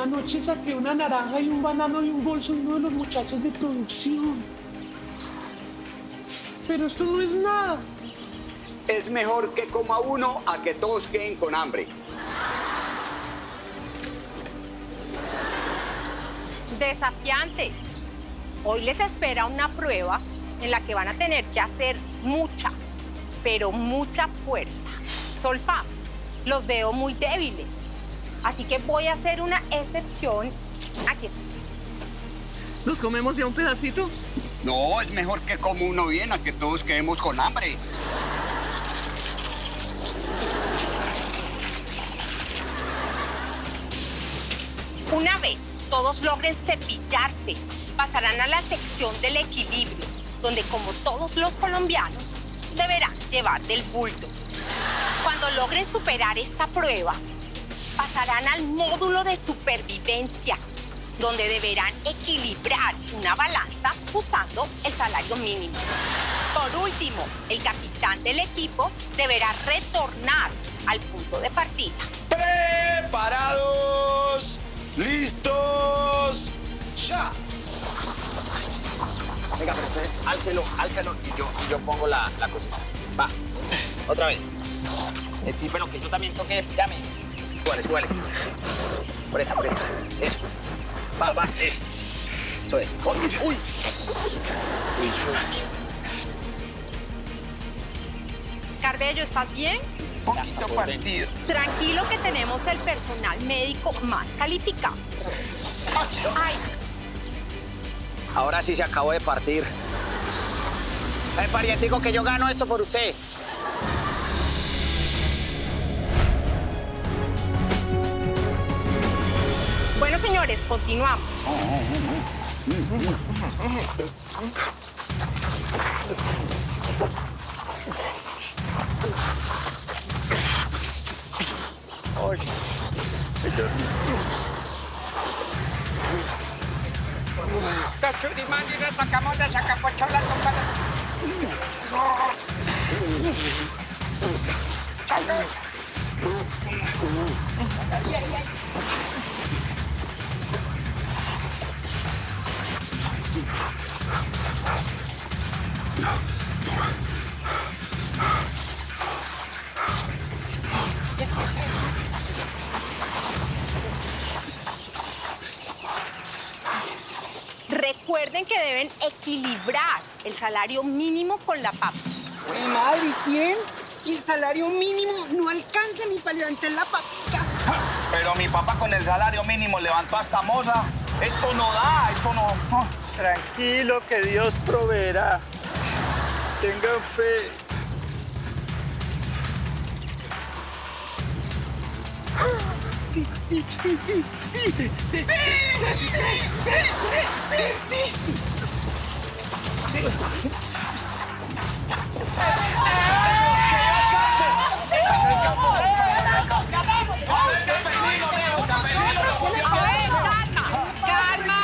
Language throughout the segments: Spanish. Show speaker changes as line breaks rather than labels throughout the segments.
anoche saqué una naranja y un banano y un bolso de uno de los muchachos de producción. Pero esto no es nada.
Es mejor que coma uno a que todos queden con hambre.
Desafiantes. Hoy les espera una prueba en la que van a tener que hacer mucha, pero mucha fuerza. Solfa, los veo muy débiles. Así que voy a hacer una excepción. Aquí está.
¿Nos comemos ya un pedacito?
No, es mejor que coma uno bien a que todos quedemos con hambre.
Una vez todos logren cepillarse, pasarán a la sección del equilibrio, donde como todos los colombianos, deberán llevar del bulto. Cuando logren superar esta prueba, pasarán al módulo de supervivencia, donde deberán equilibrar una balanza usando el salario mínimo. Por último, el capitán del equipo deberá retornar al punto de partida.
¡Preparados! ¡Listos! ¡Ya!
Venga, pero usted, álcelo y yo pongo la cosita. Va, otra vez. Sí, pero que yo también toque, llame. Súbale. Por esta. Eso. Va, eso. Eso es. ¡Uy!
Carbello, ¿estás bien?
Un poquito partido.
Tranquilo que tenemos el personal médico más calificado. Ay,
Ahora sí se acabó de partir. Parientico, que yo gano esto por usted.
bueno, señores, continuamos. Recuerden que deben equilibrar el salario mínimo con la papa.
Uy, madre, 100. Y el salario mínimo no alcanza ni para levantar la papita.
Pero mi papá con el salario mínimo levantó hasta moza. Esto no da, esto no.
Tranquilo, que Dios proveerá. Tengan fe.
Sí.
Calma.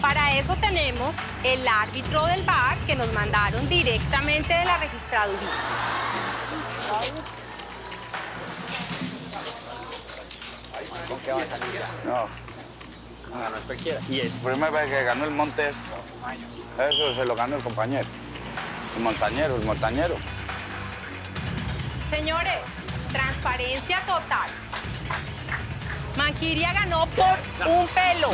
Para eso tenemos el árbitro del bar que nos mandaron directamente de la registraduría.
¿Con qué va a salir ya?
No es cualquiera. Y es primera vez que ganó el monte esto. Eso se lo ganó el compañero. El montañero.
Señores, transparencia total. Manquiria ganó por un pelo.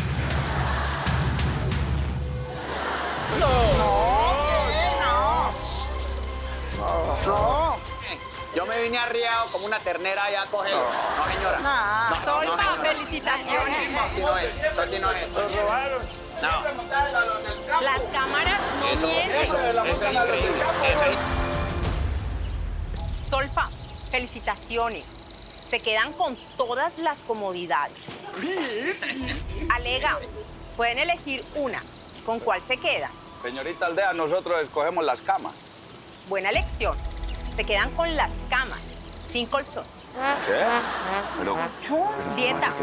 Yo me vine arriado como una ternera ya a cogerlo. No, señora.
Solfa, felicitaciones.
Eso sí no es.
Lo robaron.
No.
Las cámaras no mienten.
Eso es increíble.
Solfa, felicitaciones. Se quedan con todas las comodidades. Alega, pueden elegir una. ¿Con cuál se quedan?
Señorita Aldea, nosotros escogemos las camas.
Buena elección. Se quedan con las camas, sin colchón.
¿Qué?
Dieta,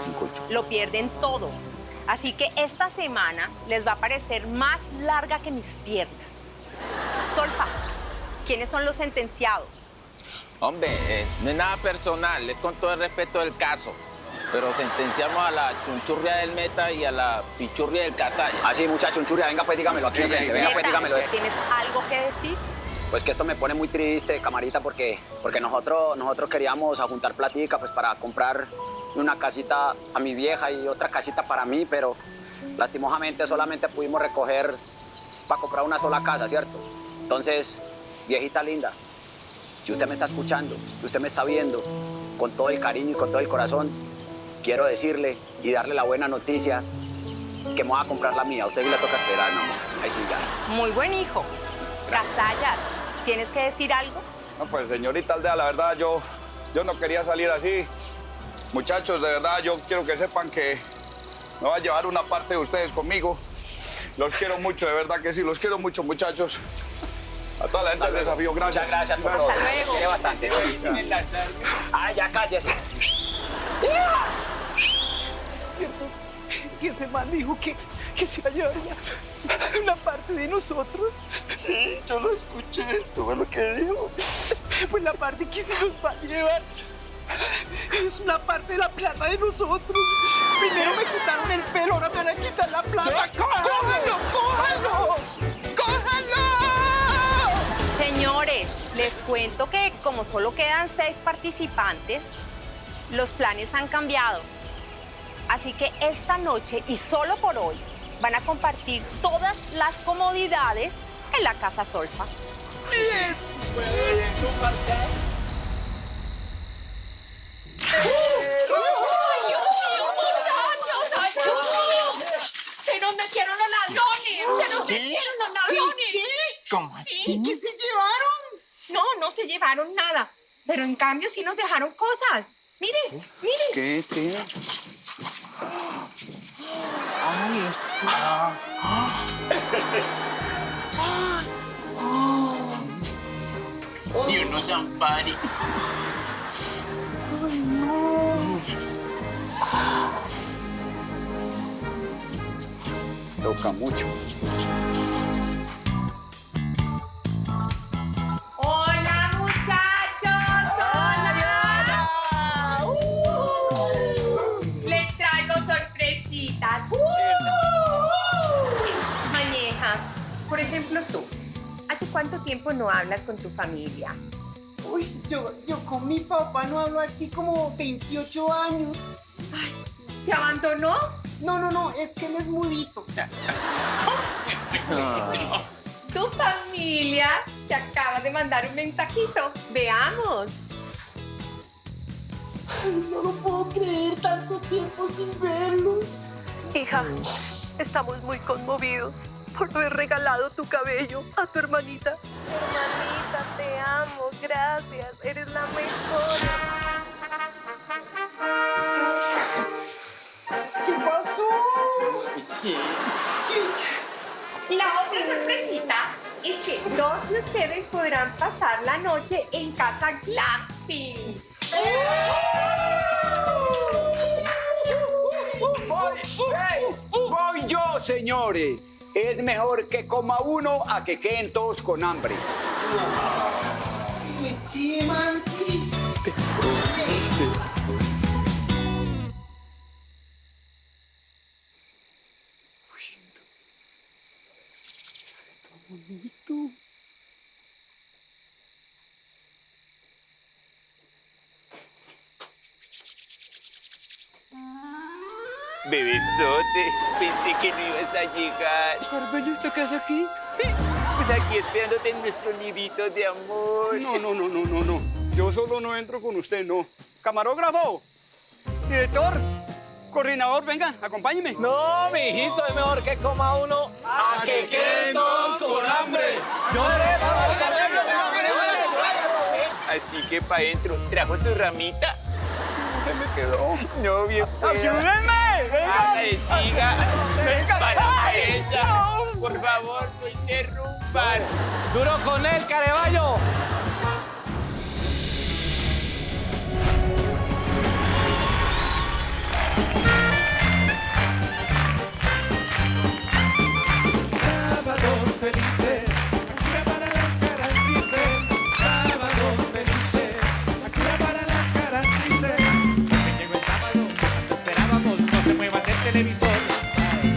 lo pierden todo. Así que esta semana les va a parecer más larga que mis piernas. Solfa, ¿quiénes son los sentenciados?
Hombre, no es nada personal, es con todo el respeto del caso.
Pero sentenciamos a la chunchurria del Meta y a la pichurria del Casalla.
Ah, sí, muchacho, Chunchurria, venga pues dígamelo aquí, venga pues
Meta,
dígamelo.
¿tienes algo que decir?
Pues que esto me pone muy triste, camarita, porque nosotros queríamos juntar platica pues para comprar una casita a mi vieja y otra casita para mí, pero lastimosamente solamente pudimos recoger para comprar una sola casa, ¿cierto? Entonces, viejita linda, si usted me está escuchando, si usted me está viendo, con todo el cariño y con todo el corazón, quiero decirle y darle la buena noticia que me voy a comprar la mía. A usted sí le toca esperar, mi amor. Ahí sí ya.
Muy buen hijo. Casalla, ¿tienes que decir algo?
No, pues señorita Aldea, la verdad yo no quería salir así. Muchachos, de verdad yo quiero que sepan que me va a llevar una parte de ustedes conmigo. Los quiero mucho, de verdad que sí, los quiero mucho, muchachos. A toda la gente del desafío, gracias.
Muchas gracias por todo.
Hasta luego.
Quiere bastante. Ay, ya cállese.
¿Cierto? Y ese man dijo que se iba a llevar una parte de nosotros.
Sí, yo lo escuché, eso fue lo que dijo.
Pues la parte que se nos va a llevar es una parte de la plata de nosotros. Primero me quitaron el pelo, ahora me van a quitar la plata. ¡Cójalo, cójalo! ¡Cójalo!
Señores, les cuento que como solo quedan 6 participantes, los planes han cambiado. Así que esta noche y solo por hoy van a compartir todas las comodidades en la Casa Solfa.
¡Muchachos, ayuda! ¡Se nos metieron los ladrones! ¡Se nos metieron los ladrones!
¿Qué?
¿Cómo?
¿Sí? ¿Qué se llevaron?
No se llevaron nada. Pero en cambio sí nos dejaron cosas. Miren, miren.
¿Qué?
Y unos ampari.
Toca mucho.
¡Hola, muchachos! ¡Hola! Les traigo sorpresitas. Mañeja, por ejemplo tú. ¿Hace cuánto tiempo no hablas con tu familia?
Uy, yo con mi papá no hablo así como 28 años.
¿Te abandonó?
No, es que él es mudito.
Tu familia te acaba de mandar un mensajito. Veamos.
Ay, no lo puedo creer, tanto tiempo sin verlos.
Hija, estamos muy conmovidos por haber regalado tu cabello a tu hermanita.
Hermanita, te amo, gracias, eres la mejor.
¿Qué pasó?
La otra sorpresita es que 2 de ustedes podrán pasar la noche en casa glamping.
Voy yo, señores. Es mejor que coma uno a que queden todos con hambre.
Pues sí, man, sí.
Bebesote, pensé que no ibas a llegar.
Carmelita, ¿qué haces aquí?
Pues aquí esperándote en nuestro nidito de amor.
No. Yo solo no entro con usted, no. Camarógrafo, director, coordinador, vengan, acompáñenme.
No, mijito, es mejor que coma uno a que queden todos con hambre.
Así que pa' dentro, trajo su ramita.
Se me quedó.
No, bien fuera.
¡Ayúdenme!
¡Anda de siga!
Venga.
¡Para la cabeza! Por favor, no interrumpan.
Duro con él, Careballo.
Sábados felices, la cura para las caras tristes. Sábados felices, la cura para las caras tristes. Me llegó el sábado,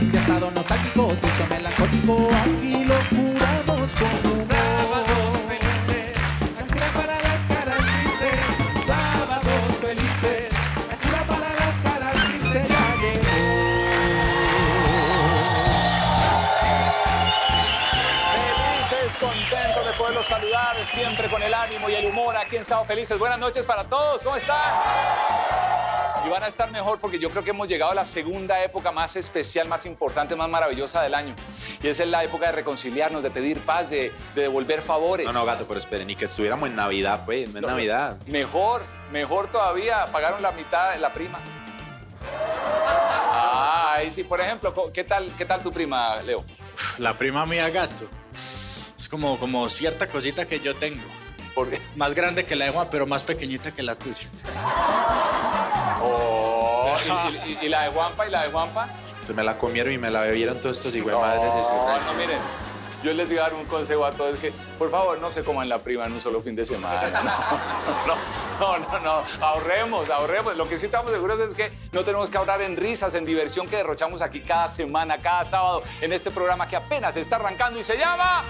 Si ha estado nostálgico, triste o melancólico, aquí lo curamos con humor. Sábados felices, cura para las caras tristes. Sábados felices, cura para las caras tristes. Ya llegó.
Felices, contentos de poderlos saludar, siempre con el ánimo y el humor aquí en Sábado Felices. Buenas noches para todos, ¿cómo están? Y van a estar mejor porque yo creo que hemos llegado a la segunda época más especial, más importante, más maravillosa del año. Y esa es la época de reconciliarnos, de pedir paz, de devolver favores.
No, gato, pero esperen, ni que estuviéramos en Navidad, pues, no es Navidad.
Mejor todavía, pagaron la mitad de la prima. Ah, ahí sí, por ejemplo, ¿qué tal tu prima, Leo?
La prima mía, gato, es como cierta cosita que yo tengo.
¿Por qué?
Más grande que la de Juan, pero más pequeñita que la tuya.
Oh, ¿y la de Juanpa y la de Juanpa?
Se me la comieron y me la bebieron todos estos madres de ciudad.
No, miren, yo les voy a dar un consejo a todos, que por favor no se coman la prima en un solo fin de semana. No, ahorremos. Lo que sí estamos seguros es que no tenemos que ahorrar en risas, en diversión que derrochamos aquí cada semana, cada sábado, en este programa que apenas está arrancando y se llama...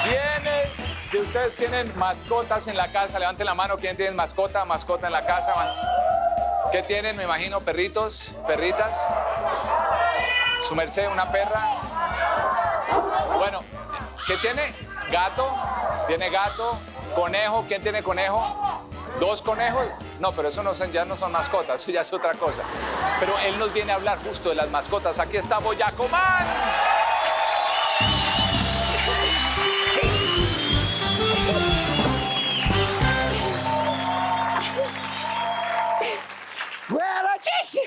¿Quiénes de ustedes tienen mascotas en la casa? Levanten la mano. ¿Quién tiene mascota en la casa? ¿Qué tienen? Me imagino, perritos, perritas. Su merced, una perra. Bueno, ¿qué tiene? Gato. ¿Tiene gato? ¿Conejo? ¿Quién tiene conejo? ¿2 conejos? No, pero eso ya no son mascotas, eso ya es otra cosa. Pero él nos viene a hablar justo de las mascotas. Aquí está Boyacomán.
Buenas noches.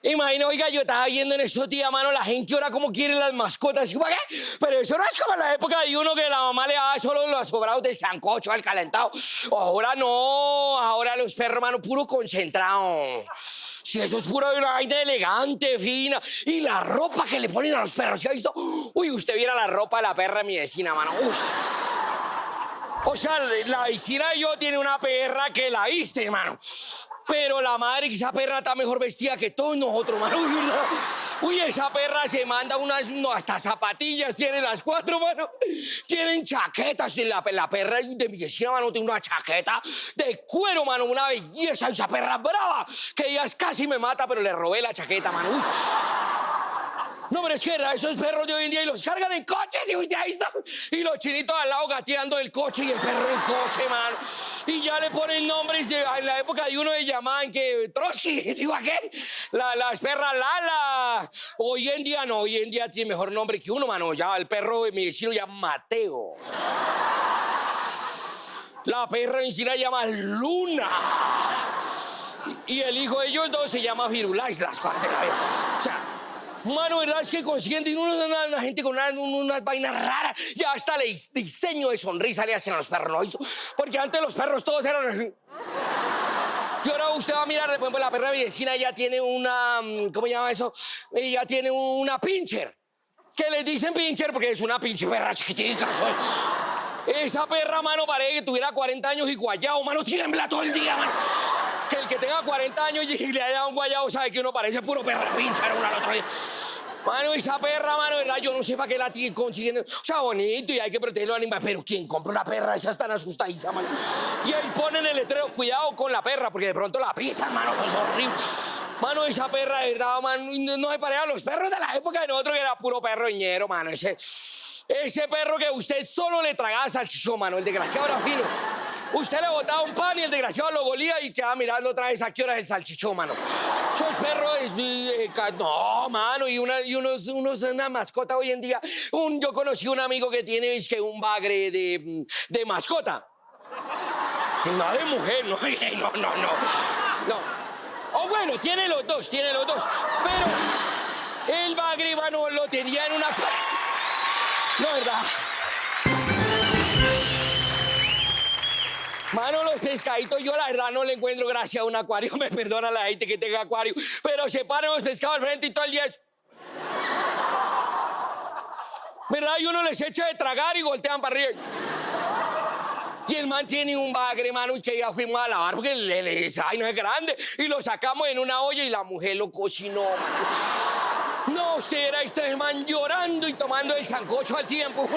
Imagina, oiga, yo estaba viendo en estos días, mano, la gente ahora como quiere las mascotas. ¿Y para qué? Pero eso no es como en la época de uno que la mamá le daba solo los sobrados del sancocho, al calentado. Ahora no, ahora los perros, mano, puro concentrado. Si eso es pura una vaina elegante, fina. Y la ropa que le ponen a los perros, ¿se ha visto? Uy, usted viera la ropa de la perra de mi vecina, mano. Uy. O sea, la vecina de yo tiene una perra que la viste, mano. Pero la madre, que esa perra está mejor vestida que todos nosotros, mano. Uy, esa perra se manda hasta zapatillas tiene las 4, mano. Tienen chaquetas. La perra de mi vecina, mano, tiene una chaqueta de cuero, mano. Una belleza, esa perra brava. Que ella casi me mata, pero le robé la chaqueta, mano. Uy. No, pero es que esos perros de hoy en día y los cargan en coches, y usted ahí está. Y los chinitos al lado gateando el coche y el perro en el coche, mano. Y ya le ponen nombres. En la época de uno le llamaban que Trotsky, ¿sí o qué? Las perras Lala. Hoy en día no, hoy en día tiene mejor nombre que uno, mano. Ya el perro de mi vecino llama Mateo. La perra de mi vecina llama Luna. Y el hijo de ellos dos se llama Firulais, las cosas de la vida. O sea, mano, ¿verdad? Es que consiguen una gente con unas vainas raras. Ya hasta el diseño de sonrisa le hacen a los perros, ¿no hizo? Porque antes los perros todos eran así. Y ahora usted va a mirar, por ejemplo, la perra de mi vecina ya tiene una... ¿Cómo se llama eso? Ella tiene una pincher. Que les dicen pincher porque es una pinche perra chiquitica. Esa perra, mano, parece que tuviera 40 años y guayao, mano, tírenmela todo el día, mano. Que el que tenga 40 años y le haya dado un guayao sabe que uno parece puro perra pincher una al otro día. Mano, esa perra, mano, ¿verdad? Yo no sé para qué la consiguen. O sea, bonito y hay que proteger los animales. Pero ¿quién compra una perra? Esa es tan asustadiza, mano. Y ahí ponen el letrero, cuidado con la perra, porque de pronto la pisan, mano, eso es horrible. Mano, esa perra, de verdad, mano, no se parecía a los perros de la época de nosotros, que era puro perro ñero, mano. Ese perro que usted solo le tragaba salchichón, mano, el desgraciado era fino. Usted le botaba un pan y el desgraciado lo golía y quedaba mirando otra vez a qué hora es el salchichón, mano. Esos perros, no, mano, y una mascota hoy en día. Yo conocí un amigo que tiene un bagre de mascota. No, de mujer, no. O bueno, tiene los dos. Pero el bagre, mano, lo tenía en una... No, ¿verdad? Mano, los pescaditos, yo la verdad no le encuentro gracia a un acuario. Me perdona la gente que tenga acuario. Pero se paran los pescados al frente y todo el día es... ¿Verdad? Y uno les echa de tragar y voltean para arriba. Y el man tiene un bagre, mano, y que ya fuimos a lavar porque ay, no es grande. Y lo sacamos en una olla y la mujer lo cocinó, mano. No, usted era este man llorando y tomando el sancocho al tiempo.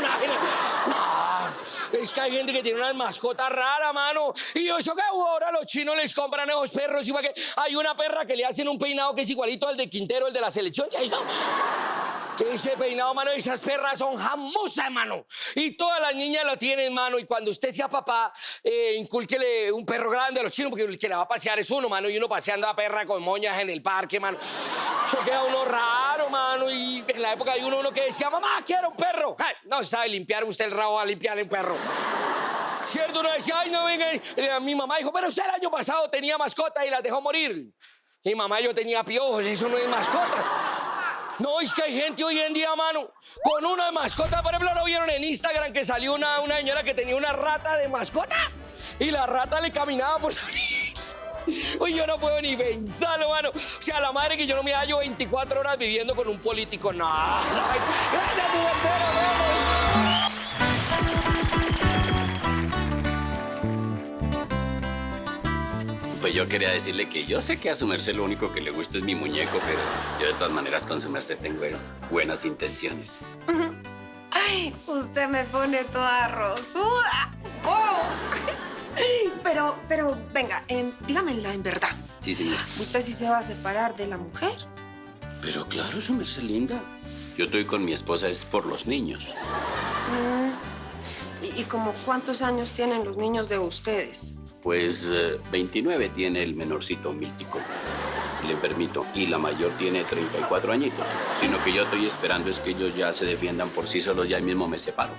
Es que hay gente que tiene unas mascotas raras, mano. Y eso que ahora los chinos les compran esos perros. Y que hay una perra que le hacen un peinado que es igualito al de Quintero, el de la selección. ¿Ya visto? Que ese peinado, mano, esas perras son famosas, mano. Y todas las niñas lo tienen, mano. Y cuando usted sea papá, incúlquele un perro grande a los chinos, porque el que la va a pasear es uno, mano. Y uno paseando a perra con moñas en el parque, mano. Eso queda uno raro, mano. Y en la época hay uno que decía, mamá, quiero un perro. Ay, no sabe limpiar usted el rabo a limpiarle un perro. Cierto, uno decía, ay, no, venga. Mi mamá dijo, pero usted el año pasado tenía mascota y las dejó morir. Y mamá, yo tenía piojos, eso no es mascotas. No, es que hay gente hoy en día, mano, con una mascota. Por ejemplo, ¿no vieron en Instagram que salió una señora que tenía una rata de mascota? Y la rata le caminaba por salir. Uy, yo no puedo ni pensarlo, mano. O sea, la madre que yo no me hallo 24 horas viviendo con un político. No, ¿sabes? ¡Gracias, tu bandera,
Pues yo quería decirle que yo sé que a su merced lo único que le gusta es mi muñeco, pero yo de todas maneras con su merced tengo buenas intenciones.
Ay, usted me pone toda rosuda. Oh. Pero, venga, dígamela en verdad.
Sí, señor.
¿Usted sí se va a separar de la mujer?
Pero claro, su merced linda. Yo estoy con mi esposa es por los niños.
¿Y como cuántos años tienen los niños de ustedes?
Pues 29 tiene el menorcito mítico, le permito, y la mayor tiene 34 añitos. Sino que yo estoy esperando es que ellos ya se defiendan por sí solos, ya mismo me separo.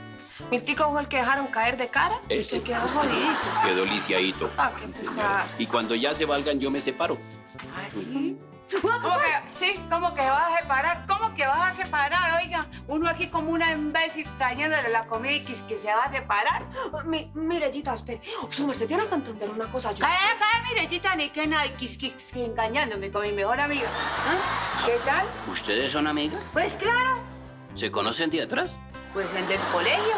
¿Mi tico fue el que dejaron caer de cara?
Este
quedó jodidito.
Quedó lisiadito.
Ah, qué pesar.
Y cuando ya se valgan, yo me separo.
¿Ah, sí?
¿Cómo que vas a separar? ¿Cómo que vas a separar? Oiga, uno aquí como una imbécil trayéndole la comida y que se va a separar.
Mirellita, espere. Su merced tiene que entender una cosa.
Cállate, Mirellita, ni que nada, engañándome con mi mejor amiga. ¿Ah? ¿Qué tal?
¿Ustedes son amigas?
Pues claro.
¿Se conocen de atrás?
Pues en del colegio.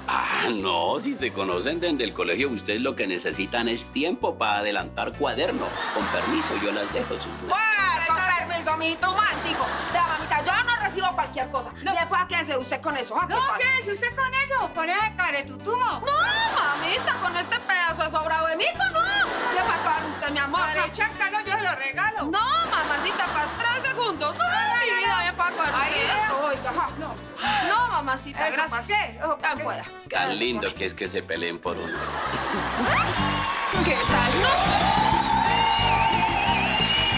Ah, no, si se conocen desde el colegio, ustedes lo que necesitan es tiempo para adelantar cuaderno. Con permiso, yo las dejo.
Con permiso, mijito romántico. Vea, mamita, yo no recibo cualquier cosa. No. ¿Qué hace usted con eso?
No, ¿qué hace usted con eso? ¿Con ese caretutumo?
No, mamita, con este pedazo de sobrado de mico, no. ¿Qué va a pagar usted, mi amor?
Chancano, yo se lo regalo.
No, mamacita, para 3 segundos. No, mi vida, me pago esto. Oiga, no, mamacita,
¿Eso
gracias.
¿Qué?
Tan pueda.
Tan lindo que es que se peleen por uno.
¿Qué tal?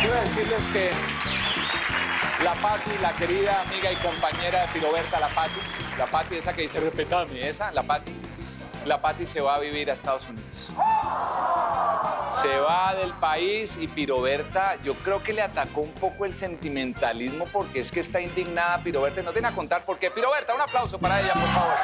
Quiero decirles que la Pati, la querida amiga y compañera de Piroberta, la Pati esa que dice respetame, esa, la Pati se va a vivir a Estados Unidos. Se va del país y Piroberta, yo creo que le atacó un poco el sentimentalismo porque es que está indignada Piroberta y no tiene a contar por qué. Piroberta, un aplauso para ella, por favor.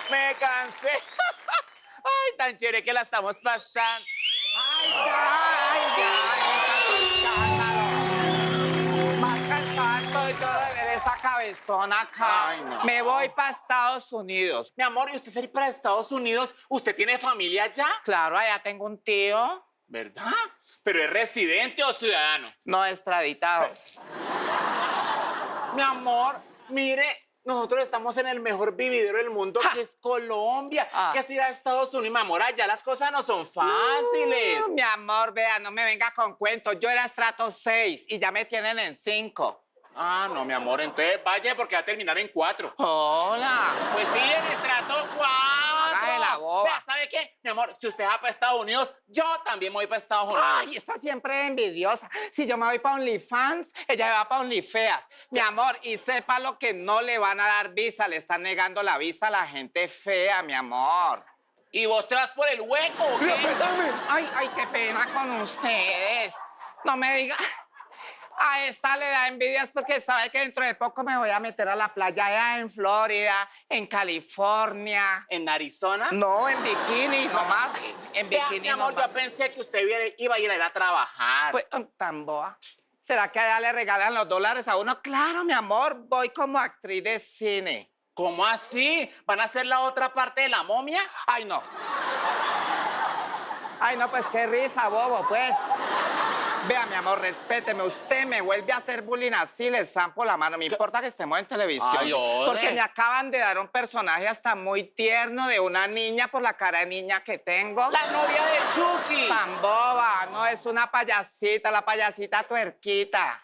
Me cansé. Ay, tan chévere que la estamos pasando. Más cansada estoy yo de ver esta cabezona acá.
Ay, no.
Me voy para Estados Unidos. Mi amor, ¿y usted se va a ir para Estados Unidos? ¿Usted tiene familia allá? Claro, allá tengo un tío. ¿Verdad? ¿Pero es residente o ciudadano? No, extraditado. Mi amor, mire, nosotros estamos en el mejor vividero del mundo, que es Colombia. Que es ir a Estados Unidos, mi amor, allá las cosas no son fáciles. Mi amor, vea, no me venga con cuentos. Yo era estrato 6 y ya me tienen en 5. Ah, no, mi amor, entonces vaya porque va a terminar en 4. Hola. Pues sí, en estrato 4. Hágase la boba. Vea, ¿sabe qué? Mi amor, si usted va para Estados Unidos, yo también me voy para Estados Unidos. Ay, está siempre envidiosa. Si yo me voy para OnlyFans, ella va para OnlyFeas. Mi amor, y sepa lo que no le van a dar visa, le están negando la visa a la gente fea, mi amor. ¿Y vos te vas por el hueco o qué? ¡Respétame! Ay, qué pena con ustedes. No me diga. A esta le da envidias porque sabe que dentro de poco me voy a meter a la playa allá en Florida, en California. ¿En Arizona? No, en bikini, nomás. En bikini, mi amor, yo pensé que usted iba a ir a trabajar. Pues, tan boa. ¿Será que allá le regalan los dólares a uno? Claro, mi amor, voy como actriz de cine.
¿Cómo así? ¿Van a hacer la otra parte de La Momia?
Ay, no. Ay, no, pues qué risa, bobo, pues. Vea, mi amor, respéteme. Usted me vuelve a hacer bullying así, le zampo la mano. Me importa que estemos en televisión.
Ay, ole.
Porque me acaban de dar un personaje hasta muy tierno de una niña por la cara de niña que tengo.
¡La novia de Chucky!
Tan boba, no, es una payasita, la payasita tuerquita.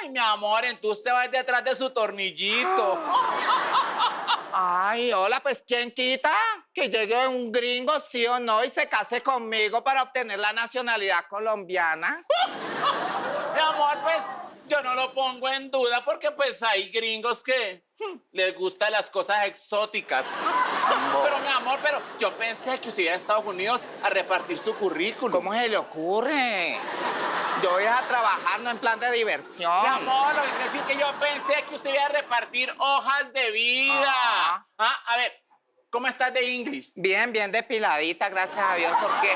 Ay, mi amor, entonces usted va detrás de su tornillito.
Ay, hola, pues ¿quién quita que llegue un gringo, sí o no, y se case conmigo para obtener la nacionalidad colombiana?
Mi amor, pues yo no lo pongo en duda porque pues hay gringos que les gustan las cosas exóticas. Pero mi amor, yo pensé que usted iba a Estados Unidos a repartir su currículum.
¿Cómo se le ocurre? Yo voy a trabajar, no en plan de diversión.
Mi amor, lo que quiere decir que yo pensé que usted iba a repartir hojas de vida. A ver, ¿cómo estás de inglés?
Bien, bien depiladita, gracias a Dios. ¿Por qué?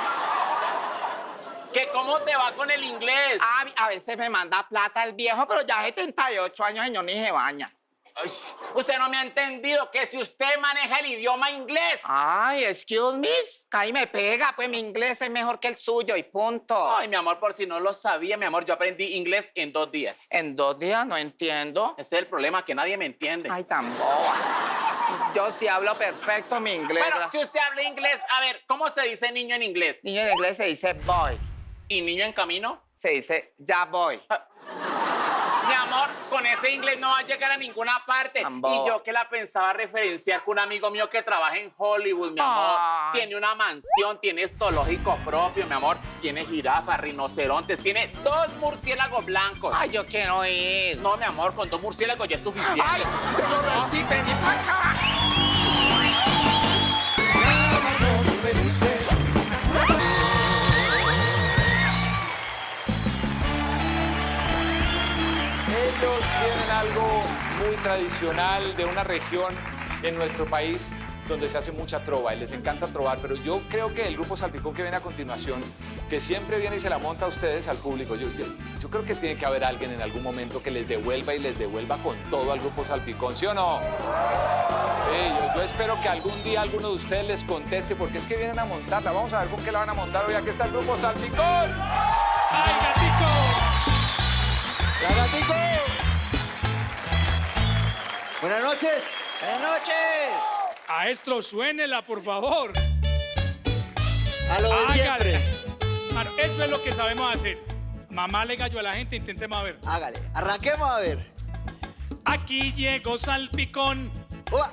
¿Que cómo te va con el inglés?
A veces me manda plata el viejo, pero ya hace 38 años, señor, ni se baña.
Ay, usted no me ha entendido que si usted maneja el idioma inglés.
Ay, excuse me, ahí me pega, pues mi inglés es mejor que el suyo y punto.
Ay, mi amor, por si no lo sabía, mi amor, yo aprendí inglés en 2 días.
¿En 2 días? No entiendo.
Ese es el problema, que nadie me entiende.
Ay, tan boba. Yo sí hablo perfecto mi inglés.
Bueno, si usted habla inglés, a ver, ¿cómo se dice niño en inglés?
Niño en inglés se dice boy.
¿Y niño en camino?
Se dice ya voy.
Mi amor, con ese inglés no va a llegar a ninguna parte. Y yo que la pensaba referenciar con un amigo mío que trabaja en Hollywood, mi amor. Tiene una mansión, tiene zoológico propio, mi amor. Tiene jirafas, rinocerontes, tiene 2 murciélagos blancos.
Ay, yo quiero ir.
No, mi amor, con 2 murciélagos ya es suficiente.
Ay, vení para acá.
Ellos tienen algo muy tradicional de una región en nuestro país donde se hace mucha trova y les encanta trovar, pero yo creo que el grupo Salpicón que viene a continuación, que siempre viene y se la monta a ustedes, al público, yo creo que tiene que haber alguien en algún momento que les devuelva y les devuelva con todo al grupo Salpicón, ¿sí o no? Sí, yo espero que algún día alguno de ustedes les conteste, porque es que vienen a montarla. Vamos a ver con qué la van a montar hoy. Aquí está el grupo Salpicón. ¡Ay, gatico!
¡La gatico! Buenas noches.
Buenas noches.
Maestro, suénela, por favor.
A lo de siempre.
Mano, eso es lo que sabemos hacer. Mamá le gallo a la gente, intentemos a ver.
Hágale, arranquemos a ver.
Aquí llegó Salpicón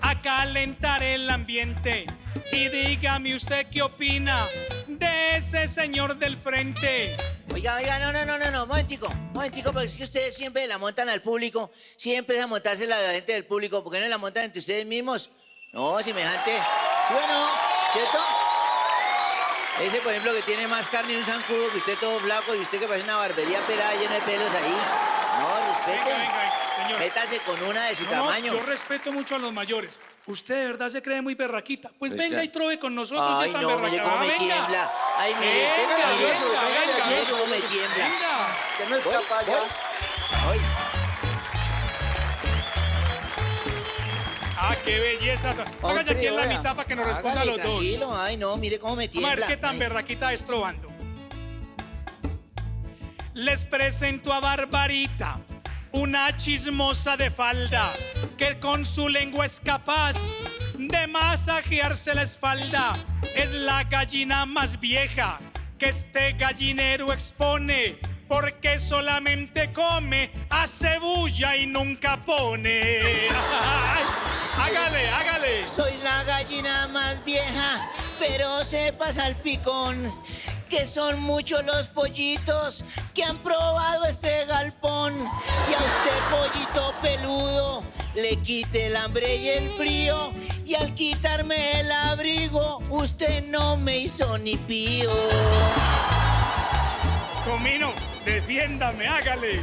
a calentar el ambiente. Y dígame usted qué opina de ese señor del frente.
Oiga, no, momentico, porque es que ustedes siempre la montan al público, siempre es a montarse la gente del público, ¿por qué no la montan entre ustedes mismos? No, semejante, ¿sí o no? ¿Cierto? Ese, por ejemplo, que tiene más carne y un zancudo, que usted todo flaco y usted que parece una barbería pelada llena de pelos ahí. No, respete.
Venga, señor.
Métase con una de su tamaño.
Yo respeto mucho a los mayores. Usted de verdad se cree muy berraquita. Pues venga y trove con nosotros.
Ay,
esta
no, mire cómo me tiembla. Ay, mire, mire cómo me tiembla.
Que no escapa ya.
Ay.
Ah, qué belleza. Hágase aquí en la mitad para que nos responda a los
tranquilo.
dos.
Ay, no, mire cómo me tiembla.
Vamos a ver qué tan berraquita es trovando. Les presento a Barbarita, una chismosa de falda, que con su lengua es capaz de masajearse la espalda. Es la gallina más vieja que este gallinero expone, porque solamente come, hace bulla y nunca pone. Hágale.
Soy la gallina más vieja, pero sepa Salpicón que son muchos los pollitos que han probado este galpón. Y a usted, pollito peludo, le quite el hambre y el frío. Y al quitarme el abrigo, usted no me hizo ni pío.
Comino, defiéndame, hágale.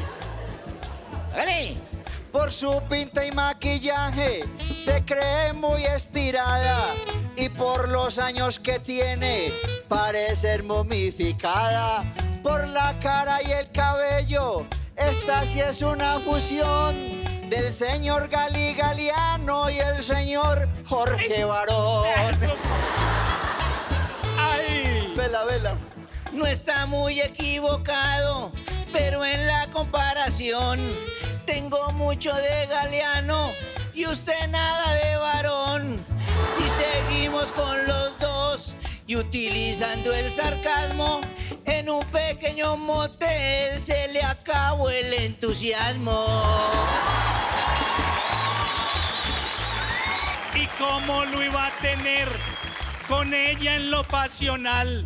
¡Hágale!
Por su pinta y maquillaje se cree muy estirada y por los años que tiene parece momificada. Por la cara y el cabello Esta sí es una fusión del señor Gali Galiano y el señor Jorge Barón.
¡Ay!
Vela, vela.
No está muy equivocado, pero en la comparación tengo mucho de Galeano y usted nada de Varón. Si seguimos con los dos y utilizando el sarcasmo, en un pequeño motel se le acabó el entusiasmo.
¿Y cómo lo iba a tener con ella en lo pasional?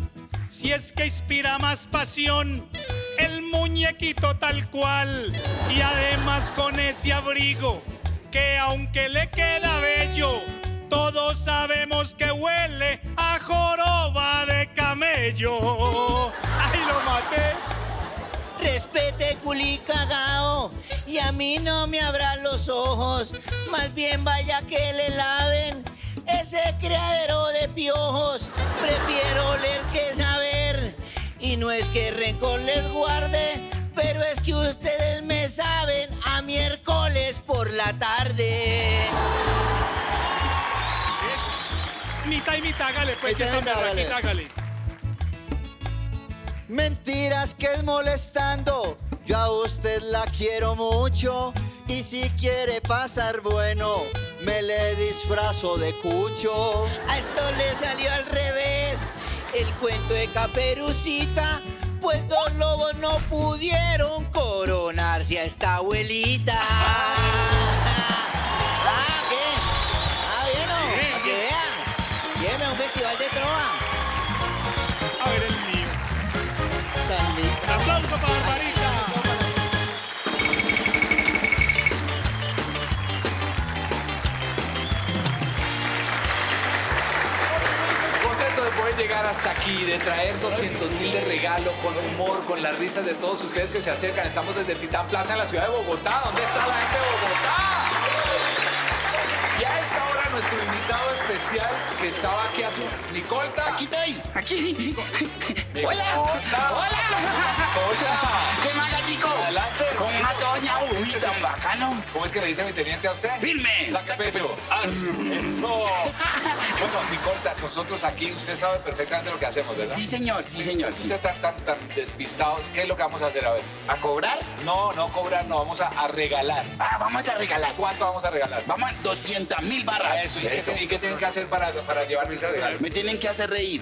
Si es que inspira más pasión el muñequito tal cual. Y además con ese abrigo que aunque le queda bello, todos sabemos que huele a joroba de camello. ¡Ay, lo maté!
Respete culi cagao y a mí no me abra los ojos, más bien vaya que le laven ese criadero de piojos. Prefiero leer que saber y no es que rencor les guarde, pero es que ustedes me saben a miércoles por la tarde.
Mitad y mitad, hágale, pues, si
Mitad y
está
mitad,
berraquita, hágale.
Mentiras que es molestando, yo a usted la quiero mucho y si quiere pasar bueno, me le disfrazo de cucho.
A esto le salió al revés el cuento de Caperucita, pues dos lobos no pudieron coronarse a esta abuelita. ¿Qué? ¿Vieron? Para que vean. Lléveme a un festival de trova.
A ver el mío. Un aplauso para Barbarita.
Contento de poder llegar hasta aquí, de traer 200.000 de regalo, con humor, con las risas de todos ustedes que se acercan. Estamos desde el Titán Plaza en la ciudad de Bogotá. ¿Dónde está la gente de Bogotá? Y a esta hora nuestro invitado especial que estaba aquí hace un... Nicolta.
Aquí estoy, aquí.
Hola.
Hola. ¿Qué más, chico?
Adelante.
¿Cómo está, doña? Uy, tan bacano.
¿Cómo es que le dice mi teniente a usted?
¡Firme!
Saca pecho. Eso. Bueno, Nicolta, nosotros aquí, usted sabe perfectamente lo que hacemos, ¿verdad?
Sí, señor, sí, señor.
Si usted están tan despistados, ¿qué es lo que vamos a hacer? A ver.
¿A cobrar?
No cobrar, no, vamos a regalar.
Ah, vamos a regalar.
¿Cuánto vamos a regalar?
Vamos a 200.000 barras.
Eso. ¿Y qué tienen que hacer para llevarse ese regalo?
Me tienen que hacer reír.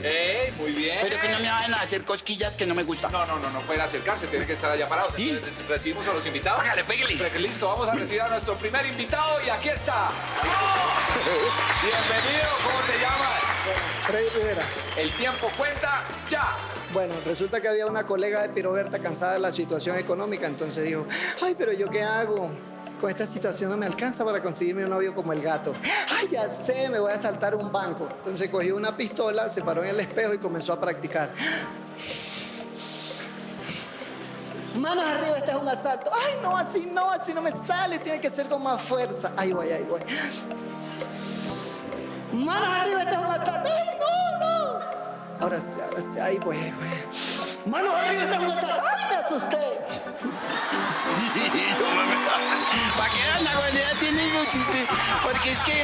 Muy bien.
Pero que no me vayan a hacer cosquillas que no me gustan.
No pueden acercarse, tienen que estar allá parados.
¿Sí?
Recibimos a los invitados.
Hágale, pégale.
Listo, vamos a recibir a nuestro primer invitado y aquí está. Bienvenido, ¿cómo te llamas?
Freddy Rivera.
El tiempo cuenta ya.
Bueno, resulta que había una colega de Piroberta cansada de la situación económica, entonces dijo, ay, pero ¿yo qué hago? Con esta situación no me alcanza para conseguirme un novio como el gato. Ay, ya sé, me voy a asaltar un banco. Entonces cogió una pistola, se paró en el espejo y comenzó a practicar. Manos arriba, este es un asalto. Ay, no, así no me sale, tiene que ser con más fuerza. Ahí voy. Manos arriba, este es un asalto. Ay, no. Ahora sí, ahí voy. Manos arriba, este es un asalto. Ay, me asusté.
Sí, ¿para qué anda, güey? Ya tiene eso, chiste. Porque es que...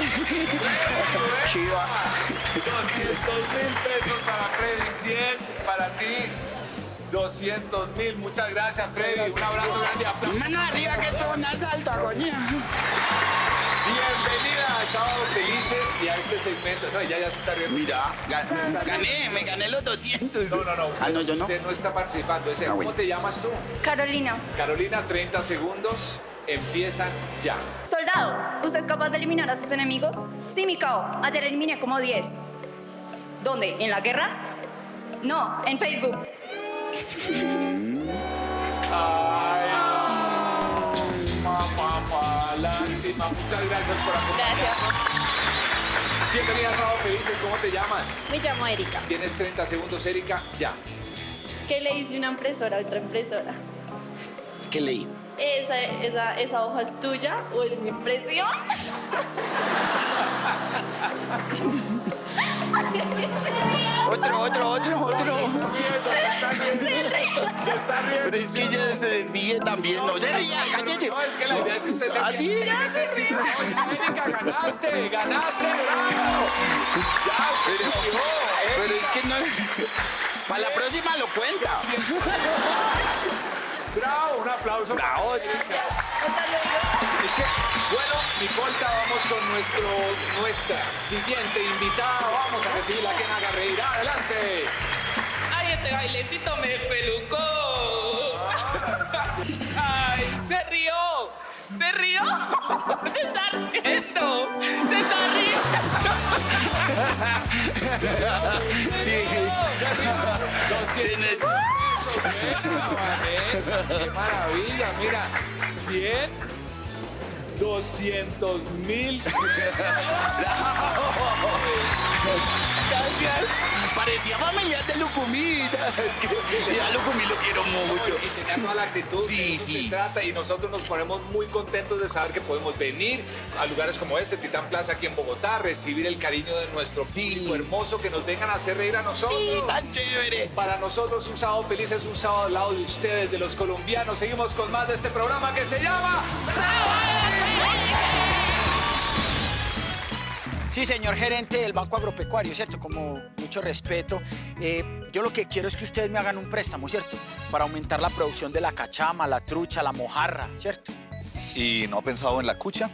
Chiva. 200.000 pesos para Freddy, 100 para ti. 200.000, muchas gracias, Freddy. Un abrazo grande. Aplausos.
Mano arriba, que esto es un asalto, coño.
Bienvenida a Sábados Felices y a este segmento. No, ya se está riendo.
Mira, me gané los 200.
No.
Ah, no, yo no.
Usted no está participando. ¿Cómo te llamas tú?
Carolina.
Carolina, 30 segundos. Empiezan ya.
Soldado, ¿usted es capaz de eliminar a sus enemigos? Sí, mi cao. Ayer eliminé como 10. ¿Dónde? ¿En la guerra? No, en Facebook.
Ay, mamá, lástima. Muchas gracias por acompañarnos.
Gracias.
Bienvenida a Sábado Felices. ¿Cómo te llamas?
Me llamo Erika.
Tienes 30 segundos, Erika. Ya.
¿Qué le hice una impresora a otra impresora?
¿Qué leí?
¿Esa hoja es tuya o es mi impresión?
Otro.
Se está riendo.
Pero es que ya se 10
ríe también. No se ría, cállate.
No, es que la idea es que usted se
¿Así?
ríe. Se ríe. Erika, ganaste, bravo. Ya, usted se rió,
Pero es que no... Para la próxima lo cuenta.
Bravo, un aplauso.
Bravo.
Es que, bueno, Nicolta, vamos con nuestra siguiente invitada. Vamos a recibirla que me haga reír. ¡Adelante!
¡Ay, este bailecito me pelucó! ¡Ay, se rió! ¡Se rió! ¡Se está riendo! ¡Se está riendo!
Sí.
¡Se rió! Vanessa, ¡qué maravilla! Mira, 100, 200,000.
Gracias. Parecía familiar de Lucumita. Es que ya Lucumí lo quiero mucho.
Y tenía toda la actitud.
Sí,
de eso
sí.
se trata, y nosotros nos ponemos muy contentos de saber que podemos venir a lugares como este, Titán Plaza, aquí en Bogotá, recibir el cariño de nuestro público hermoso, que nos vengan a hacer reír a nosotros.
Sí, tan chévere.
Para nosotros un sábado feliz es un sábado al lado de ustedes, de los colombianos. Seguimos con más de este programa que se llama
¡Sábados Felices!
Sí, señor gerente del Banco Agropecuario, ¿cierto? Como mucho respeto. Yo lo que quiero es que ustedes me hagan un préstamo, ¿cierto? Para aumentar la producción de la cachama, la trucha, la mojarra, ¿cierto?
¿Y no ha pensado en la cucha?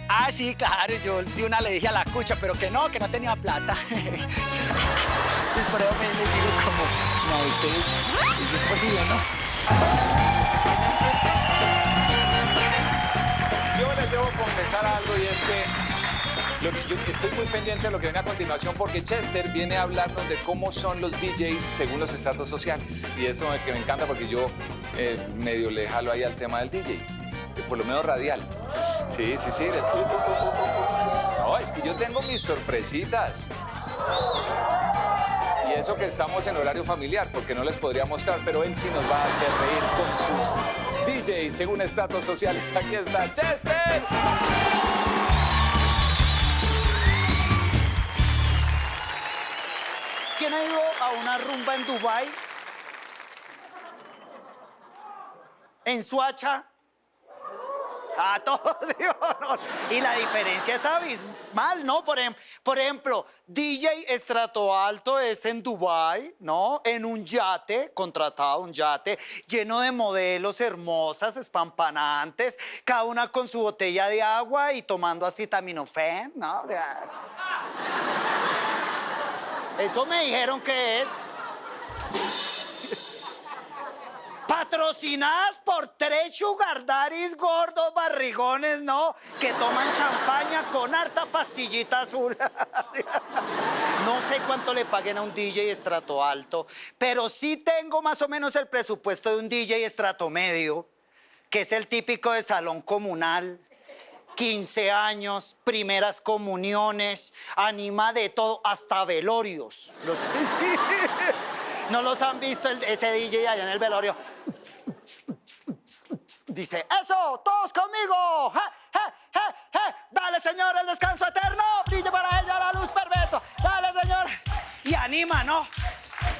Ah, sí, claro, yo de una le dije a la cucha, pero que no tenía plata. Pues por eso les digo como, no, ustedes, eso es posible, ¿no?
Yo les debo confesar algo, y es que yo estoy muy pendiente de lo que viene a continuación, porque Chester viene a hablarnos de cómo son los DJs según los estratos sociales. Y eso que me encanta, porque yo medio le jalo ahí al tema del DJ, por lo menos radial. Sí. No, es que yo tengo mis sorpresitas. Y eso que estamos en horario familiar, porque no les podría mostrar, pero él sí nos va a hacer reír con sus DJs según estratos sociales. Aquí está Chester.
¿Quién ha ido a una rumba en Dubái? ¿En Suacha? A todos, digo, no. Y la diferencia es abismal, ¿no? Por ejemplo, DJ estrato alto es en Dubái, ¿no? En un yate, contratado un yate, lleno de modelos hermosas, espampanantes, cada una con su botella de agua y tomando acetaminofén, ¿no? Eso me dijeron que es. Patrocinadas por 3 sugar daddies gordos barrigones, ¿no? Que toman champaña con harta pastillita azul. No sé cuánto le paguen a un DJ estrato alto, pero sí tengo más o menos el presupuesto de un DJ estrato medio, que es el típico de salón comunal. 15 años, primeras comuniones, anima de todo, hasta velorios. ¿No los han visto ese DJ allá en el velorio? Dice, ¡eso! ¡Todos conmigo! ¡Dale, señor, el descanso eterno! ¡Brille para ella la luz perpetua! ¡Dale, señor! Y anima, ¿no?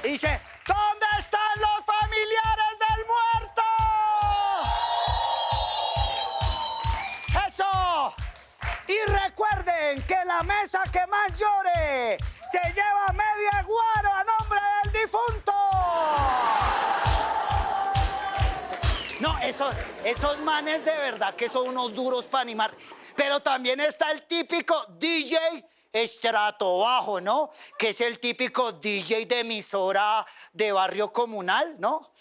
Dice, ¿dónde están los familiares del muerto? ¡Eso! Y recuerden que la mesa que más llore se lleva media guaro a nombre del difunto. No, esos manes de verdad que son unos duros para animar. Pero también está el típico DJ estrato bajo, ¿no? Que es el típico DJ de emisora de barrio comunal, ¿no?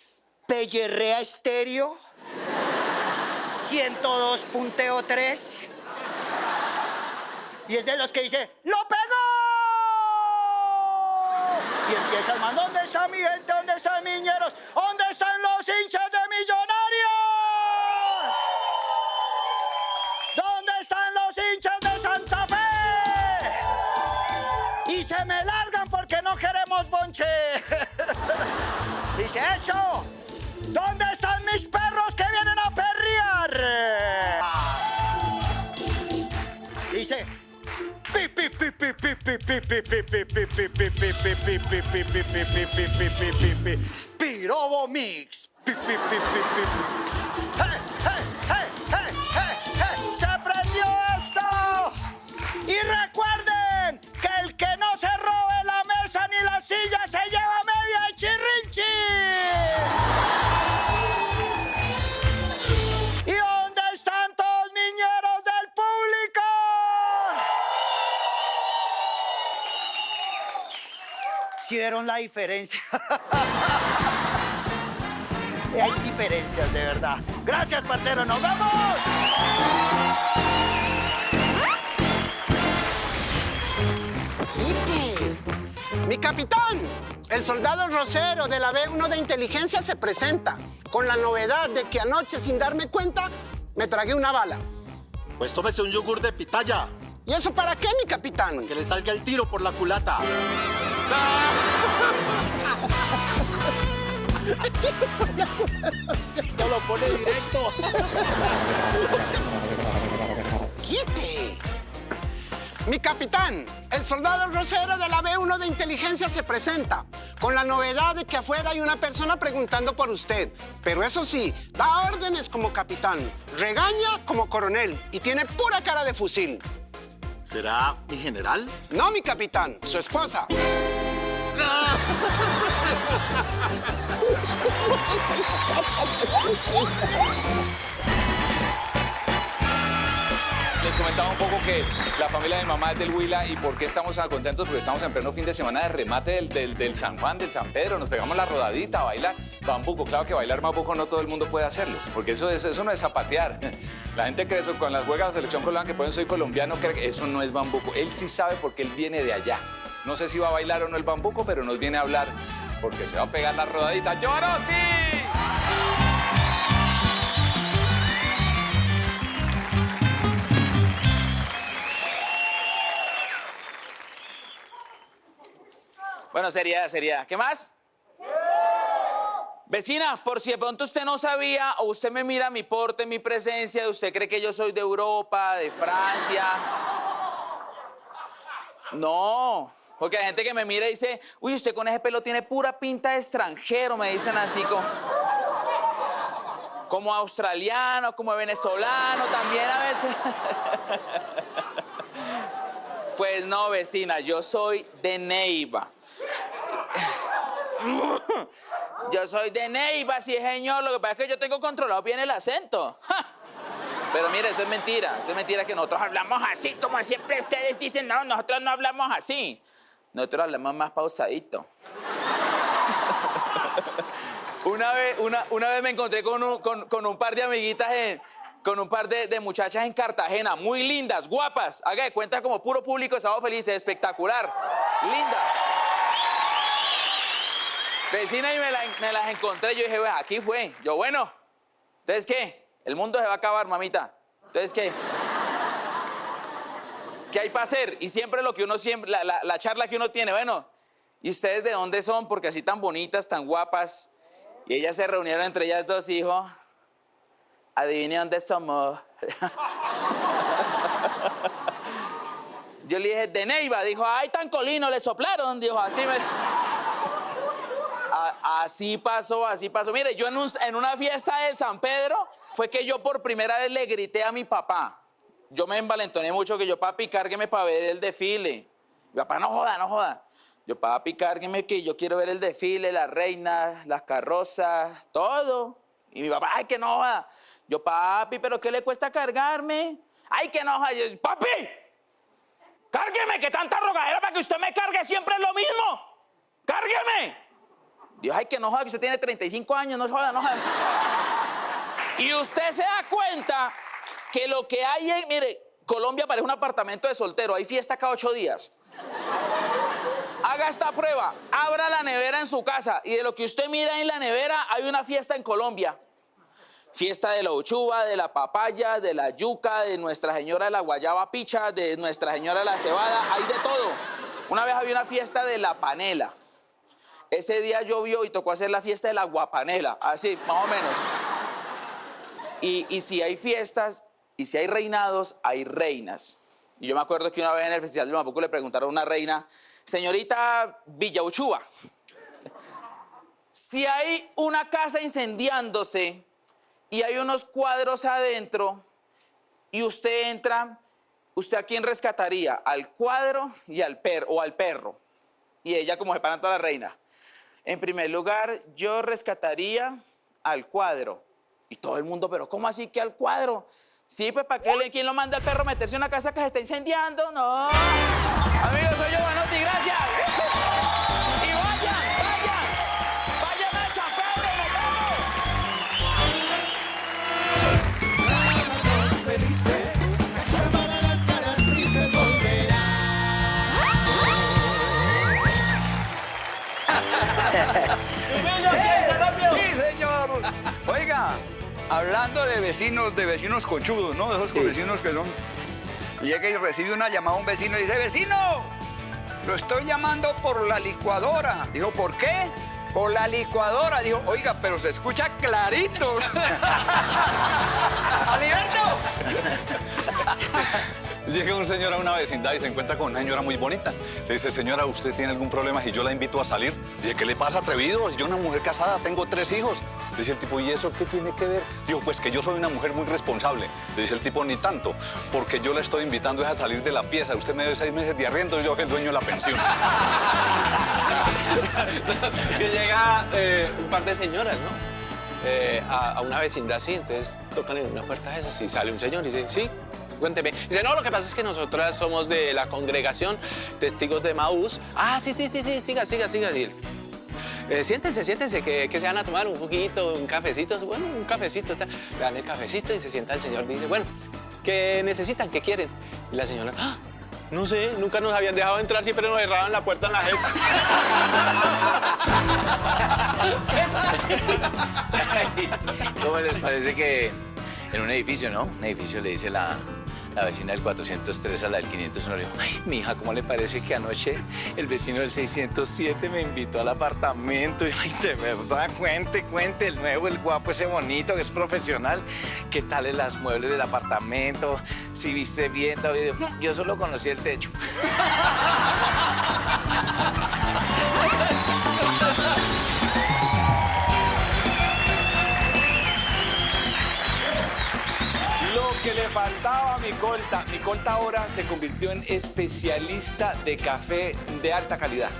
Pellerrea Estéreo, 102.3. Y es de los que dice, ¡lo pegó! Y empieza el man, ¿dónde está mi gente? ¿Dónde están mis ñeros? ¿Dónde están los hinchas de Millonarios? ¿Dónde están los hinchas de Santa Fe? Y se me largan porque no queremos bonche. Dice, eso, ¿dónde están mis perros que vienen a perrear? Dice, Pirobo Mix.
¡Se prendió esto! Y recuerden que el que no se robe la mesa ni la silla se lleva media de chirrinchi. ¿Y dónde están todos niñeros del público? ¿Sí vieron la diferencia? Hay diferencias, de verdad. Gracias, parcero. ¡Nos vemos!
Mi capitán, el soldado Rosero de la B1 de inteligencia se presenta con la novedad de que anoche, sin darme cuenta, me tragué una bala.
Pues tómese un yogur de pitaya.
¿Y eso para qué, mi capitán?
Que le salga el tiro por la culata.
Ya lo pone directo. ¡Quite! Mi capitán, el soldado Rosero de la B1 de inteligencia se presenta con la novedad de que afuera hay una persona preguntando por usted. Pero eso sí, da órdenes como capitán, regaña como coronel y tiene pura cara de fusil.
¿Será mi general?
No, mi capitán, su esposa.
Les comentaba un poco que la familia de mi mamá es del Huila y por qué estamos tan contentos, porque estamos en pleno fin de semana de remate del San Juan, del San Pedro, nos pegamos la rodadita a bailar bambuco. Claro que bailar bambuco no todo el mundo puede hacerlo, porque eso no es zapatear. La gente cree eso, con las juegas de selección colombiana, que pueden soy colombiano, cree que eso no es bambuco. Él sí sabe porque él viene de allá. No sé si va a bailar o no el bambuco, pero nos viene a hablar porque se va a pegar la rodadita. ¡Lloro, sí!
Bueno, seriedad. ¿Qué más? Vecina, por si de pronto usted no sabía o usted me mira mi porte, mi presencia, usted cree que yo soy de Europa, de Francia. No, porque hay gente que me mira y dice, uy, usted con ese pelo tiene pura pinta de extranjero, me dicen así como australiano, como venezolano también a veces. Pues no, vecina, yo soy de Neiva. Yo soy de Neiva, sí, señor. Lo que pasa es que yo tengo controlado bien el acento. ¡Ja! Pero mire, eso es mentira. Eso es mentira que nosotros hablamos así, como siempre ustedes dicen. No, nosotros no hablamos así. Nosotros hablamos más pausadito. Una vez me encontré con un par de amiguitas, con un par de muchachas en Cartagena. Muy lindas, guapas. Haga de cuenta como puro público de Sábado Feliz. Espectacular. Linda. Vecina, y me las encontré. Yo dije, bueno, aquí fue. Yo, bueno, ¿entonces qué? El mundo se va a acabar, mamita. ¿Entonces qué? ¿Qué hay para hacer? Y siempre lo que uno siempre, la charla que uno tiene, bueno, ¿y ustedes de dónde son? Porque así tan bonitas, tan guapas. Y ellas se reunieron entre ellas dos y dijo, adivine dónde somos. Yo le dije, de Neiva. Dijo, ay, tan colino, le soplaron. Dijo, así me... Así pasó. Mire, yo en una fiesta de San Pedro fue que yo por primera vez le grité a mi papá. Yo me envalentoné mucho que yo, papi, cárgueme para ver el desfile. Mi papá, no joda. Yo, papi, cárgueme que yo quiero ver el desfile, las reinas, las carrozas, todo. Y mi papá, ay, que no joda. Yo, papi, ¿pero qué le cuesta cargarme? Ay, que no joda. Yo, papi, cárgueme, que tanta rogadera para que usted me cargue siempre es lo mismo. Cárgueme. Dios, ay, que no joda, que usted tiene 35 años, no joda. Y usted se da cuenta que lo que hay en... Mire, Colombia parece un apartamento de soltero, hay fiesta cada 8 días. Haga esta prueba, abra la nevera en su casa y de lo que usted mira en la nevera hay una fiesta en Colombia. Fiesta de la uchuva, de la papaya, de la yuca, de Nuestra Señora de la guayaba picha, de Nuestra Señora de la cebada, hay de todo. Una vez había una fiesta de la panela. Ese día llovió y tocó hacer la fiesta de la guapanela, así, más o menos. Y si hay fiestas, y si hay reinados, hay reinas. Y yo me acuerdo que una vez en el Festival del Bambuco le preguntaron a una reina, señorita Villauchuva, si hay una casa incendiándose y hay unos cuadros adentro y usted entra, ¿usted a quién rescataría? ¿Al cuadro y al perro o al perro? Y ella como se paran toda la reina. En primer lugar, yo rescataría al cuadro. Y todo el mundo, pero ¿cómo así que al cuadro? Sí, pues ¿para qué? ¿Quién lo manda al perro a meterse en una casa que se está incendiando? No. Amigos, soy Giovanotti, gracias. Y vayan a San Pedro, nos vemos.
Felices, para las caras tristes
Sí, señor. Oiga, hablando de vecinos conchudos, ¿no? De esos vecinos que son... Llega y recibe una llamada a un vecino y dice, vecino, lo estoy llamando por la licuadora. Dijo, ¿por qué? Por la licuadora. Dijo, oiga, pero se escucha clarito. ¡Aliberto!
Llega un señor a una vecindad y se encuentra con una señora muy bonita. Le dice, señora, ¿usted tiene algún problema si yo la invito a salir? Dice, ¿qué le pasa, atrevido? Yo una mujer casada, tengo 3 hijos. Dice el tipo, ¿y eso qué tiene que ver? Digo, pues que yo soy una mujer muy responsable. Dice el tipo, ni tanto, porque yo la estoy invitando a salir de la pieza. Usted me debe 6 meses de arriendo y yo soy el dueño de la pensión.
Que llega un par de señoras, ¿no? A una vecindad así, entonces tocan en una puerta de esas y sale un señor y dice, sí, cuénteme. Dice, no, lo que pasa es que nosotras somos de la congregación Testigos de Emaús. Ah, sí, siga. Y él, siéntense, que se van a tomar un juguito, un cafecito. Bueno, un cafecito, le dan el cafecito y se sienta el señor y dice, bueno, ¿qué necesitan? ¿Qué quieren? Y la señora, no sé, nunca nos habían dejado entrar, siempre nos cerraban la puerta en la jeta.
¿Cómo les parece que en un edificio, ¿no? Un edificio le dice la vecina del 403 a la del 501, le dijo, ay, mija, ¿cómo le parece que anoche el vecino del 607 me invitó al apartamento? Y, ay, de verdad, cuente, el nuevo, el guapo, ese bonito, que es profesional. ¿Qué tal en las muebles del apartamento? Si viste bien, David. No, yo solo conocí el techo.
Que le faltaba a mi colta ahora se convirtió en especialista de café de alta calidad,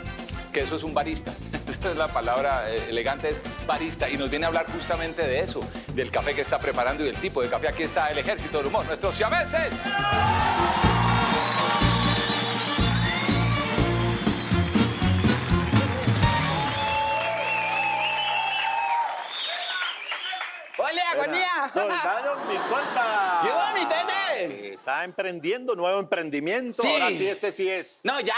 que eso es un barista. Esa es la palabra elegante, es barista, y nos viene a hablar justamente de eso, del café que está preparando y del tipo de café. Aquí está el ejército del humor, nuestros siameses.
¡Hola, agonía!
¡Soldado, mi colta!
¡Llegó mi tete!
Está emprendiendo, nuevo emprendimiento.
Sí.
Ahora sí, este sí es.
No, ya,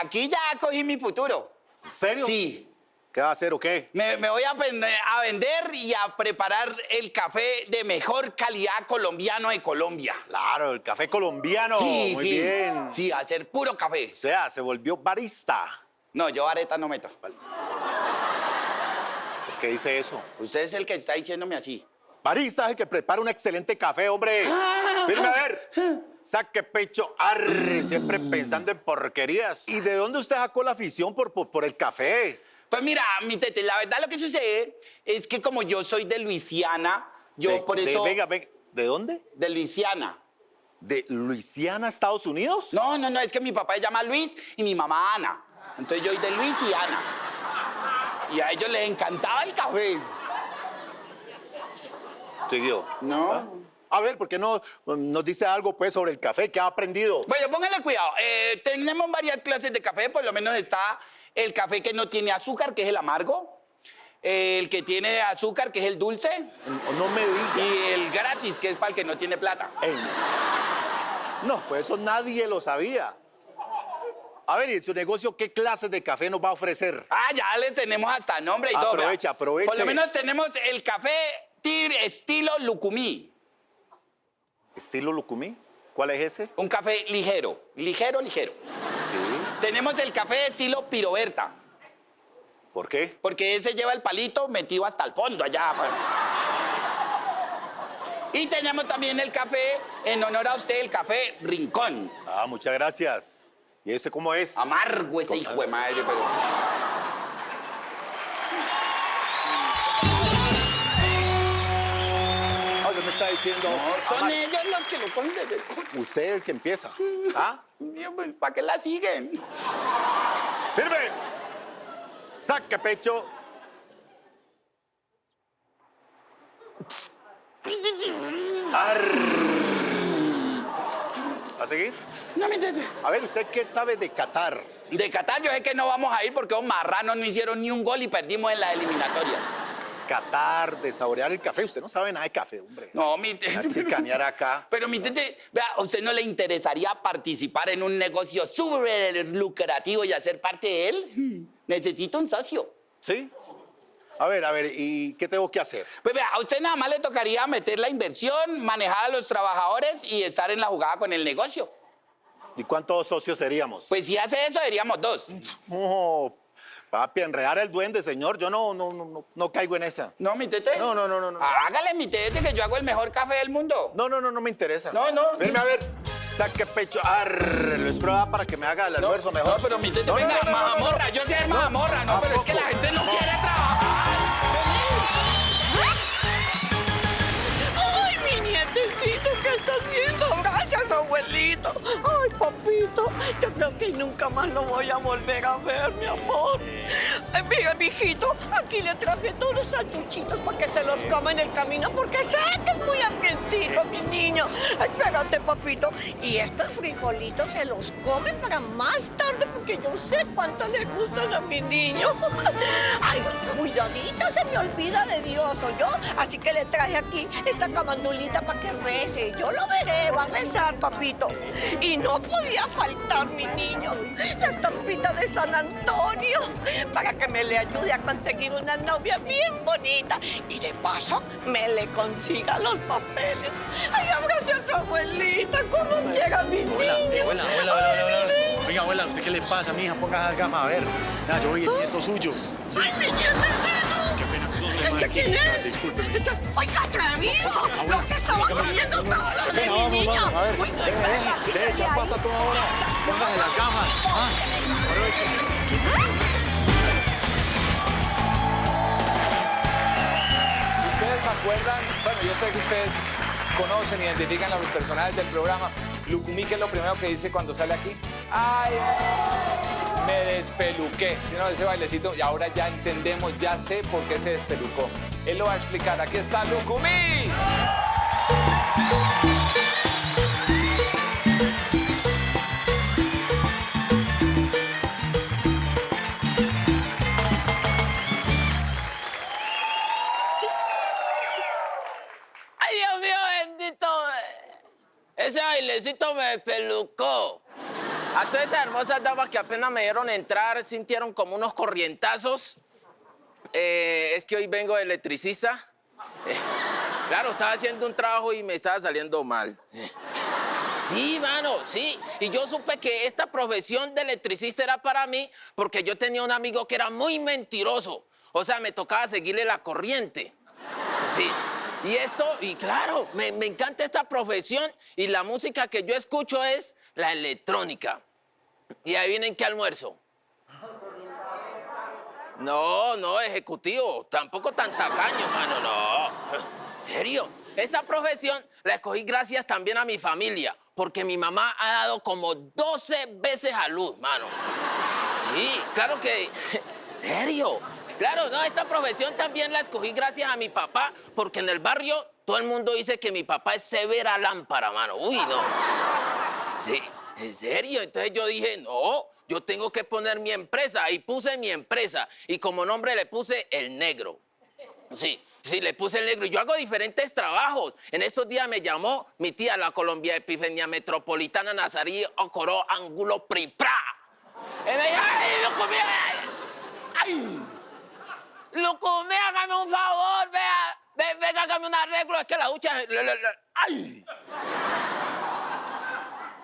aquí ya cogí mi futuro.
¿En serio?
Sí.
¿Qué va a hacer o qué?
Me voy a vender y a preparar el café de mejor calidad colombiano de Colombia.
Claro, el café colombiano.
Sí,
Muy
sí.
bien.
Sí, hacer puro café.
O sea, se volvió barista.
No, yo areta no meto.
¿Por qué dice eso?
Usted es el que está diciéndome así.
Barista es el que prepara un excelente café, hombre. Firme a ver. Saque pecho, arre, siempre pensando en porquerías. ¿Y de dónde usted sacó la afición por el café?
Pues mira, mi tete, la verdad lo que sucede es que como yo soy de Luisiana, yo por eso...
Venga, ¿de dónde?
De Luisiana.
¿De Luisiana, Estados Unidos?
No, es que mi papá se llama Luis y mi mamá Ana. Entonces yo soy de Luisiana. Y a ellos les encantaba el café.
Siguió.
No.
¿Ah? A ver, ¿por qué no nos dice algo pues sobre el café? ¿Qué ha aprendido?
Bueno, póngale cuidado. Tenemos varias clases de café. Por lo menos está el café que no tiene azúcar, que es el amargo. El que tiene azúcar, que es el dulce.
No me diga.
Y el gratis, que es para el que no tiene plata.
No, pues eso nadie lo sabía. A ver, ¿y en su negocio qué clases de café nos va a ofrecer?
Ah, ya le tenemos hasta nombre y todo.
Aproveche.
Por lo menos tenemos el café estilo Lucumí.
¿Estilo Lucumí? ¿Cuál es ese?
Un café ligero. Ligero.
Sí.
Tenemos el café estilo Piroberta.
¿Por qué?
Porque ese lleva el palito metido hasta el fondo allá. Y tenemos también el café, en honor a usted, el café Rincón.
Ah, muchas gracias. ¿Y ese cómo es?
Amargo ese hijo de madre, pero...
está diciendo?
Son ellos los que lo ponen desde el coche.
Usted es el que empieza. ¿Ah?
¿Para qué la siguen?
¡Firme! Saque pecho. ¿A seguir?
No me entiende.
A ver, ¿usted qué sabe de Qatar?
De Qatar yo sé que no vamos a ir porque los marranos no hicieron ni un gol y perdimos en la eliminatoria.
Qatar, de saborear el café. Usted no sabe nada de café, hombre.
No, mi tete.
Chicanear acá.
Pero mi tete, vea, ¿a usted no le interesaría participar en un negocio súper lucrativo y hacer parte de él? Necesito un socio.
¿Sí? A ver, ¿y qué tengo que hacer?
Pues vea, a usted nada más le tocaría meter la inversión, manejar a los trabajadores y estar en la jugada con el negocio.
¿Y cuántos socios seríamos?
Pues si hace eso, seríamos 2.
Oh, papi, enredar el duende, señor. Yo no caigo en esa.
¿No, mi tete?
No.
Hágale, mi tete, que yo hago el mejor café del mundo.
No me interesa.
No.
Venme a ver. Saque pecho. Arre, lo es prueba para que me haga el almuerzo mejor.
No, pero mi tete, venga, mazamorra. Yo sé mazamorra, no, pero es que la gente no quiere trabajar.
¡Ay, mi nietecito! ¿Qué está haciendo? Gracias, abuelito. Ay, papito, yo creo que nunca más lo voy a volver a ver, mi amor. Ay, mira, mijito, aquí le traje todos los salchichitos para que se los coma en el camino, porque sé que es muy hambrientito, mi niño. Espérate, papito. Y estos frijolitos se los comen para más tarde, porque yo sé cuánto le gustan a mi niño. Ay, cuidadito, se me olvida de Dios, ¿oyó? Así que le traje aquí esta camandulita para que rece. Yo lo veré, va a rezar, papito. Y no podía faltar, mi niño, la estampita de San Antonio, para que me le ayude a conseguir una novia bien bonita. Y de paso, me le consiga los papeles. Ay, abrace a su abuelita, como quiera mi niño.
Abuela. Oiga, abuela, ¿usted qué le pasa, mija? Ponga esas gafas, a ver. Ya, yo voy el nieto suyo. Sí.
¡Ay, mi nietecito!
Qué pena, no sé,
¿Este quién es?
Discúlpeme.
¡Oiga, atrevido! ¡Lo que estaba comiendo todo lo de mi niño!
A ver, deje echar pata toda hora. Póngase las gafas.
¿Ustedes se acuerdan? Bueno, yo sé que ustedes conocen, identifican a los personajes del programa. Lucumí, ¿qué es lo primero que dice cuando sale aquí? ¡Ay! Me despeluqué. ¿No? Ese bailecito, y ahora ya entendemos, ya sé por qué se despelucó. Él lo va a explicar. Aquí está Lucumí.
¡Ay, Dios mío, bendito! Ese bailecito me despelucó. A todas esas hermosas damas que apenas me dieron entrar, sintieron como unos corrientazos. Es que hoy vengo de electricista. Claro, estaba haciendo un trabajo y me estaba saliendo mal. Sí, mano, sí. Y yo supe que esta profesión de electricista era para mí porque yo tenía un amigo que era muy mentiroso. O sea, me tocaba seguirle la corriente. Sí. Y claro, me encanta esta profesión y la música que yo escucho es la electrónica. ¿Y adivinen qué almuerzo? No, ejecutivo. Tampoco tan tacaño, mano, no. ¿En serio? Esta profesión la escogí gracias también a mi familia, porque mi mamá ha dado como 12 veces a luz, mano. Sí, claro que... ¿En serio? Claro, no, esta profesión también la escogí gracias a mi papá, porque en el barrio todo el mundo dice que mi papá es severa lámpara, mano. Uy, no. Sí, ¿en serio? Entonces yo dije, no, yo tengo que poner mi empresa. Y puse mi empresa. Y como nombre le puse El Negro. Sí, le puse El Negro. Y yo hago diferentes trabajos. En estos días me llamó mi tía, la Colombia Epifenia Metropolitana Nazarí Ocoró Ángulo Pripra. Y me dijo, ¡ay, Lucumí! ¡Ay! Lucumí, hágame un favor, vea. Venga, hágame un arreglo. Es que la ducha... ¡Ay!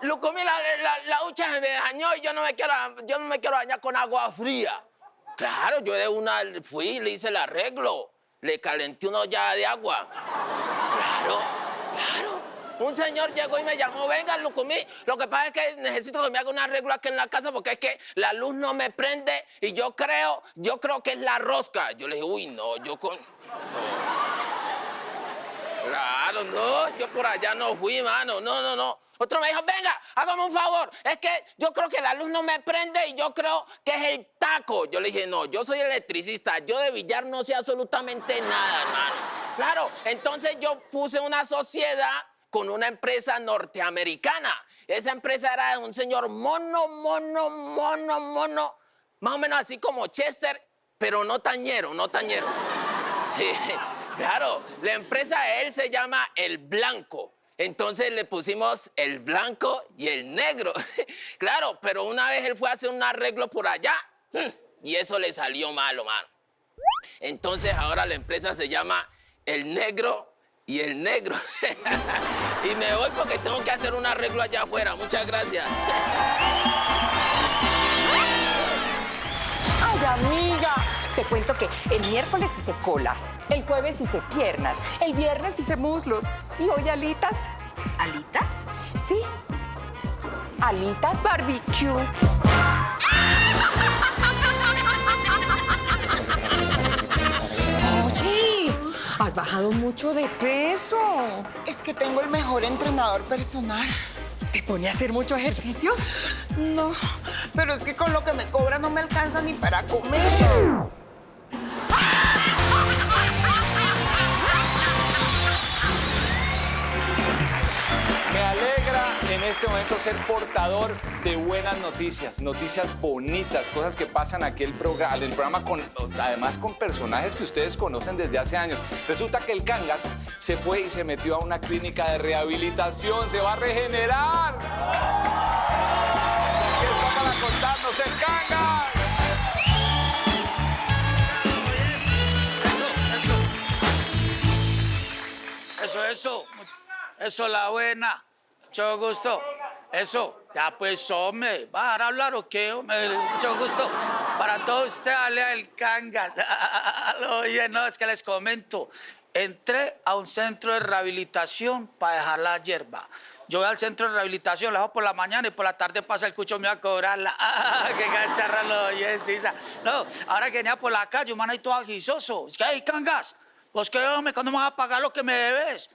Lucumí, la ducha se me dañó y yo no me quiero bañar con agua fría. Claro, yo de una fui, le hice el arreglo. Le calenté una olla de agua. Claro. Un señor llegó y me llamó, venga, Lucumí, lo que pasa es que necesito que me haga un arreglo aquí en la casa porque es que la luz no me prende y yo creo que es la rosca. Yo le dije, uy, no, yo con... No.
Claro, no, yo por allá no fui, mano. No. Otro me dijo, venga, hágame un favor. Es que yo creo que la luz no me prende y yo creo que es el taco. Yo le dije, no, yo soy electricista. Yo de billar no sé absolutamente nada, hermano. Claro, entonces yo puse una sociedad con una empresa norteamericana. Esa empresa era de un señor mono, más o menos así como Chester, pero no tañero. Sí, claro, la empresa de él se llama El Blanco. Entonces le pusimos el blanco y el negro. Claro, pero una vez él fue a hacer un arreglo por allá y eso le salió malo, mano. Entonces ahora la empresa se llama El Negro y el Negro. Y me voy porque tengo que hacer un arreglo allá afuera. Muchas gracias.
Ay, amiga, te cuento que el miércoles hice cola, el jueves hice piernas, el viernes hice muslos y hoy alitas. ¿Alitas? Sí, alitas barbecue. Oye, has bajado mucho de peso.
Es que tengo el mejor entrenador personal.
¿Te pone a hacer mucho ejercicio?
No, pero es que con lo que me cobra no me alcanza ni para comer.
Me alegra en este momento ser portador de buenas noticias, noticias bonitas, cosas que pasan aquí en el programa además con personajes que ustedes conocen desde hace años. Resulta que el Cangas se fue y se metió a una clínica de rehabilitación, se va a regenerar. Aquí está para contarnos el Cangas.
Eso, la buena. Mucho gusto. Eso, ya pues, hombre, ¿va a dejar hablar o qué? Hombre? Mucho gusto. Para todos ustedes, dale el Cangas. Oye, no, es que les comento. Entré a un centro de rehabilitación para dejar la hierba. Yo voy al centro de rehabilitación, la dejo por la mañana y por la tarde pasa el cucho mío a cobrarla. ¡Qué cacharra lo oye, Sisa! No, ahora que venía por la calle, un man ahí todo agisoso. Es que, hey, Cangas, ¿vos qué, hombre? ¿Cuándo me vas a pagar lo que me debes?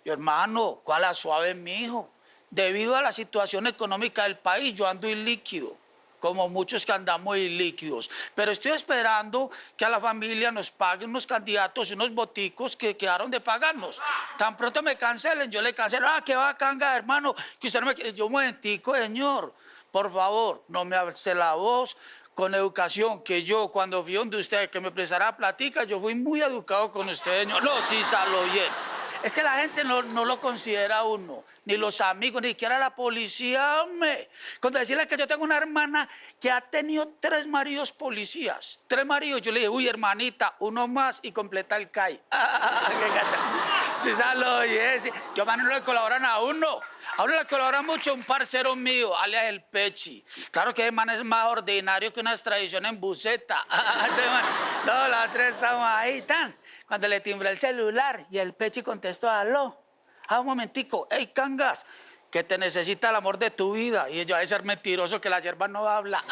Yo, hermano, ¿cuál la suave, mijo? Debido a la situación económica del país, yo ando ilíquido, como muchos que andamos ilíquidos. Pero estoy esperando que a la familia nos paguen unos candidatos y unos boticos que quedaron de pagarnos. Tan pronto me cancelen, yo le cancelo. Ah, ¿qué va a Canga, hermano? Que usted no me quiere. Yo, un momentico, señor. Por favor, no me alce la voz. Con educación, que yo cuando fui donde usted que me prestara platica, yo fui muy educado con usted, señor. No, sí, salo bien. Es que la gente no lo considera a uno, ni los amigos, ni siquiera la policía, hombre. Cuando decirle que yo tengo una hermana que ha tenido 3 maridos policías, 3 maridos, yo le dije, uy, hermanita, uno más y completa el CAI. ¡Qué gacha! Sí, salo bien. Sí. Yo, mano, no le colaboran a uno. A uno le colabora mucho un parcero mío, alias el Pechi. Claro que ese man es más ordinario que una extradición en buseta. No, la 3 estamos ahí, tan. Cuando le timbré el celular y el Pechi contestó, aló. Ah, un momentico, hey, Cangas, que te necesita el amor de tu vida. Y yo, a ser mentiroso que la hierba no habla.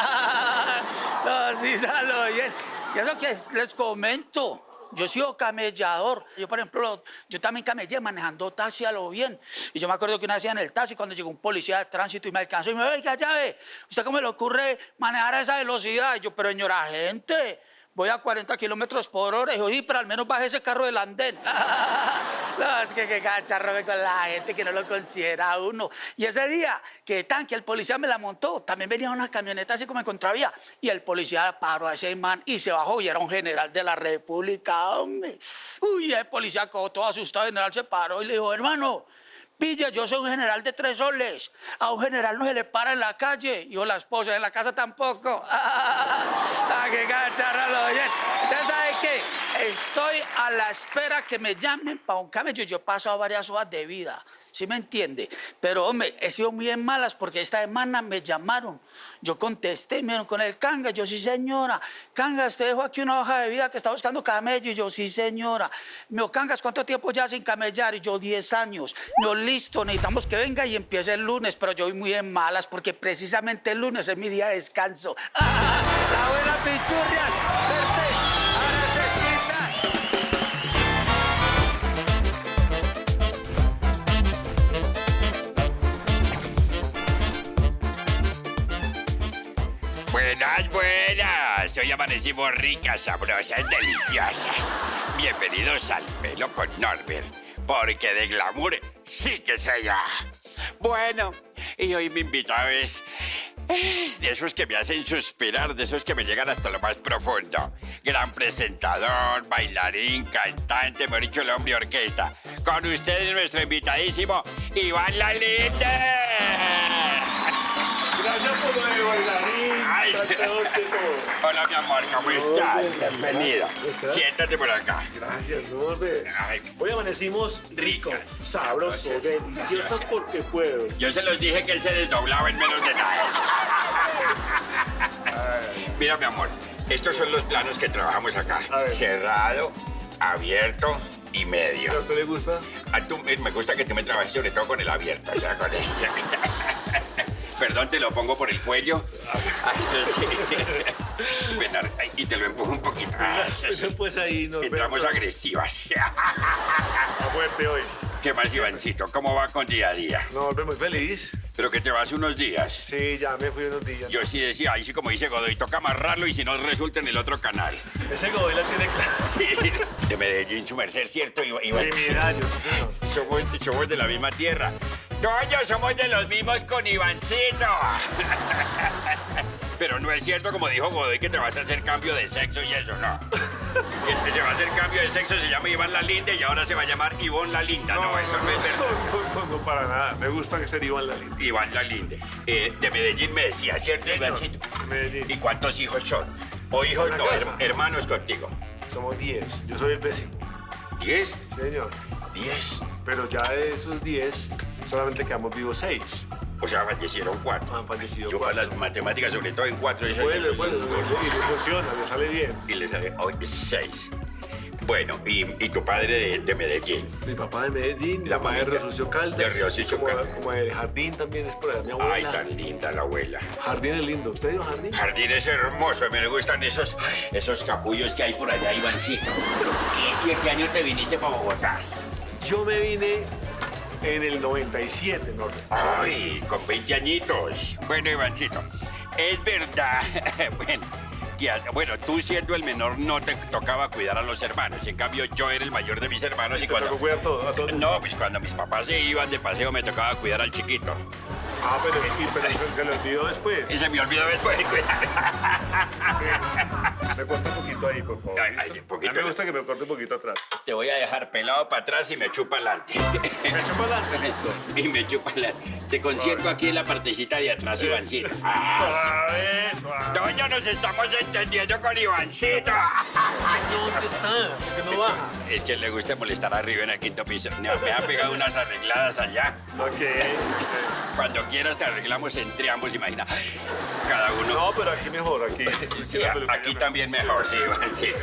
No, sí, salo bien. Y eso que les comento. Yo he sido camellador. Yo, por ejemplo, yo también camellé manejando taxi a lo bien. Y yo me acuerdo que una vez en el taxi, cuando llegó un policía de tránsito y me alcanzó y me dijo, oiga, llave, ¿usted cómo le ocurre manejar a esa velocidad? Y yo, pero señora gente, voy a 40 kilómetros por hora. Y yo, pero al menos baje ese carro del andén. No, es que cacharro con la gente que no lo considera uno. Y ese día que el policía me la montó, también venía una camioneta así como en contravía. Y el policía paró a ese man y se bajó y era un general de la República, hombre. Uy, el policía quedó todo asustado, el general se paró y le dijo, hermano, pilla, yo soy un general de 3 soles. A un general no se le para en la calle. Y yo, la esposa, en la casa tampoco. ¡Qué cacharra lo oyen! ¿Usted sabe qué? Estoy a la espera que me llamen para un camello. Yo he pasado varias horas de vida, ¿sí me entiende? Pero, hombre, he sido muy en malas porque esta semana me llamaron. Yo contesté, me dijeron con el Canga. Yo, sí, señora. Canga, usted dejó aquí una hoja de vida que está buscando camello. Y yo, sí, señora. Me dijo, Cangas, ¿cuánto tiempo ya sin camellar? Y yo, 10 años. Me dijo, listo, necesitamos que venga y empiece el lunes. Pero yo voy muy en malas porque precisamente el lunes es mi día de descanso. La buena pichurria. Verte. Ahora se quita.
Buenas, buenas. Hoy amanecimos ricas, sabrosas, deliciosas. Bienvenidos al Pelo con Norbert, porque de glamour sí que sé yo. Bueno, y hoy mi invitado es de esos que me hacen suspirar, de esos que me llegan hasta lo más profundo. Gran presentador, bailarín, cantante, mejor dicho, el hombre orquesta. Con ustedes nuestro invitadísimo, Iván La Linde.
Gracias por lo de bailarín.
Ay, hola, mi amor, ¿cómo estás? Bienvenido. Siéntate por acá.
Gracias, Norbert. Hoy amanecimos ricos, sabrosos, deliciosos porque puedo.
Yo se los dije que él se desdoblaba en menos de nada. Mira, mi amor, estos son los planos que trabajamos acá. Cerrado, abierto y medio.
¿A usted le gusta?
Me gusta que tú me trabajes sobre todo con el abierto, o sea, con este. Perdón, te lo pongo por el cuello. Eso sí. Ven, y te lo empujo un poquito. Eso sí.
Pues ahí nos
entramos agresivas.
Fuerte hoy.
¿Qué más, Ivancito? ¿Cómo va con día a día?
No, muy feliz.
¿Pero que te vas unos días?
Sí, ya me fui unos días.
Yo sí decía, ahí sí como dice Godoy, toca amarrarlo y si no resulta en el otro canal.
Ese Godoy la tiene clara.
Sí, de Medellín, su merced, ¿cierto, Iván?
De Medallo, sí, señor.
Somos de la misma tierra. Toño, somos de los mismos con Ivancito. Pero no es cierto, como dijo Godoy, que te vas a hacer cambio de sexo y eso, no. El que se va a hacer cambio de sexo se llama Iván La Linde y ahora se va a llamar Ivón La Linda. No, eso no es verdad.
No, para nada. Me gusta ser Iván La Linde.
Iván La Linde. De Medellín me decía, ¿cierto, Ivancito?
Medellín.
¿Y cuántos hijos son? O hijos no, hermanos contigo.
Somos 10. Yo soy el vecino.
¿10?
Sí, señor.
10.
Pero ya de esos 10, solamente quedamos vivos 6.
O sea, fallecieron 4.
Han fallecido
Yo
4.
para las matemáticas, sobre todo en 4.
Bueno, y le funciona, le sale bien.
Y le sale hoy 6. Bueno, y tu padre de Medellín.
Mi papá de Medellín, la mamá de Resolución Caldas.
De Resolución Caldas.
Como el Jardín también es por allá, mi abuela.
Ay, tan linda la abuela.
Jardín es lindo. ¿Usted dijo Jardín?
Jardín es hermoso. Me gustan esos capullos que hay por allá, Ivancito. ¿Y en qué año te viniste para Bogotá?
Yo me vine en el 97, Norbert.
Ay, con 20 añitos. Bueno, Ivancito, es verdad, bueno, tú siendo el menor no te tocaba cuidar a los hermanos. En cambio, yo era el mayor de mis hermanos y cuando...
¿Te tocó a todos?
No, pues cuando mis papás se iban de paseo me tocaba cuidar al chiquito.
Ah, pero se le olvidó después.
Y se me olvidó después de cuidar.
Me corta un poquito ahí, por favor.
Poquito.
A mí me gusta que me corte un poquito atrás.
Te voy a dejar pelado para atrás y me chupa adelante.
¿Me chupa adelante?
Listo. Y me chupa adelante. Te consiento aquí en la partecita de atrás, Ivancito.
Suave.
Toño, nos estamos entendiendo con Ivancito.
¿Dónde está? ¿Por qué no baja?
Es que le gusta molestar arriba en el 5º piso. Me ha pegado unas arregladas allá.
Ok.
Cuando quieras te arreglamos entre ambos, imagina. Cada uno.
No, pero aquí mejor, aquí.
Sí, aquí también mejor, sí, Ivancito.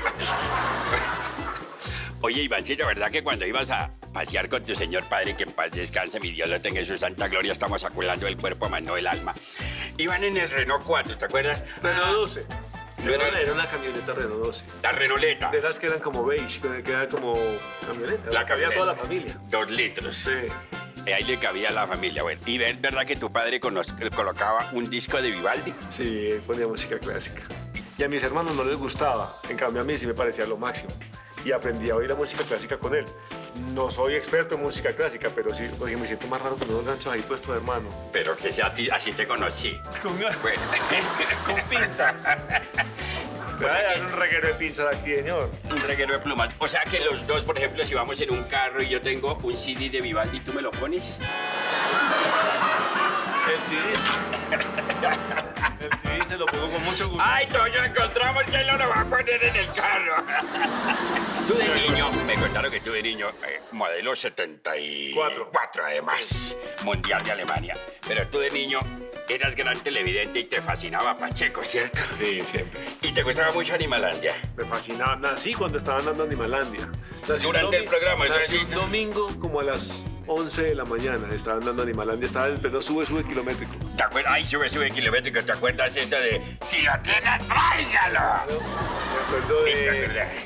Oye, Ivancito, ¿verdad que cuando ibas a pasear con tu señor padre, que en paz descanse, mi Dios lo tenga en su santa gloria, estamos aculando el cuerpo a mano del alma? Iban en el Renault 4, ¿te acuerdas?
Renault 12.
No era
una camioneta Renault 12.
La Renoleta.
De las que eran como beige, que era como camioneta.
La
cabía
camioneta.
toda la familia.
2 litros.
Sí.
Ahí le cabía a la familia, bueno. ¿Y es verdad que tu padre colocaba un disco de Vivaldi?
Sí, ponía música clásica. Y a mis hermanos no les gustaba. En cambio, a mí sí me parecía lo máximo. Y aprendí a oír la música clásica con él. No soy experto en música clásica, pero sí, oye, me siento más raro con unos ganchos ahí puestos, hermano.
Pero que sea así te conocí. Bueno.
Con pinzas. Te voy a dar un reguero de pinzas aquí, señor.
Un reguero de plumas. O sea que los dos, por ejemplo, si vamos en un carro y yo tengo un CD de Vivaldi, ¿tú me lo pones?
El CD. El CD se lo pongo con mucho gusto.
¡Ay, Toño, encontramos que él no lo va a poner en el carro! Tú de niño, me contaron que tú de niño, modelo 74 además, mundial de Alemania. Pero tú de niño eras gran televidente y te fascinaba Pacheco, ¿cierto?
Sí, siempre.
¿Y te gustaba mucho Animalandia?
Me fascinaba. Nací cuando estaban dando Animalandia.
Durante el programa,
nací un domingo como a las 11 de la mañana. Estaba andando Animalandia, estaba en el pleno sube kilométrico.
¿Te acuerdas? Ay, sube kilométrico. ¿Te acuerdas eso de si lo tiene, tráigalo?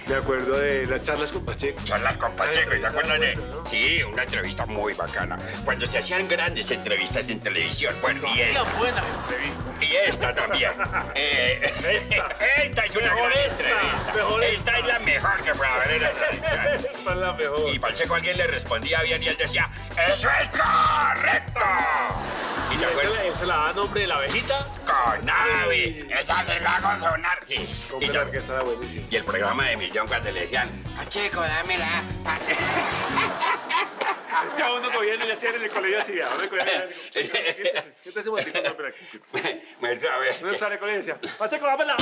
Me acuerdo de las charlas con Pacheco.
Charlas con Pacheco, ¿te acuerdas de? Sí, una entrevista muy bacana. Cuando se hacían grandes entrevistas en televisión. Bueno, y esta.
buenas entrevistas.
Y esta también. Esta es una gran entrevista. Esta es la mejor que puede haber en la televisión.
Esta es la mejor.
Y Pacheco alguien le respondía bien y él decía, ¡eso es correcto!
¿Y él se la da nombre de la abejita?
Conavi, ella del lago Conarquis.
Con que estaba buenísimo.
Y el programa de Millón cuando le decían, Pacheco, dámela.
Es que a uno gobierno le hacían en el colegio así, a uno gobierno. Siéntese un momentito, no, pero aquí.
Maestro, a ver.
Uno estaba en el colegio y decía, Pacheco, dámela.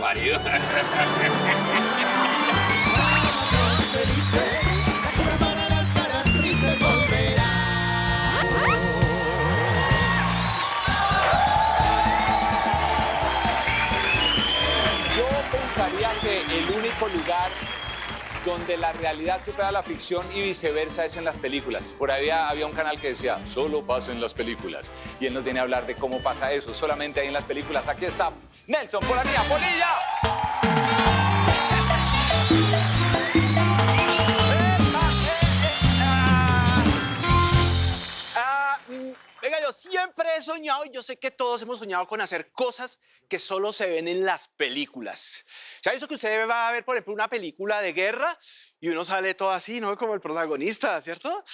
Marido.
Yo pensaría que el único lugar donde la realidad supera la ficción y viceversa es en las películas. Por ahí había un canal que decía, solo pasa en las películas. Y él nos viene a hablar de cómo pasa eso, solamente ahí en las películas. Aquí está Nelson por la mía, Polilla.
Venga, yo siempre he soñado, y yo sé que todos hemos soñado con hacer cosas que solo se ven en las películas. ¿Se ha visto que usted va a ver, por ejemplo, una película de guerra y uno sale todo así, ¿no? Como el protagonista, ¿cierto?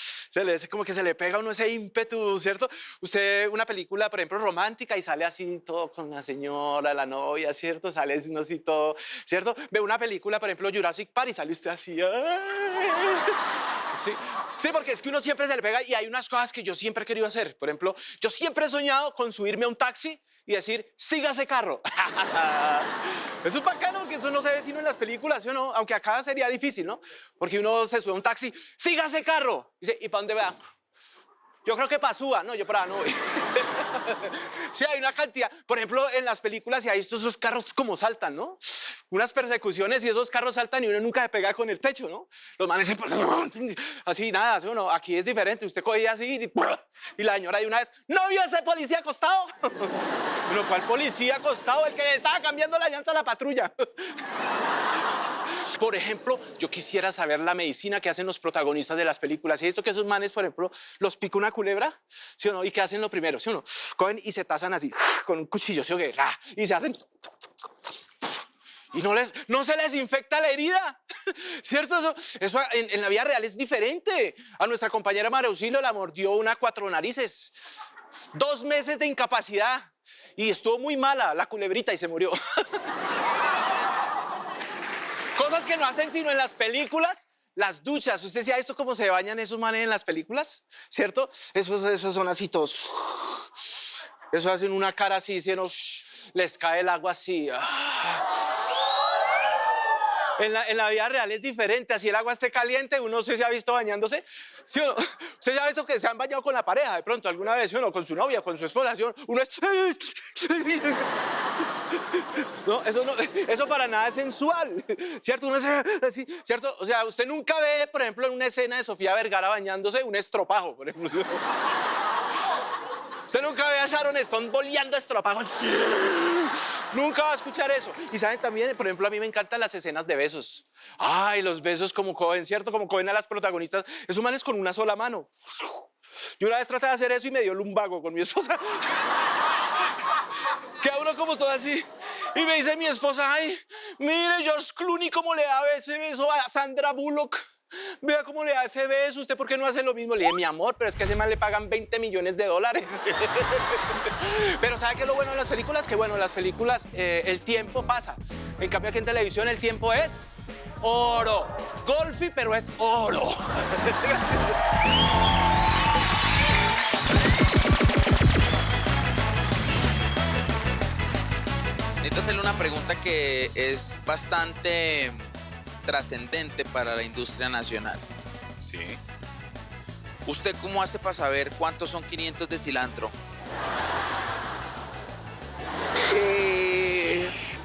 Como que se le pega a uno ese ímpetu, ¿cierto? Usted, una película, por ejemplo, romántica y sale así todo con la señora, la novia, ¿cierto? Sale así, no así todo, ¿cierto? Ve una película, por ejemplo, Jurassic Park y sale usted así. Sí. Sí, porque es que uno siempre se le pega y hay unas cosas que yo siempre he querido hacer. Por ejemplo, yo siempre he soñado con subirme a un taxi y decir, siga ese carro. Eso es bacano, porque eso no se ve sino en las películas, ¿sí o no? Aunque acá sería difícil, ¿no? Porque uno se sube a un taxi, siga ese carro. Y dice, ¿y para dónde va? Yo creo que para Suba. No, yo para no voy. Sí, hay una cantidad. Por ejemplo, en las películas, y hay esos carros como saltan, ¿no? Unas persecuciones y esos carros saltan y uno nunca se pega con el techo, ¿no? Los manes se pasan así, nada, ¿sí o no? Aquí es diferente. Usted cogía así y la señora de una vez, ¿no vio ese policía acostado? Pero ¿cuál policía acostado? El que le estaba cambiando la llanta a la patrulla. Por ejemplo, yo quisiera saber la medicina que hacen los protagonistas de las películas. ¿Y esto que esos manes, por ejemplo, los pica una culebra? ¿Sí o no? ¿Y qué hacen lo primero? ¿Sí o no? Cogen y se tasan así, con un cuchillo, ¿sí o qué? Y se hacen... Y no se les infecta la herida, ¿cierto? Eso en la vida real es diferente. A nuestra compañera María Auxilio la mordió una 4 narices. 2 meses de incapacidad. Y estuvo muy mala la culebrita y se murió. Cosas que no hacen sino en las películas. Las duchas. ¿Usted se ha visto cómo se bañan esos manes en las películas? ¿Cierto? Esos son así todos. Eso hacen una cara así, ¿sí? Les cae el agua así. En la vida real es diferente. Así el agua esté caliente, uno se ha visto bañándose. ¿Sí o no? Usted ya ha visto que se han bañado con la pareja de pronto alguna vez, ¿sí o no? Con su novia, con su esposa, ¿sí o no? Uno es... No, eso para nada es sensual, ¿cierto? Uno es así, ¿cierto? O sea, usted nunca ve, por ejemplo, en una escena de Sofía Vergara bañándose un estropajo, por ejemplo. Usted nunca ve a Sharon Stone boleando estropajos. Nunca va a escuchar eso. Y saben también, por ejemplo, a mí me encantan las escenas de besos. Ay, los besos como cogen, ¿cierto? Como cogen a las protagonistas. Esos manes con una sola mano. Yo una vez traté de hacer eso y me dio lumbago con mi esposa. Queda uno como todo así. Y me dice mi esposa, ay, mire George Clooney cómo le da ese beso a Sandra Bullock. Vea cómo le da ese beso. ¿Usted por qué no hace lo mismo? Le dije, mi amor, pero es que a ese man le pagan $20 millones. Pero ¿sabe qué es lo bueno de las películas? Que bueno, en las películas el tiempo pasa. En cambio aquí en televisión el tiempo es oro. Golfi, pero es oro.
Necesito hacerle una pregunta que es bastante trascendente para la industria nacional.
Sí.
¿Usted cómo hace para saber cuántos son 500 de cilantro?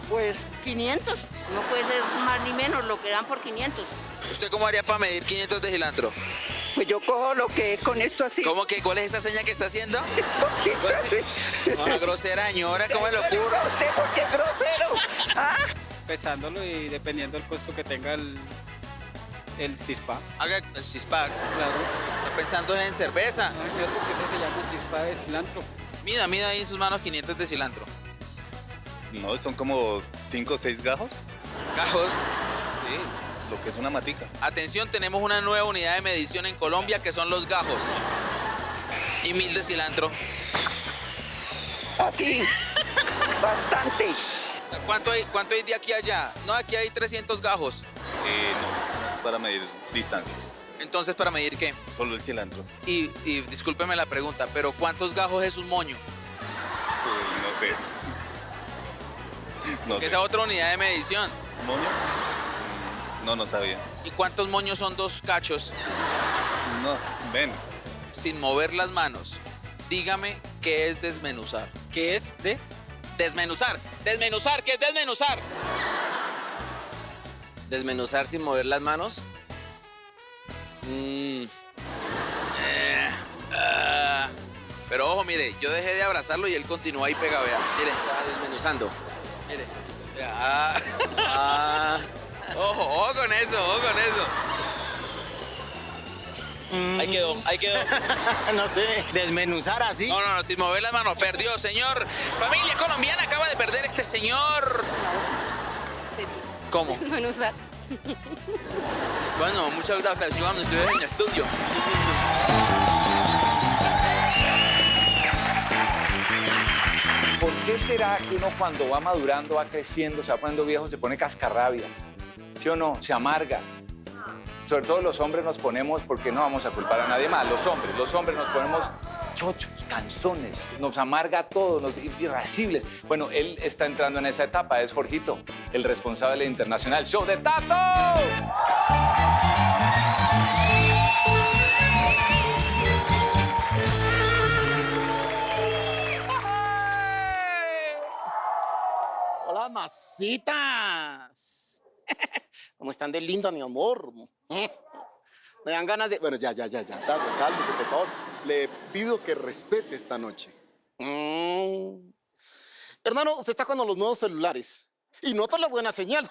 Pues 500. No puede ser más ni menos lo que dan por 500.
¿Usted cómo haría para medir 500 de cilantro?
Pues yo cojo lo que es con esto así.
¿Cómo que? ¿Cuál es esa seña que está haciendo?
Poquito así.
No, grosera, señora, ¿cómo le ocurre?
¿Usted por qué es grosero? ¿Ah?
Pesándolo y dependiendo del costo que tenga el cispa.
Haga el cispa.
Claro.
¿Está pensando en cerveza?
No, claro, porque eso se llama cispa de cilantro.
Mida ahí en sus manos 500 de cilantro.
No, son como 5 o 6 gajos.
¿Gajos?
Sí, lo que es una matica.
Atención, tenemos una nueva unidad de medición en Colombia que son los gajos. Y 1000 de cilantro.
Así. Bastante.
O sea, ¿cuánto hay de aquí a allá? No, aquí hay 300 gajos.
No, eso es para medir distancia.
Entonces, ¿para medir qué?
Solo el cilantro.
Y discúlpeme la pregunta, pero ¿cuántos gajos es un moño?
No sé. No sé.
Esa otra unidad de medición.
¿Moño? No sabía.
¿Y cuántos moños son 2 cachos?
No, menos.
Sin mover las manos, dígame qué es desmenuzar.
¿Qué es de?
Desmenuzar. Desmenuzar, ¿qué es desmenuzar?
Desmenuzar sin mover las manos.
Pero ojo, mire, yo dejé de abrazarlo y él continúa ahí pegado, vea. Mire.
Está desmenuzando.
Mire. Ojo con eso, ojo con eso.
Ahí quedó.
No sé, desmenuzar así.
No, sin mover las manos. Perdió, señor. Familia colombiana acaba de perder este señor. ¿Cómo?
Desmenuzar.
Bueno, muchas gracias, Iván. Estoy en el estudio.
¿Por qué será que uno cuando va madurando, va creciendo, se va poniendo viejo, se pone cascarrabias? ¿Sí o no? Se amarga. Sobre todo los hombres nos ponemos, porque no vamos a culpar a nadie más, los hombres nos ponemos chochos, canzones, nos amarga todo, nos irascibles. Bueno, él está entrando en esa etapa, es Jorgito, el responsable internacional Show de Tato.
Hola, masitas. ¿Cómo están de linda, mi amor? Me dan ganas de... Bueno, ya. Cálmese, por favor. Le pido que respete esta noche. Hermano, usted está con los nuevos celulares. Y nota la buena señal.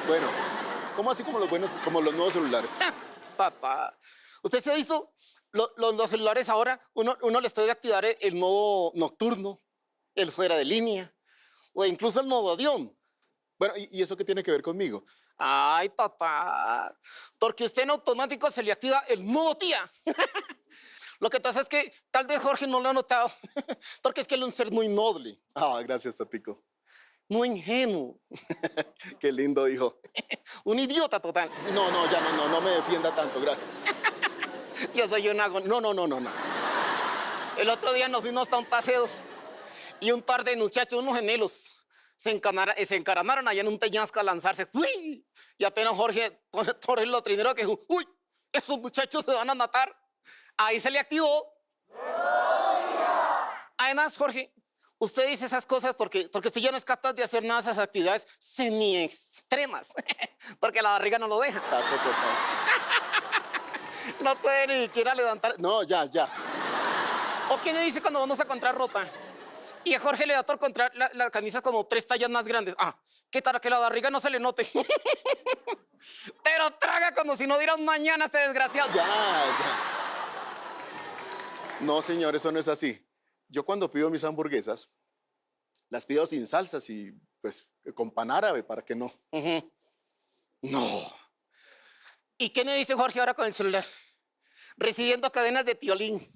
Bueno, ¿cómo así como los nuevos celulares? Papá. Usted se hizo... Los celulares ahora, uno les puede activar el modo nocturno, el fuera de línea, o incluso el modo avión. Bueno, ¿y eso qué tiene que ver conmigo? Ay, papá, porque usted en automático se le activa el modo tía. Lo que pasa es que tal vez Jorge no lo ha notado, porque es que él es un ser muy noble. Ah, gracias, tatico. Muy ingenuo. Qué lindo, hijo. Un idiota total. No me defienda tanto, gracias. Yo soy un agon... No. El otro día nos fuimos hasta un paseo y un par de muchachos, unos gemelos, se encaramaron allá en un peñasco a lanzarse. ¡Uy! Y apenas Jorge lo trinero que dijo, ¡uy! Esos muchachos se van a matar. Ahí se le activó. Además, Jorge, usted dice esas cosas porque usted ya no es capaz de hacer nada de esas actividades semi-extremas. Porque la barriga no lo deja. Tato, por favor. No puede ni siquiera levantar. No, ya. ¿O qué le dice cuando vamos a comprar ropa? Y a Jorge le da por comprar la camisa como 3 tallas más grandes. ¿Qué tal que la barriga no se le note? Pero traga como si no diera un mañana este desgraciado. Ya. No, señor, eso no es así. Yo cuando pido mis hamburguesas, las pido sin salsas y pues con pan árabe para que no. No. ¿Y qué me dice Jorge ahora con el celular? Recibiendo cadenas de tiolín.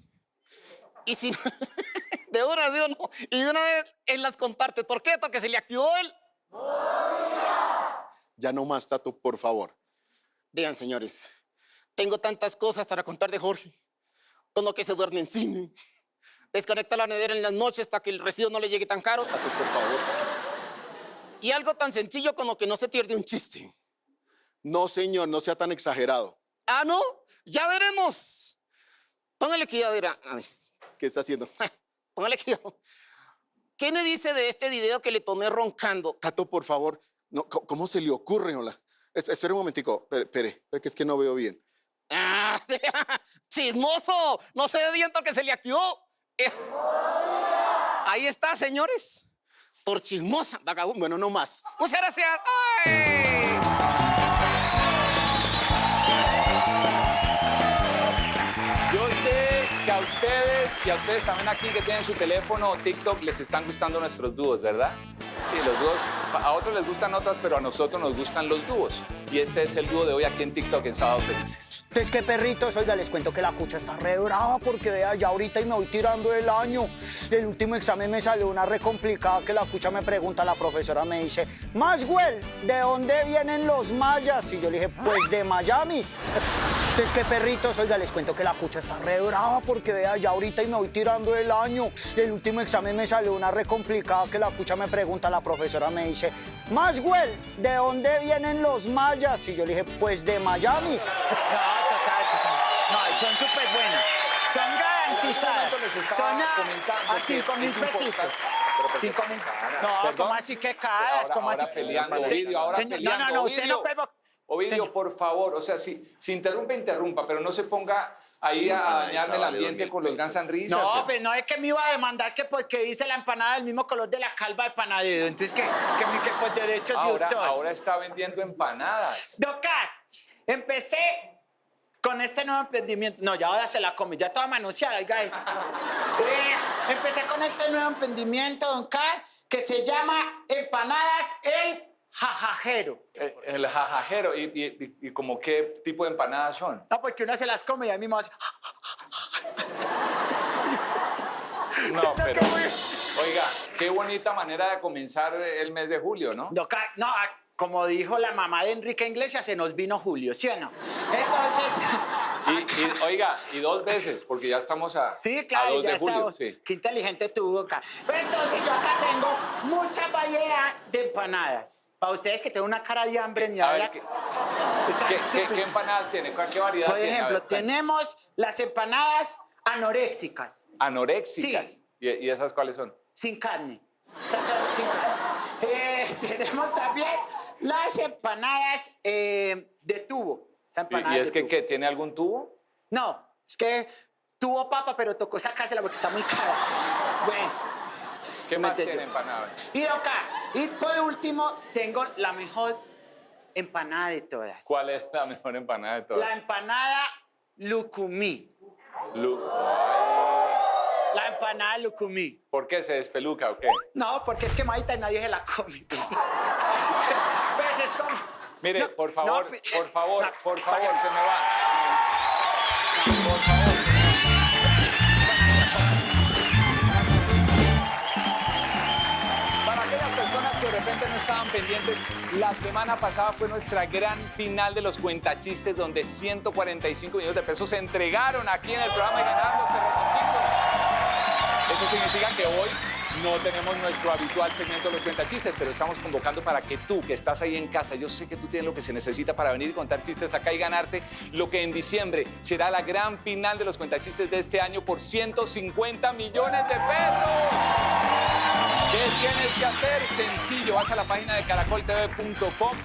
Y si de una, ¿sí o no? Y de una vez él las comparte. ¿Por qué? Porque se le activó el... Ya no más, Tato, por favor. Vean, señores, tengo tantas cosas para contar de Jorge. Como que se duerme en cine. Desconecta la nevera en las noches hasta que el recibo no le llegue tan caro. Tato, por favor. Y algo tan sencillo como que no se pierde un chiste. No, señor, no sea tan exagerado. ¿Ah, no? Ya veremos. Póngale cuidado, ¿qué está haciendo? Póngale cuidado. ¿Qué me dice de este video que le tomé roncando? Tato, por favor. No, ¿cómo se le ocurre? Hola. Espera un momentico. Espere, que es que no veo bien. Ah, chismoso. No se dé diento que se le activó. Ahí está, señores. Por chismosa, vagabundo. Bueno, no más. Muchas gracias. ¡Ay!
Yo sé que a ustedes y a ustedes también aquí que tienen su teléfono o TikTok les están gustando nuestros dúos, ¿verdad? Sí, los dúos, a otros les gustan otras, pero a nosotros nos gustan los dúos. Y este es el dúo de hoy aquí en TikTok en Sábados Felices.
Es que perritos, oiga, les cuento que la cucha está re brava porque vea, ya ahorita y me voy tirando el año. El último examen me salió una re complicada que la cucha me pregunta, la profesora me dice, Maxwell, ¿de dónde vienen los mayas? Y yo le dije, pues de Miami. Es que perritos, oiga, les cuento que la cucha está re brava porque vea, ya ahorita y me voy tirando el año. El último examen me salió una re complicada que la cucha me pregunta, la profesora me dice, Maxwell, ¿de dónde vienen los mayas? Y yo le dije, pues de Miami.
No, son súper buenas. Son garantizadas. Son a 5.000 pesitos. 5.000. No, ¿cómo así que caes? ¿Cómo así?
Peleando, Ovidio, ahora peleando.
No, usted no puede...
Ovidio, por favor, o sea, si interrumpa, pero no se ponga ahí a dañarme el ambiente con los Guns N' Roses.
No, pero no es que me iba a demandar que porque hice la empanada del mismo color de la calva de panadero. Entonces, que por derechos de autor.
Ahora está vendiendo empanadas.
Docar, empecé con este nuevo emprendimiento. No, ya ahora se la comí, ya toda manoseada, oiga esto. Empecé con este nuevo emprendimiento, don Carl, que se llama Empanadas El Jajajero.
El jajajero. ¿Y como qué tipo de empanadas son?
No, porque uno se las come y a mí me hace...
No, pero... Oiga, qué bonita manera de comenzar el mes de julio, ¿no?
No, como dijo la mamá de Enrique Iglesias, se nos vino julio, ¿sí o no? Entonces...
Oiga, y 2 veces, porque ya estamos a,
sí, claro,
a 2
ya
de julio.
estamos.
Sí.
Qué inteligente tuvo acá. Entonces yo acá tengo mucha variedad de empanadas. Para ustedes que tengo una cara de hambre, ni habla...
¿Qué empanadas tiene? ¿Qué variedad
Por
tiene?
ejemplo, tenemos las empanadas anoréxicas.
¿Anoréxicas?
Sí.
¿Y esas cuáles son?
Sin carne. Sin carne. Tenemos también las empanadas de tubo.
¿Y es que tiene algún tubo?
No, es que tuvo papa, pero tocó sacársela porque está muy cara. Bueno.
¿Qué más tiene empanadas?
Y acá, y por último, tengo la mejor empanada de todas.
¿Cuál es la mejor empanada de todas?
La empanada lucumí. La empanada lucumí.
¿Por qué se despeluca o qué?
No, porque es que quemadita y nadie se la come. Pues es como...
Mire,
no,
por favor,
no,
por favor, se me va. Por favor. Para aquellas personas que de repente no estaban pendientes, la semana pasada fue nuestra gran final de los cuentachistes, donde 145 millones de pesos se entregaron aquí en el programa y ganaron los terremotitos. Eso significa que hoy no tenemos nuestro habitual segmento de los cuentachistes, pero estamos convocando para que tú, que estás ahí en casa, yo sé que tú tienes lo que se necesita para venir y contar chistes acá y ganarte lo que en diciembre será la gran final de los cuentachistes de este año por 150 millones de pesos. ¿Qué tienes que hacer? Sencillo, vas a la página de caracoltv.com,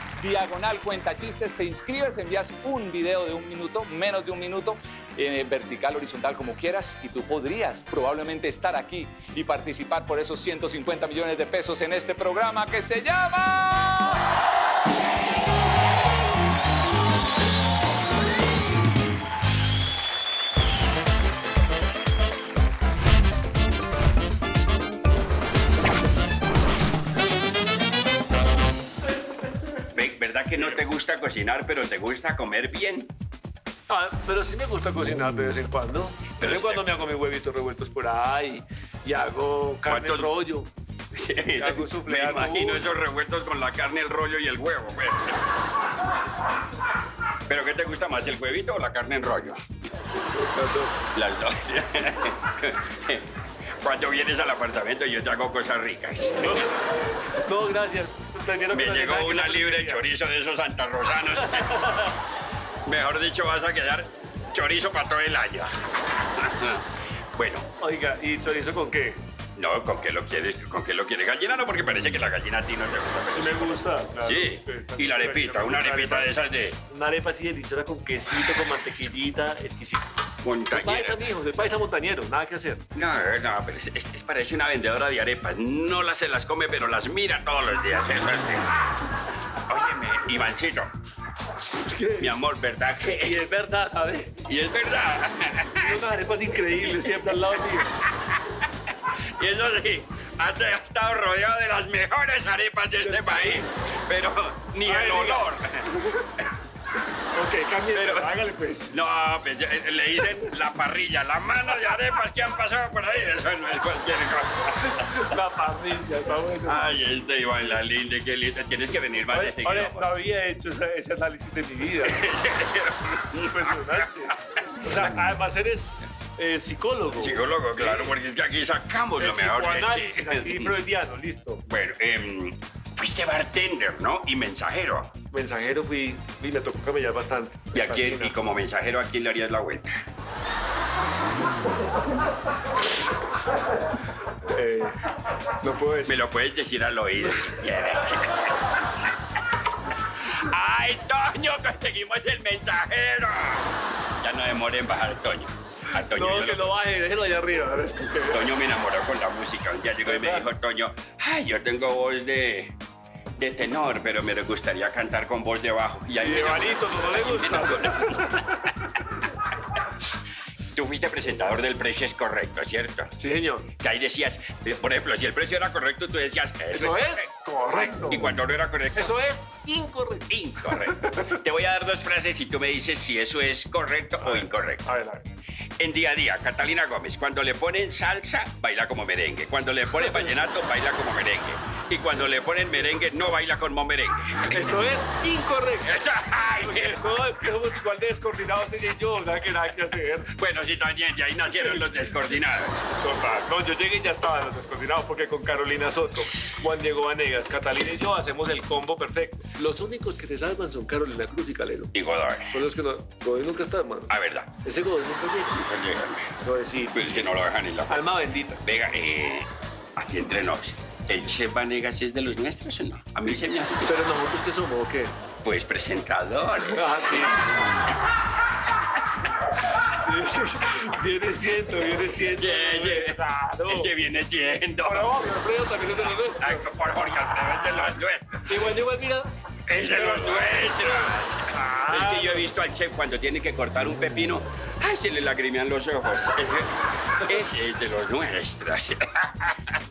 /cuentachistes, te inscribes, envías un video de 1 minuto, menos de 1 minuto, vertical, horizontal, como quieras, y tú podrías probablemente estar aquí y participar por esos 150 millones de pesos en este programa que se llama...
¿Verdad que no te gusta cocinar, pero te gusta comer bien?
Ah, pero sí me gusta cocinar de vez en cuando. De vez en cuando me hago mis huevitos revueltos por ahí y hago carne en rollo. Y hago soufflé.
Me imagino esos revueltos con la carne, el rollo y el huevo. Pues. ¿Pero qué te gusta más, el huevito o la carne en rollo? Las dos. Cuando vienes al apartamento yo te hago cosas ricas.
No, gracias.
Me llegó una libre de chorizo de esos santarrosanos. Mejor dicho, vas a quedar chorizo para todo el año. Bueno.
Oiga, ¿y chorizo con qué?
No, ¿con qué lo quieres? ¿Con qué lo quieres? ¿Gallina no? Porque parece que la gallina a ti no te gusta.
Sí me gusta, claro.
Sí. Y la arepita, una arepita de esas de...
Una arepa así deliciosa con quesito, con mantequillita, exquisita.
Montañera.
Soy paisa, mijo, soy paisa montañero, nada que hacer.
No, pero parece una vendedora de arepas. No se las come, pero las mira todos los días. Eso es. Óyeme, Ivancito. Mi amor, ¿verdad que?
Y es verdad, ¿sabes?
Y es verdad.
Tiene unas arepas increíbles siempre al lado mío.
Y eso sí, has estado rodeado de las mejores arepas de este país. Pero ni el olor.
Ok, cambie, pero hágale pues.
No, pues le dicen la parrilla, la mano de arepas que han pasado por ahí. Eso no es cualquier cosa.
La parrilla, está bueno.
Ay, Iván, la linda, qué linda. Tienes que venir más de seguido.
No había hecho ese análisis de mi vida. Impresionante. O sea, además eres psicólogo.
Psicólogo, claro, porque es que aquí sacamos lo mejor.
Psicoanálisis, aquí freudiano, listo.
Bueno, fuiste bartender, ¿no? Y mensajero.
Mensajero fui y me tocó camellar bastante.
Y como mensajero, ¿a quién le harías la vuelta?
No puedo decir.
Me lo puedes decir al oído si quieres. ¡Ay, Toño! ¡Conseguimos el mensajero! Ya no demore en bajar, Toño. A Toño
No, que lo baje, déjelo allá arriba.
Toño me enamoró con la música. Un día llegó y me dijo, Toño, ay, yo tengo voz de tenor, pero me gustaría cantar con voz de bajo. Y
de barito, no le gusta.
Tú fuiste presentador del Precio es Correcto, ¿cierto?
Sí, señor.
Que ahí decías, por ejemplo, si el precio era correcto, tú decías...
Eso es correcto.
Y cuando no era correcto...
Eso es incorrecto.
Incorrecto. Te voy a dar dos frases y tú me dices si eso es correcto o incorrecto.
A ver.
En Día a Día, Catalina Gómez, cuando le ponen salsa, baila como merengue. Cuando le ponen vallenato, baila como merengue. Y cuando le ponen merengue, no baila como merengue.
Eso es incorrecto.
Ay,
no, es que somos igual de descoordinados ella y yo, nada que hacer.
Bueno, sí, también, de ahí nacieron los descoordinados.
Total. No, yo llegué y ya estaban los descoordinados, porque con Carolina Soto, Juan Diego Vanegas, Catalina y yo hacemos el combo perfecto. Los únicos que te salvan son Carolina Cruz y Calero.
Y Godoy.
Son los que no... Godoy nunca está, hermano.
Ah, verdad.
Ese Godoy nunca llega. No decir.
Pues es que no lo dejan en la...
Alma bendita.
Venga, aquí entre nos. ¿El chef Vanegas es de los nuestros o no? A mí se me hace...
¿Pero nosotros qué somos o qué?
Pues presentador.
Ah, sí. Sí, viene siendo.
Claro. Ese viene siendo.
Por Jorge Alfredo también es de los nuestros.
Ay, por Jorge Alfredo es de los nuestros.
Igual, mira.
Es de los nuestros. Es que yo he visto al chef cuando tiene que cortar un pepino, ¡ay, se le lagrimean los ojos! Ese es de los nuestros.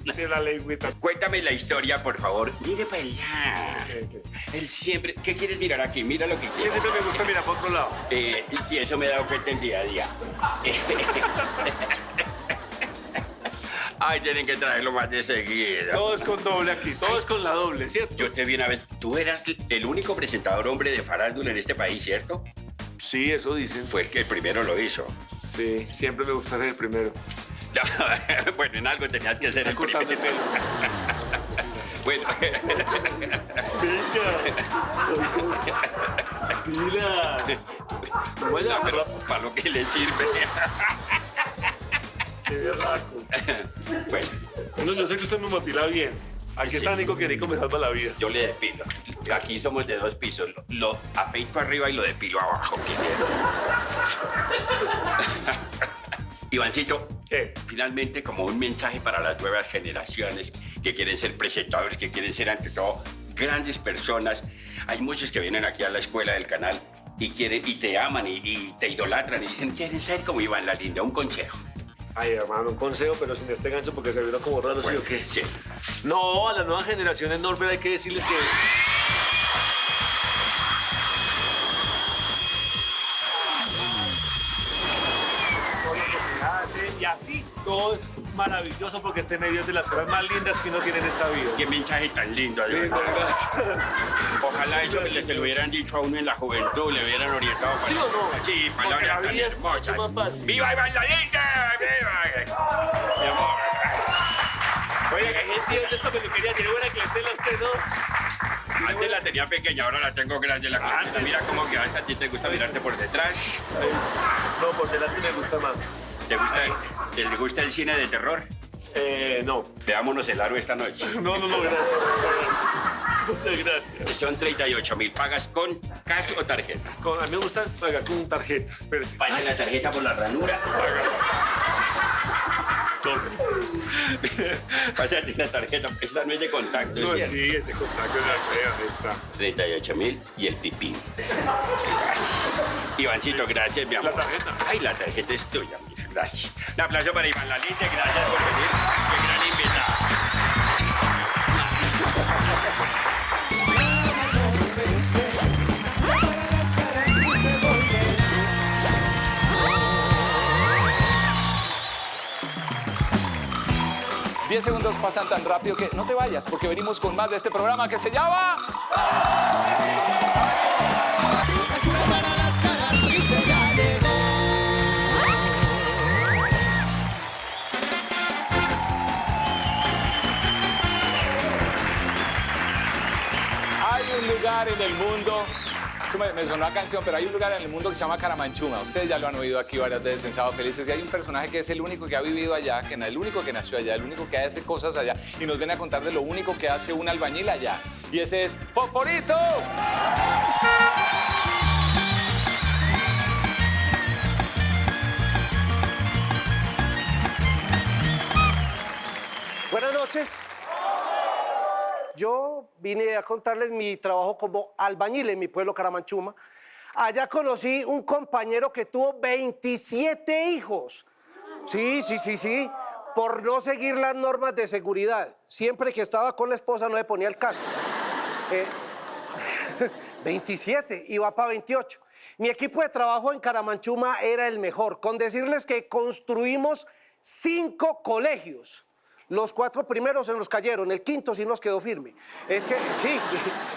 De la lengüita.
Cuéntame la historia, por favor. Mire para allá. Él siempre... ¿Qué quieres mirar aquí? Mira lo que quieres.
Siempre me gusta mirar por otro lado.
Sí, eso me he dado cuenta en día a día. Ay, tienen que traerlo más de seguida.
Todo es con doble aquí, todo es con la doble, ¿cierto?
Yo te vi una vez, tú eras el único presentador hombre de farándula en este país, ¿cierto?
Sí, eso dicen.
Fue el que el primero lo hizo.
Sí, siempre me gusta ser el primero.
Bueno, en algo tenías que ser el primero.
Pelo.
Bueno.
Mira.
Bueno, pero para lo que le sirve.
Qué berraco.
Bueno.
No, yo sé que usted me motila bien. Aquí está Nico que Nico me salva la vida.
Yo le depilo. Aquí somos de 2 pisos. Lo afeito arriba y lo depilo abajo. Ivancito,
¿qué?
Finalmente como un mensaje para las nuevas generaciones que quieren ser presentadores, que quieren ser ante todo grandes personas. Hay muchos que vienen aquí a la escuela del canal y quieren y te aman y te idolatran y dicen quieren ser como Iván la Linda. Un consejo.
Ay, hermano, un consejo, pero sin este gancho porque se vieron como raros,
Bueno,
¿sí o qué?
Sí.
No, a las nuevas generaciones, Norbert, hay que decirles que... Y así todo es maravilloso porque este medio es de las cosas más lindas que uno tiene en esta vida.
Qué mensaje tan lindo, de
Lindo,
verdad.
gracias.
Ojalá eso que se lo hubieran dicho a uno en la juventud, le hubieran orientado.
¿Sí o no?
Sí,
Porque
palabras
la
tan
vida es
hermosas.
mucho más fácil.
¡Viva Iván la Linda! ¡Viva! Mi amor.
Oye, que entiende esta peluquería, tiene buena clientela usted, ¿no?
Antes la tenía pequeña, ahora la tengo grande. La clientela. Mira cómo que a ti te gusta mirarte por detrás.
No, por delante me gusta más.
¿Te gusta el cine de terror?
No.
Veámonos el aro esta noche.
No, gracias. Muchas gracias.
Son 38.000. ¿Pagas con cash o tarjeta?
A mí me gusta pagar con tarjeta.
Pase la tarjeta por la ranura. Pásate la tarjeta. Esta no es de contacto,
No,
¿cierto?
sí, es de contacto. Ahí está.
38.000 y el pipí. Gracias. Ivancito, gracias, mi amor.
La tarjeta.
Ay, la tarjeta es tuya, mira. Gracias. Un aplauso para Iván Lalinde. Gracias por venir. Qué gran invitado.
Diez segundos pasan tan rápido que no te vayas, porque venimos con más de este programa que se llama... Hay un lugar en el mundo, eso me sonó la canción, pero hay un lugar en el mundo que se llama Caramanchuma. Ustedes ya lo han oído aquí varias veces en Sábado Felices. Y hay un personaje que es el único que ha vivido allá, que es el único que nació allá, el único que hace cosas allá. Y nos viene a contar de lo único que hace un albañil allá. Y ese es Poporito.
Buenas noches. Yo vine a contarles mi trabajo como albañil en mi pueblo Caramanchuma. Allá conocí un compañero que tuvo 27 hijos. Sí. Por no seguir las normas de seguridad. Siempre que estaba con la esposa no le ponía el casco. 27, iba para 28. Mi equipo de trabajo en Caramanchuma era el mejor, con decirles que construimos 5 colegios. Los 4 primeros se nos cayeron, el quinto sí nos quedó firme. Es que sí,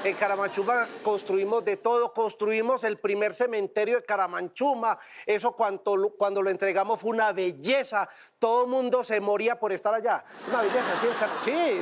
en Caramanchuma construimos de todo, construimos el primer cementerio de Caramanchuma. Eso cuando lo entregamos fue una belleza, todo el mundo se moría por estar allá. Una belleza,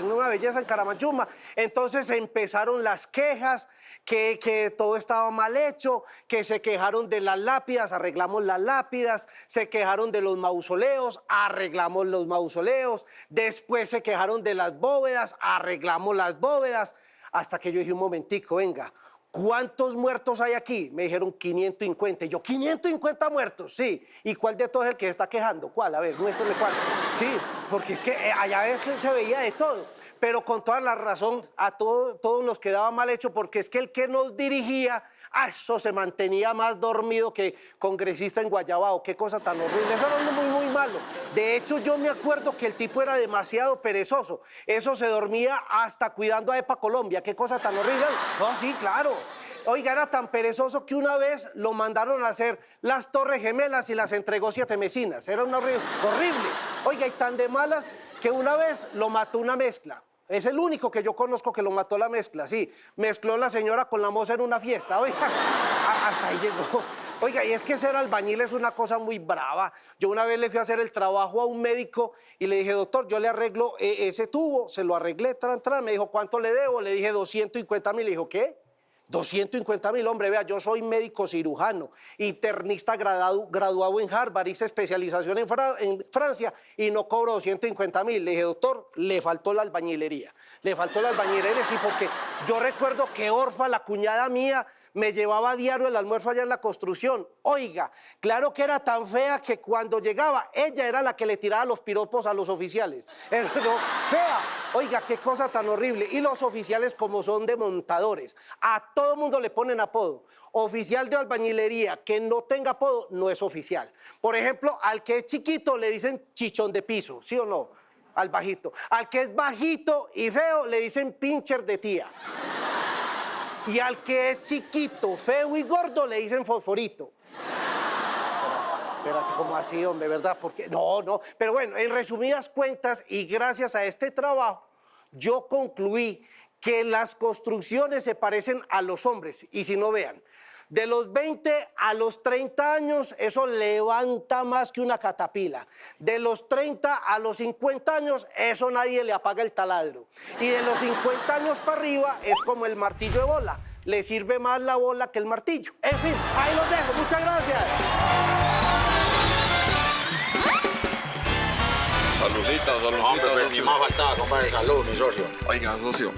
una belleza en Caramanchuma. Entonces empezaron las quejas, que todo estaba mal hecho, que se quejaron de las lápidas, arreglamos las lápidas, se quejaron de los mausoleos, arreglamos los mausoleos, después se quejaron de las bóvedas, arreglamos las bóvedas, hasta que yo dije, un momentico, venga, ¿cuántos muertos hay aquí? Me dijeron 550. Y yo, ¿550 muertos? Sí. ¿Y cuál de todos es el que se está quejando? ¿Cuál? A ver, muéstrame cuál. Sí, porque es que allá a veces se veía de todo. Pero con toda la razón, a todos nos quedaba mal hecho, porque es que el que nos dirigía, eso se mantenía más dormido que congresista en Guayabao. Qué cosa tan horrible. Eso era muy malo. De hecho, yo me acuerdo que el tipo era demasiado perezoso. Eso se dormía hasta cuidando a EPA Colombia. Qué cosa tan horrible. No, sí, claro. Oiga, era tan perezoso que una vez lo mandaron a hacer las Torres Gemelas y las entregó 7 Mesinas. Era horrible. Oiga, y tan de malas que una vez lo mató una mezcla. Es el único que yo conozco que lo mató la mezcla, sí. Mezcló la señora con la moza en una fiesta. Oiga, hasta ahí llegó. Oiga, y es que ser albañil es una cosa muy brava. Yo una vez le fui a hacer el trabajo a un médico y le dije, doctor, yo le arreglo ese tubo. Se lo arreglé, me dijo, ¿cuánto le debo? Le dije, 250.000. Le dijo, ¿qué? 250.000, hombre, vea, yo soy médico cirujano, internista graduado en Harvard, hice especialización en Francia y no cobro 250.000. Le dije, doctor, le faltó la albañilería. Le faltó la albañilería, sí, porque yo recuerdo que Orfa, la cuñada mía, me llevaba a diario el almuerzo allá en la construcción. Oiga, claro que era tan fea que cuando llegaba, ella era la que le tiraba los piropos a los oficiales. Fea. Oiga, qué cosa tan horrible. Y los oficiales, como son de montadores, a todo mundo le ponen apodo. Oficial de albañilería que no tenga apodo no es oficial. Por ejemplo, al que es chiquito le dicen chichón de piso, ¿sí o no? Al bajito. Al que es bajito y feo le dicen pincher de tía. Y al que es chiquito, feo y gordo le dicen fosforito. Espérate, ¿cómo así, hombre? ¿Verdad? Porque no. Pero bueno, en resumidas cuentas y gracias a este trabajo, yo concluí que las construcciones se parecen a los hombres. Y si no, vean, de los 20 a los 30 años, eso levanta más que una catapila. De los 30 a los 50 años, eso nadie le apaga el taladro. Y de los 50 años para arriba, es como el martillo de bola. Le sirve más la bola que el martillo. En fin, ahí los dejo. Muchas gracias.
Salucita,
Hombre, pues, ni más faltaba, compadre. Salud, mi socio.
Oiga, socio.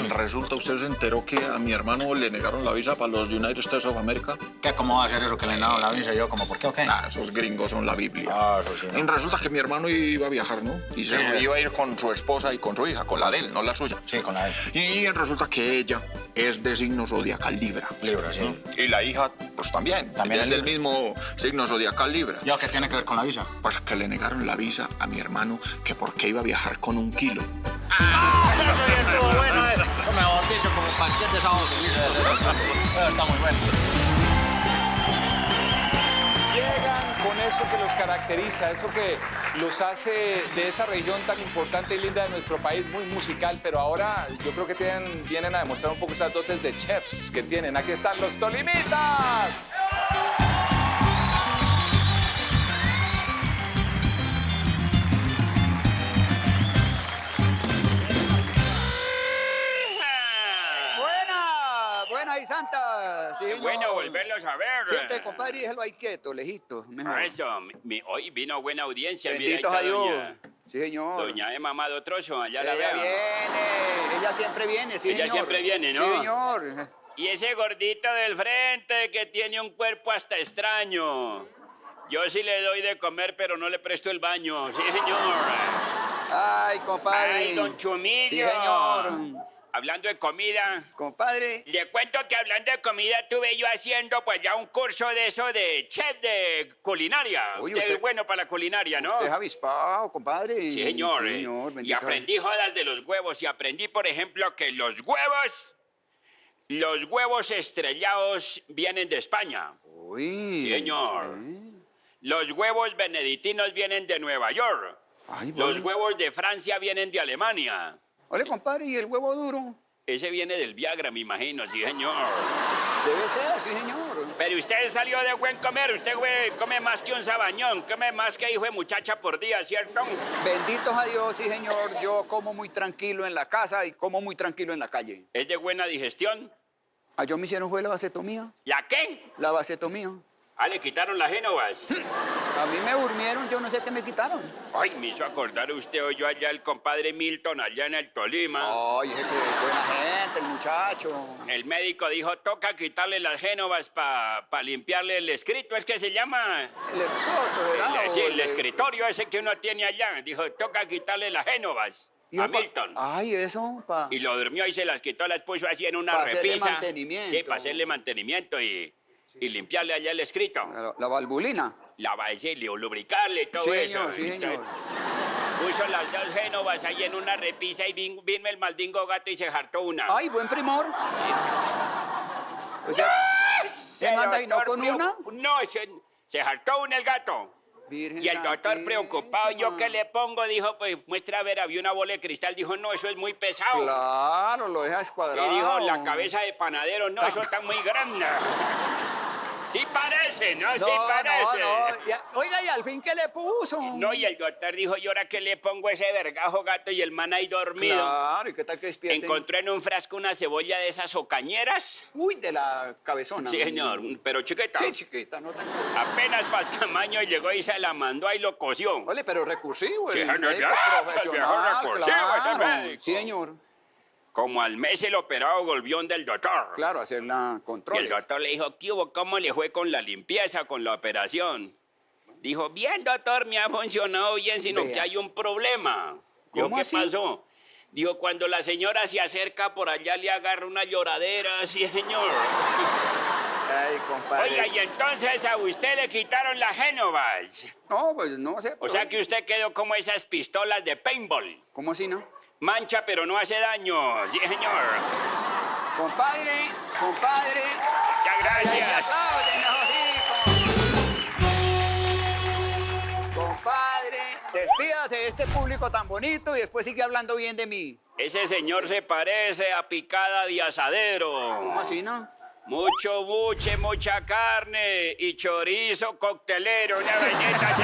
Resulta, ¿usted se enteró que a mi hermano le negaron la visa para los United States of America?
¿Qué? ¿Cómo va a ser eso que le negaron la visa? Yo, ¿cómo por qué o qué?
Esos gringos son la Biblia.
Eso sí, ¿no?
Y resulta que mi hermano iba a viajar, ¿no? Y se iba a ir con su esposa y con su hija, con la de él, no la suya.
Sí, con la de él.
Y resulta que ella es de signo zodiacal Libra.
Libra, sí.
Y la hija, pues también.
También
es
es
del mismo signo zodiacal Libra.
¿Ya qué tiene que ver con la visa?
Pues que le negaron la visa a mi hermano que porque iba a viajar con 1 kilo.
Eso estuvo bueno, mejor dicho, como pasquete de sábado feliz. Está muy bueno.
Llegan con eso que los caracteriza, eso que los hace de esa región tan importante y linda de nuestro país, muy musical, pero ahora yo creo que vienen a demostrar un poco esas dotes de chefs que tienen. Aquí están los Tolimitas.
Buena y santa. Sí,
Qué bueno volverlos a ver.
Siente, compadre, y déjelo ahí quieto, lejito. Mejor.
Eso, hoy vino buena audiencia.
Bendito
Mira, ahí está
Dios.
doña,
Sí, señor.
doña Emma Amado Trozo, allá la
Ella
veo.
viene, ella siempre viene, sí,
Ella
señor.
siempre viene, ¿no?
Sí, señor.
Y ese gordito del frente que tiene un cuerpo hasta extraño. Yo sí le doy de comer, pero no le presto el baño. Sí, señor.
Ay, compadre.
Ay, don Chumillo.
Sí, señor.
Hablando de comida.
Compadre.
Le cuento que hablando de comida tuve yo haciendo pues ya un curso de eso de chef de culinaria.
Uy,
usted es bueno para la culinaria, ¿no?
Usted es avispado, compadre.
Sí, señor.
Sí, señor,
Y
bendito.
aprendí jodas de los huevos. Y aprendí, por ejemplo, que los huevos estrellados vienen de España.
Uy.
Sí, señor. Los huevos benedictinos vienen de Nueva York.
Ay,
Los huevos de Francia vienen de Alemania.
Ole, compadre, ¿y el huevo duro?
Ese viene del Viagra, me imagino, sí, señor.
Debe ser, sí, señor.
Pero usted salió de buen comer. Usted come más que un sabañón. Come más que hijo de muchacha por día, ¿cierto?
Benditos a Dios, sí, señor. Yo como muy tranquilo en la casa y como muy tranquilo en la calle.
¿Es de buena digestión?
Ah, yo me hicieron fue la vasectomía.
¿La qué?
La vasectomía.
Ah, le quitaron las génovas.
A mí me durmieron, yo no sé qué me quitaron.
Ay, me hizo acordar usted, oyó allá el compadre Milton, allá en el Tolima.
Ay, es que buena gente, el muchacho.
El médico dijo, toca quitarle las génovas para limpiarle el escrito, ¿es que se llama?
El escrito, ¿verdad?
Sí, el escritorio ese que uno tiene allá. Dijo, toca quitarle las génovas a Milton.
Ay, eso, pa.
Y lo durmió y se las quitó, las puso así en una
Pa' hacerle
repisa.
mantenimiento.
Sí, para hacerle mantenimiento y limpiarle allá el escrito.
La valvulina.
Lubricarle y todo
Sí,
eso.
señor, sí, señor.
Puso las 2 génovas ahí en una repisa y vino el maldingo gato y se hartó una.
Ay, buen primor. O sea, ¿se manda y no con una?
No, se hartó una el gato.
Virgen
Y el doctor
Santísima.
preocupado, ¿yo qué le pongo? Dijo, pues muestra a ver, había una bola de cristal. Dijo, no, eso es muy pesado.
Claro, lo deja escuadrado.
Y dijo, la cabeza de panadero, no, eso está muy grande. Sí parece, ¿no? Sí parece.
No. Oiga, ¿y al fin qué le puso?
No, y el doctor dijo, ¿y ahora qué le pongo a ese vergajo gato? Y el man ahí dormido.
Claro, ¿y qué tal que despierte?
Encontró en un frasco una cebolla de esas ocañeras.
Uy, de la cabezona.
Sí, señor, pero chiquita.
Sí, chiquita, no tengo.
Apenas para el tamaño llegó y se la mandó y lo coció.
Ole, pero recursivo.
Sí,
el
señor,
médico
ya,
profesional,
el viejo recursivo, ese
claro.
médico.
Sí, señor.
Como al mes el operado volvió del doctor.
Claro, hacer la
Y
control.
el doctor le dijo, ¿qué hubo? ¿Cómo le fue con la limpieza, con la operación? Dijo, bien, doctor, me ha funcionado bien, sino
Vea.
que hay un problema. Dijo,
¿Cómo
¿qué
así?
pasó? Dijo, cuando la señora se acerca por allá, le agarra una lloradera, sí, señor.
Ay, compadre.
Oiga, y entonces a usted le quitaron las génovas.
No, pues no sé.
O sea que usted quedó como esas pistolas de paintball.
¿Cómo así, no?
Mancha, pero no hace daño, sí, señor.
Compadre.
Muchas gracias.
Compadre, despídase de este público tan bonito y después sigue hablando bien de mí.
Ese señor se parece a picada de asadero.
¿Cómo así, no?
Mucho buche, mucha carne y chorizo coctelero, una belleza así.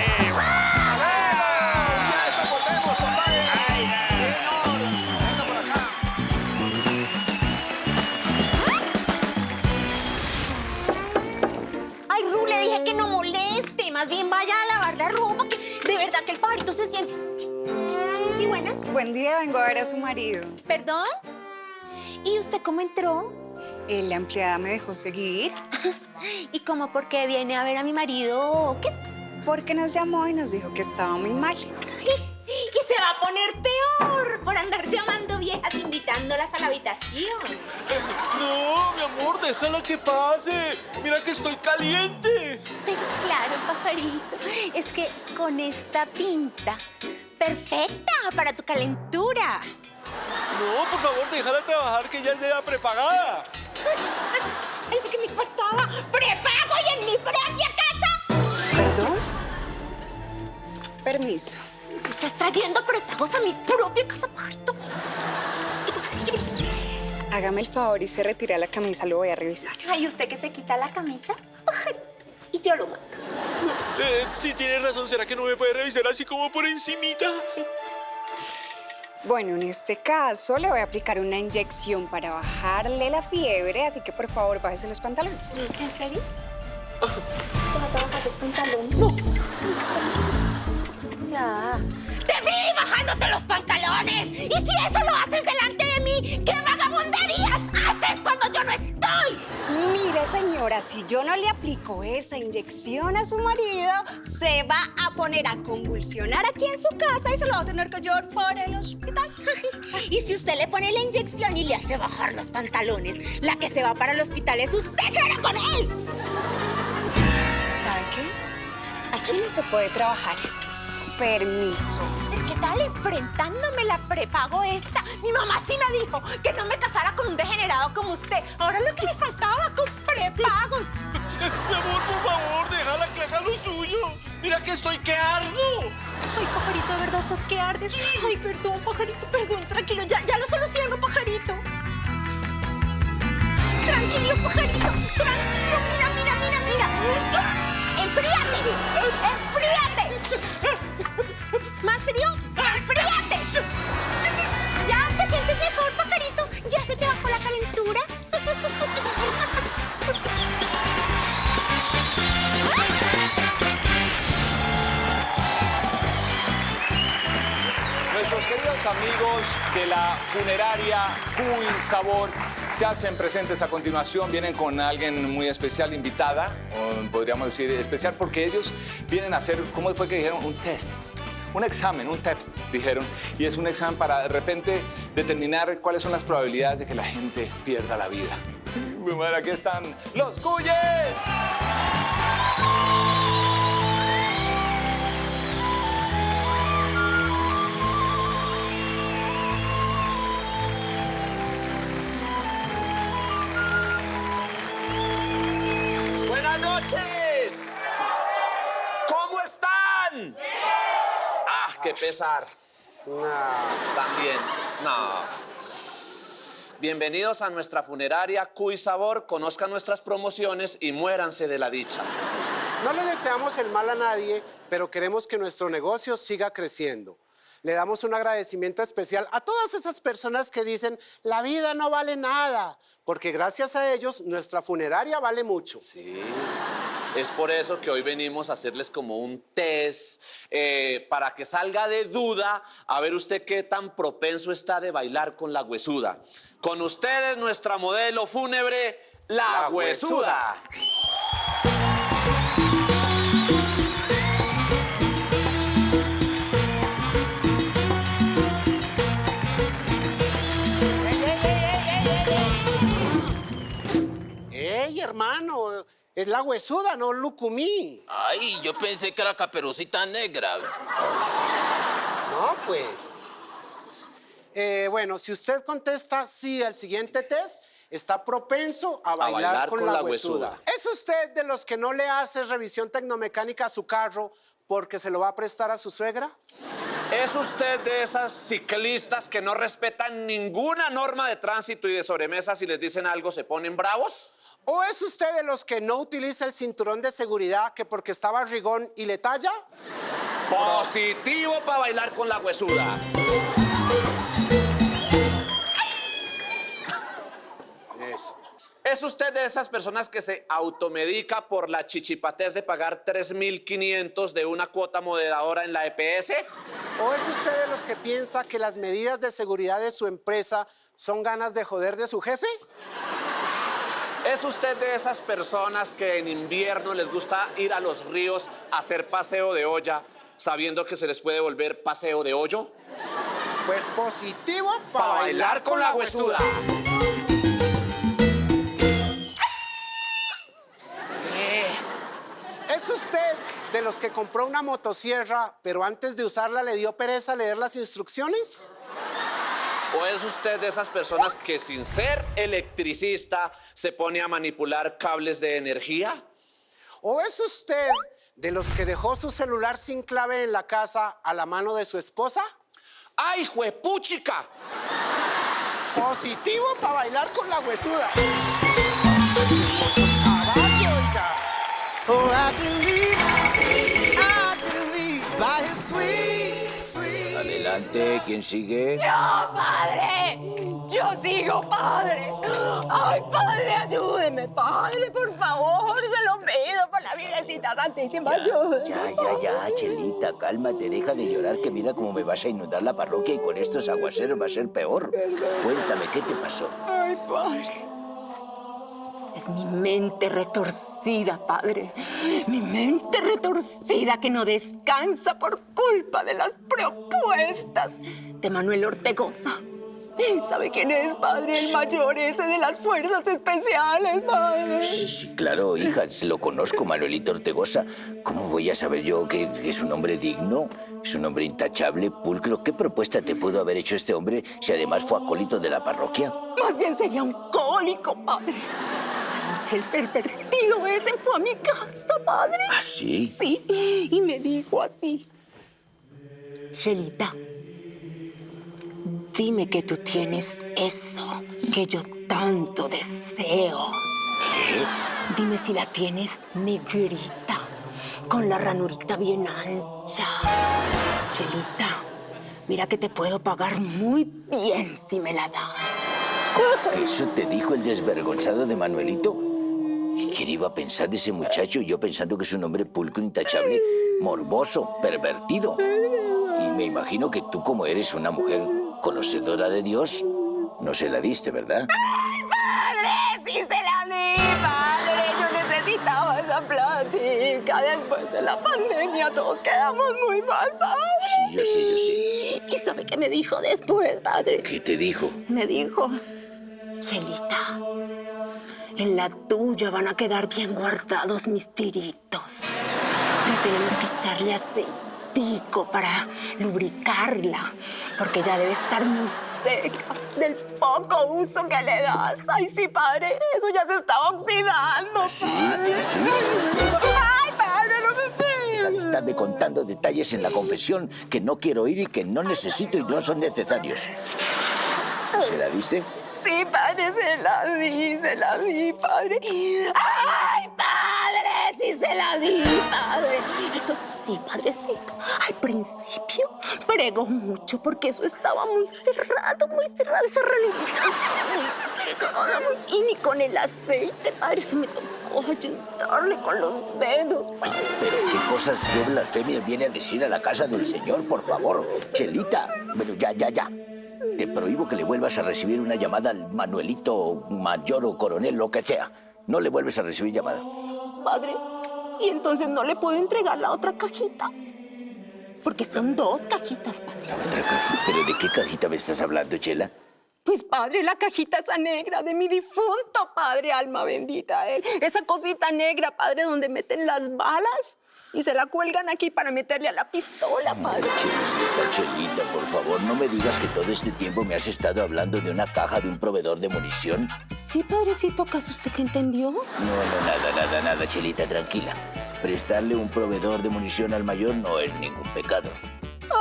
Ay, Ru, le dije que no moleste. Más bien vaya a lavar la ropa, que de verdad que el pajarito se siente... Buen día, vengo a ver a su marido.
¿Perdón? ¿Y usted cómo entró?
La empleada me dejó seguir.
¿Y cómo por qué viene a ver a mi marido o qué?
Porque nos llamó y nos dijo que estaba muy mal.
Y se va a poner peor por andar llamando viejas, invitándolas a la habitación.
No, mi amor, déjala que pase. Mira que estoy caliente.
Claro, pajarito. Es que con esta pinta, perfecta para tu calentura.
No, por favor, déjala trabajar, que ya sea prepagada.
Ay, porque me faltaba prepago y en mi propia casa.
¿Perdón? Permiso.
¿Estás trayendo prepagos a mi propia casa, pajarito?
Hágame el favor y se retira la camisa, lo voy a revisar.
Ay, ¿usted que se quita la camisa? Y yo lo mato.
Si tienes razón, ¿será que no me puede revisar así como por encimita?
Sí.
Bueno, en este caso le voy a aplicar una inyección para bajarle la fiebre, así que por favor bájese los pantalones.
¿En serio? ¿Te vas a bajar los pantalones? No. Ya. ¡Te vi bajándote los pantalones! Y si eso lo haces delante de mí, ¿qué vagabunderías haces cuando yo no estoy?
Mire, señora, si yo no le aplico esa inyección a su marido, se va a poner a convulsionar aquí en su casa y se lo va a tener que llevar para el hospital.
Y si usted le pone la inyección y le hace bajar los pantalones, la que se va para el hospital es usted, que era con él.
¿Sabe qué? Aquí no se puede trabajar. Permiso.
¿Qué tal enfrentándome la prepago esta? Mi mamá sí me dijo que no me casara con un degenerado como usted. Ahora lo que le faltaba con prepagos.
Mi amor, por favor, déjala que haga lo suyo. Mira que estoy que ardo.
Ay, pajarito, ¿de verdad estás que ardes? Ay, perdón, pajarito, perdón. Tranquilo, ya lo soluciono, pajarito. Tranquilo, pajarito. Tranquilo, mira. ¡Enfríate! ¿Más frío? ¡Enfríate! ¿Ya te sientes mejor, pajarito? ¿Ya se te bajó la calentura?
Nuestros queridos amigos de la funeraria Cuy Sabor se hacen presentes a continuación. Vienen con alguien muy especial, invitada, o podríamos decir especial, porque ellos vienen a hacer, ¿cómo fue que dijeron? Un test. Un examen, un test, dijeron. Y es un examen para de repente determinar cuáles son las probabilidades de que la gente pierda la vida. Bueno, aquí están los Cuyes.
Buenas noches. ¿Cómo están? Ah, qué pesar. También. No. Bienvenidos a nuestra funeraria Cuy Sabor. Conozcan nuestras promociones y muéranse de la dicha.
No le deseamos el mal a nadie, pero queremos que nuestro negocio siga creciendo. Le damos un agradecimiento especial a todas esas personas que dicen la vida no vale nada, porque gracias a ellos nuestra funeraria vale mucho.
Sí. Es por eso que hoy venimos a hacerles como un test para que salga de duda a ver usted qué tan propenso está de bailar con la huesuda. Con ustedes nuestra modelo fúnebre, la huesuda.
¡Ey, hermano! Es la huesuda, no Lucumí.
Ay, yo pensé que era Caperucita Negra.
No, pues. Bueno, si usted contesta sí al siguiente test, está propenso a bailar con la huesuda. ¿Es usted de los que no le hace revisión tecnomecánica a su carro porque se lo va a prestar a su suegra?
¿Es usted de esas ciclistas que no respetan ninguna norma de tránsito y de sobremesa si les dicen algo se ponen bravos?
¿O es usted de los que no utiliza el cinturón de seguridad que porque está barrigón y le talla?
Positivo para bailar con la huesuda.
Eso.
¿Es usted de esas personas que se automedica por la chichipatez de pagar 3.500 de una cuota moderadora en la EPS?
¿O es usted de los que piensa que las medidas de seguridad de su empresa son ganas de joder de su jefe?
¿Es usted de esas personas que en invierno les gusta ir a los ríos a hacer paseo de olla, sabiendo que se les puede volver paseo de hoyo?
Pues positivo
para bailar con la huesuda.
¿Es usted de los que compró una motosierra, pero antes de usarla le dio pereza leer las instrucciones?
¿O es usted de esas personas que sin ser electricista se pone a manipular cables de energía?
¿O es usted de los que dejó su celular sin clave en la casa a la mano de su esposa?
¡Ay, juepuchica!
Positivo para bailar con la huesuda.
Oh, I believe by his sweet.
Adelante, ¿quién sigue?
¡Yo, padre! ¡Yo sigo, padre! ¡Ay, padre, ayúdeme, padre! Por favor, se lo pido por la Virgencita Santísima, ayúdeme.
Ya, Chelita, cálmate, deja de llorar, que mira cómo me vas a inundar la parroquia y con estos aguaceros va a ser peor. Cuéntame, ¿qué te pasó?
Ay, padre. Es mi mente retorcida, padre. Mi mente retorcida que no descansa por culpa de las propuestas de Manuel Ortegoza. ¿Sabe quién es, padre? El mayor ese de las fuerzas especiales, padre.
Sí, claro, hija, lo conozco, Manuelito Ortegoza. ¿Cómo voy a saber yo que es un hombre digno? Es un hombre intachable, pulcro. ¿Qué propuesta te pudo haber hecho este hombre si además fue acólito de la parroquia?
Más bien sería un cólico, padre. Anoche el pervertido ese fue a mi casa, padre.
¿Ah, sí?
Sí, y me dijo así: Chelita, dime que tú tienes eso que yo tanto deseo.
¿Qué?
Dime si la tienes negrita, con la ranurita bien ancha. Chelita, mira que te puedo pagar muy bien si me la das.
¿Eso te dijo el desvergonzado de Manuelito? ¿Quién iba a pensar de ese muchacho? Yo pensando que es un hombre pulcro, intachable, morboso, pervertido. Y me imagino que tú, como eres una mujer conocedora de Dios, no se la diste, ¿verdad?
¡Ay, padre! ¡Sí se la di, padre! Yo necesitaba esa plática. Después de la pandemia todos quedamos muy mal, padre.
Sí, yo sé.
¿Y sabe qué me dijo después, padre?
¿Qué te dijo?
Me dijo: Chelita, en la tuya van a quedar bien guardados mis tiritos. Pero tenemos que echarle aceitico para lubricarla, porque ya debe estar muy seca del poco uso que le das. Ay, sí, padre, eso ya se está oxidando, padre. Ay, padre, no me pegues.
Deja de estarme contando detalles en la confesión que no quiero oír y que no necesito y no son necesarios. ¿Se la diste?
Sí, padre, se la di, padre. ¡Ay, padre! Sí, se la di, padre. Eso sí, padrecito. Al principio pregó mucho porque eso estaba muy cerrado, esa ranurita estaba muy pegada. Y ni con el aceite, padre, eso me tocó ayudarle con los dedos, padre.
¿Pero qué cosas de blasfemia viene a decir a la casa del Señor, por favor? Chelita, pero ya. Te prohíbo que le vuelvas a recibir una llamada al Manuelito mayor o coronel, lo que sea. No le vuelves a recibir llamada.
Padre, ¿y entonces no le puedo entregar la otra cajita? Porque son 2 cajitas, padre.
¿La otra cajita? ¿Pero de qué cajita me estás hablando, Chela?
Pues, padre, la cajita esa negra de mi difunto padre, alma bendita él. Esa cosita negra, padre, donde meten las balas y se la cuelgan aquí para meterle a la pistola, padre.
Chelita, por favor, no me digas que todo este tiempo me has estado hablando de una caja de un proveedor de munición.
Sí, padrecito, ¿acaso usted que entendió?
No, nada, Chelita, tranquila. Prestarle un proveedor de munición al mayor no es ningún pecado.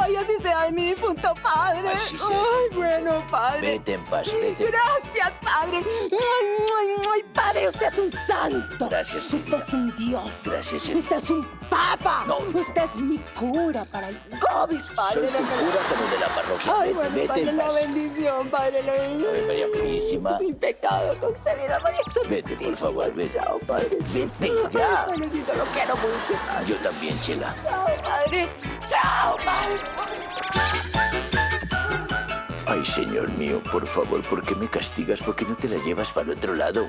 Ay, así sea de mi difunto padre.
Así sea.
Ay, bueno, padre.
Vete en paz, vete.
Gracias, padre. Ay, padre, usted es un santo.
Gracias.
Usted es un dios.
Gracias, Elena.
Usted es un papa.
No.
Usted es mi cura para el COVID, padre.
Soy tu cura como de la parroquia.
Ay,
Vete,
bueno,
vete
padre,
en
la
paz.
bendición, padre, la bendición.
Ave María Purísima.
Sin pecado concebida, María Santísima.
Vete, por favor, vete.
Chao, padre.
Vete, ya.
Ay, padrecito, lo quiero mucho, padre.
Yo también, Chela.
Chao, padre. Chao, padre.
Ay, señor mío, por favor, ¿por qué me castigas? ¿Por qué no te la llevas para el otro lado?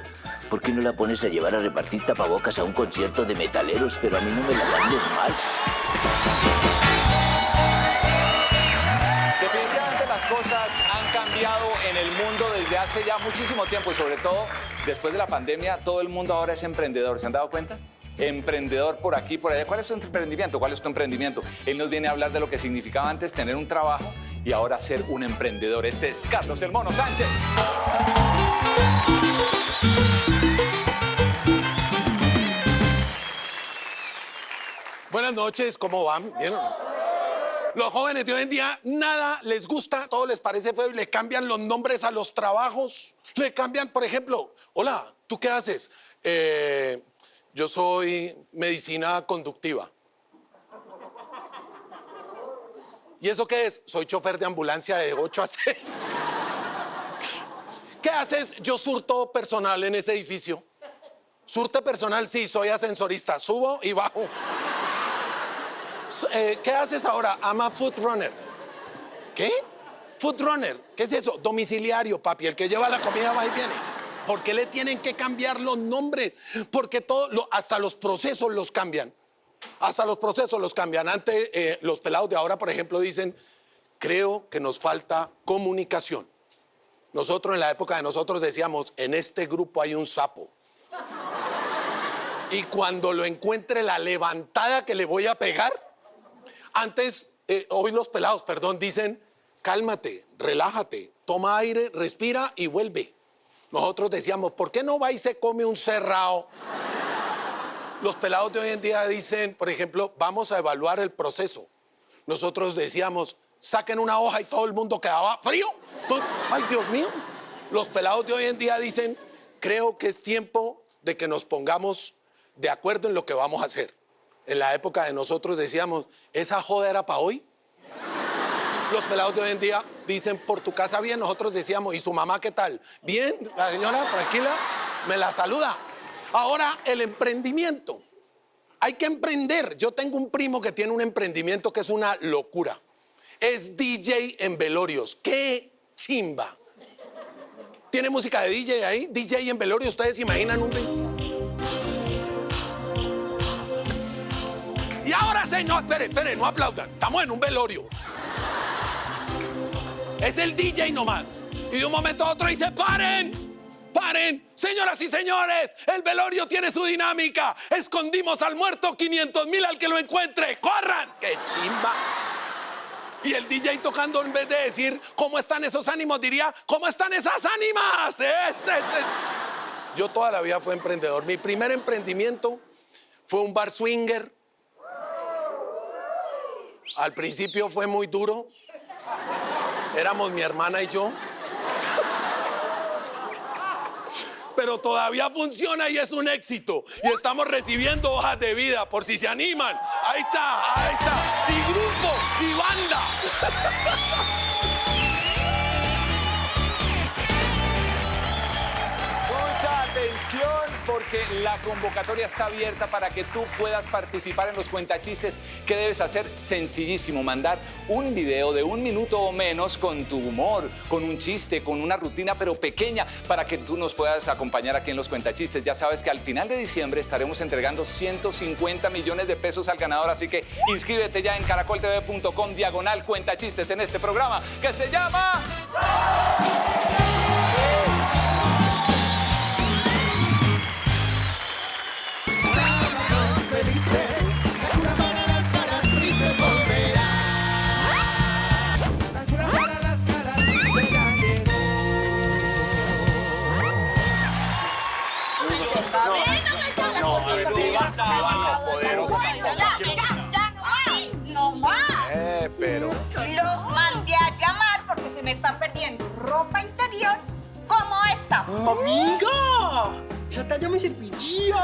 ¿Por qué no la pones a llevar a repartir tapabocas a un concierto de metaleros? Pero a mí no me la mandes mal.
Definitivamente las cosas han cambiado en el mundo desde hace ya muchísimo tiempo y sobre todo después de la pandemia todo el mundo ahora es emprendedor. ¿Se han dado cuenta? Emprendedor por aquí, por allá. ¿Cuál es tu emprendimiento? ¿Cuál es tu emprendimiento? Él nos viene a hablar de lo que significaba antes tener un trabajo y ahora ser un emprendedor. Este es Carlos el Mono Sánchez.
Buenas noches, ¿cómo van? ¿Bien o no? Los jóvenes de hoy en día nada les gusta, todo les parece feo y le cambian los nombres a los trabajos. Le cambian, por ejemplo, hola, ¿tú qué haces? Yo soy medicina conductiva. ¿Y eso qué es? Soy chofer de ambulancia de 8 a 6. ¿Qué haces? Yo surto personal en ese edificio. Surte personal, sí, soy ascensorista. Subo y bajo. ¿Qué haces ahora? I'm a food runner. ¿Qué? Food runner. ¿Qué es eso? Domiciliario, papi. El que lleva la comida va y viene. ¿Por qué le tienen que cambiar los nombres? Porque hasta los procesos los cambian. Hasta los procesos los cambian. Antes, los pelados de ahora, por ejemplo, dicen, creo que nos falta comunicación. Nosotros, en la época de nosotros, decíamos, en este grupo hay un sapo. Y cuando lo encuentre, la levantada que le voy a pegar. Antes, hoy los pelados, perdón, dicen, cálmate, relájate, toma aire, respira y vuelve. Nosotros decíamos, ¿por qué no va y se come un cerrado? Los pelados de hoy en día dicen, por ejemplo, vamos a evaluar el proceso. Nosotros decíamos, saquen una hoja y todo el mundo quedaba frío. Ay, Dios mío. Los pelados de hoy en día dicen, creo que es tiempo de que nos pongamos de acuerdo en lo que vamos a hacer. En la época de nosotros decíamos, ¿esa joda era para hoy? Los pelados de hoy en día dicen, por tu casa bien. Nosotros decíamos, ¿y su mamá qué tal? Bien, la señora, tranquila, me la saluda. Ahora, el emprendimiento. Hay que emprender. Yo tengo un primo que tiene un emprendimiento que es una locura. Es DJ en velorios. ¡Qué chimba! ¿Tiene música de DJ ahí? DJ en velorios. ¿Ustedes se imaginan un... Y ahora, señor, espere, no aplaudan. Estamos en un velorio. Es el DJ nomás. Y de un momento a otro dice, ¡paren! ¡Paren! Señoras y señores, el velorio tiene su dinámica. Escondimos al muerto, 500,000 al que lo encuentre. ¡Corran! ¡Qué chimba! Y el DJ tocando, en vez de decir, ¿cómo están esos ánimos? Diría, ¿cómo están esas ánimas? Yo toda la vida fui emprendedor. Mi primer emprendimiento fue un bar swinger. Al principio fue muy duro. Éramos mi hermana y yo. Pero todavía funciona y es un éxito. Y estamos recibiendo hojas de vida por si se animan. Ahí está, ahí está. Y grupo, y banda.
Mucha atención porque la convocatoria está abierta para que tú puedas participar en los cuentachistes. ¿Qué debes hacer? Sencillísimo, mandar un video de 1 minuto o menos con tu humor, con un chiste, con una rutina pero pequeña para que tú nos puedas acompañar aquí en los cuentachistes. Ya sabes que al final de diciembre estaremos entregando 150 millones de pesos al ganador, así que inscríbete ya en caracoltv.com/cuentachistes en este programa que se llama...
No más.
Pero...
avión como esta.
¡Amiga! ¡Esa talla me serviría!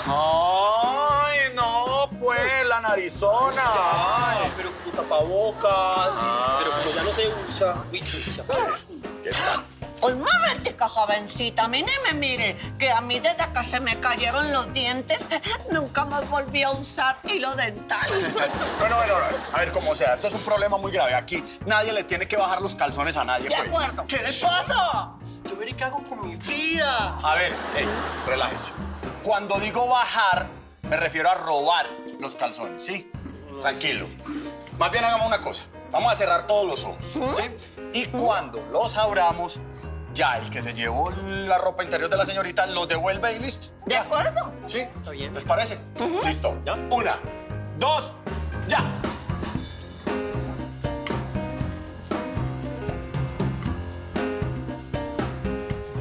Ay, no, pues, la narizona. Ay.
Pero con tapabocas. Pero como ya no se usa. Uy,
¿Qué tal?
Un momentico, jovencita, a mí ni me mire, que a mí desde que se me cayeron los dientes, nunca más volví a usar hilo dental.
Bueno, a ver cómo sea. Esto es un problema muy grave. Aquí nadie le tiene que bajar los calzones a nadie.
De
pues.
acuerdo.
¿Qué le pasa? Yo veré qué hago con mi vida.
A ver, relájese. Cuando digo bajar, me refiero a robar los calzones, ¿sí? Tranquilo. Más bien hagamos una cosa. Vamos a cerrar todos los ojos, ¿sí? Y cuando los abramos, ya el que se llevó la ropa interior de la señorita lo devuelve y listo.
¿De acuerdo?
¿Sí? Está bien. ¿Les parece? Listo. ¿Ya? 1, 2, ya.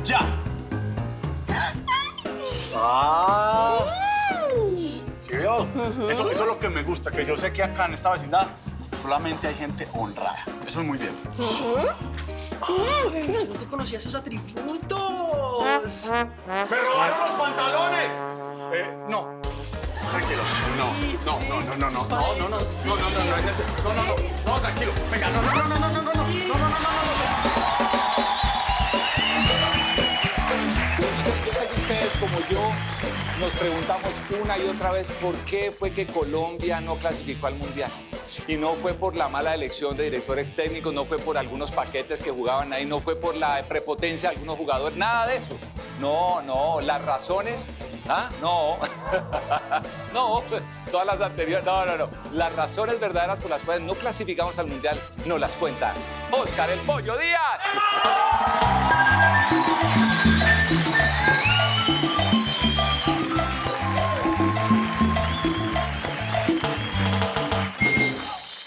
Ya. Ah. ¿Sí vio? Eso es lo que me gusta, que yo sé que acá en esta vecindad solamente hay gente honrada. Eso es muy bien.
Yo no te conocía esos atributos.
¡Me robaron los pantalones! No. Tranquilo. No, tranquilo. Venga, no.
Yo sé que ustedes, como yo, nos preguntamos una y otra vez por qué fue que Colombia no clasificó al Mundial. Y no fue por la mala elección de directores técnicos, no fue por algunos paquetes que jugaban ahí, no fue por la prepotencia de algunos jugadores, nada de eso. No, las razones, no, no, todas las anteriores, no. Las razones verdaderas por las cuales no clasificamos al Mundial nos las cuenta Óscar el Pollo Díaz.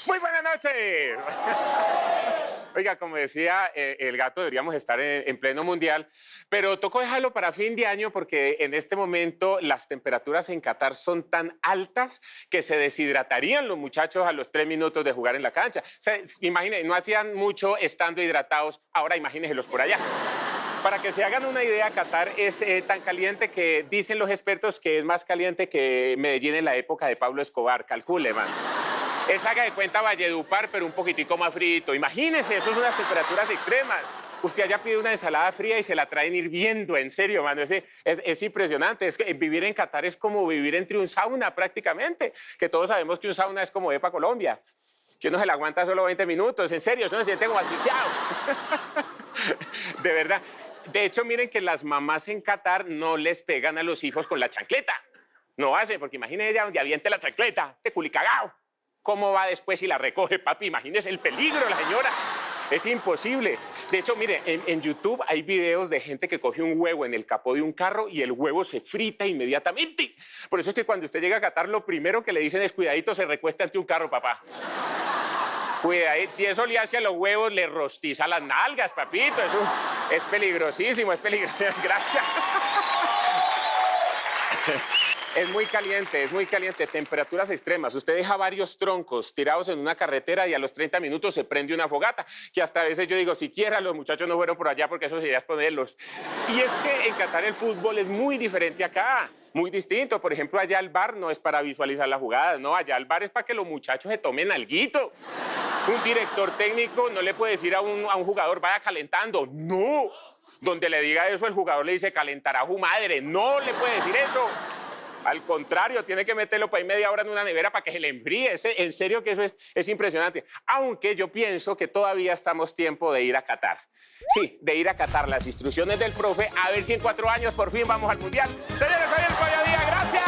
Muy buenas noches. Oiga, como decía el gato, deberíamos estar en pleno mundial, pero tocó dejarlo para fin de año porque en este momento las temperaturas en Qatar son tan altas que se deshidratarían los muchachos a los 3 minutos de jugar en la cancha. O sea, imagínense, no hacían mucho estando hidratados, ahora imagínenselos por allá. Para que se hagan una idea, Qatar es tan caliente que dicen los expertos que es más caliente que Medellín en la época de Pablo Escobar. Calcule, man. Es, haga de cuenta, Valledupar, pero un poquitico más frito. Imagínese, eso son unas temperaturas extremas. Usted allá pide una ensalada fría y se la traen hirviendo, en serio, mano. Es impresionante. Es que vivir en Qatar es como vivir entre un sauna, prácticamente. Que todos sabemos que un sauna es como EPA Colombia. Que uno se la aguanta solo 20 minutos. En serio, eso no se siente como asfixiado. De verdad. De hecho, miren que las mamás en Qatar no les pegan a los hijos con la chancleta. No hacen, porque imagínense ella donde aviente la chancleta, este culicagao. ¿Cómo va después si la recoge, papi? Imagínese el peligro de la señora. Es imposible. De hecho, mire, en YouTube hay videos de gente que coge un huevo en el capó de un carro y el huevo se frita inmediatamente. Por eso es que cuando usted llega a Qatar, lo primero que le dicen es cuidadito, se recuesta ante un carro, papá. Cuidadito. Si eso le hace a los huevos, le rostiza las nalgas, papito. Eso es peligrosísimo, es peligroso. Gracias. Es muy caliente, temperaturas extremas. Usted deja varios troncos tirados en una carretera y a los 30 minutos se prende una fogata, que hasta a veces yo digo, siquiera los muchachos no fueron por allá porque eso sería ponerlos. Y es que en Qatar el fútbol es muy diferente acá, muy distinto. Por ejemplo, allá el bar no es para visualizar las jugadas, no, allá el bar es para que los muchachos se tomen alguito. Un director técnico no le puede decir a un jugador, vaya calentando, no. Donde le diga eso, el jugador le dice, calentará su madre, no le puede decir eso. Al contrario, tiene que meterlo para ir media hora en una nevera para que se le enfríe. En serio que eso es impresionante. Aunque yo pienso que todavía estamos tiempo de ir a Qatar. Sí, de ir a Qatar. Las instrucciones del profe, a ver si en 4 años por fin vamos al Mundial. Señores, soy el Pollo Díaz, gracias.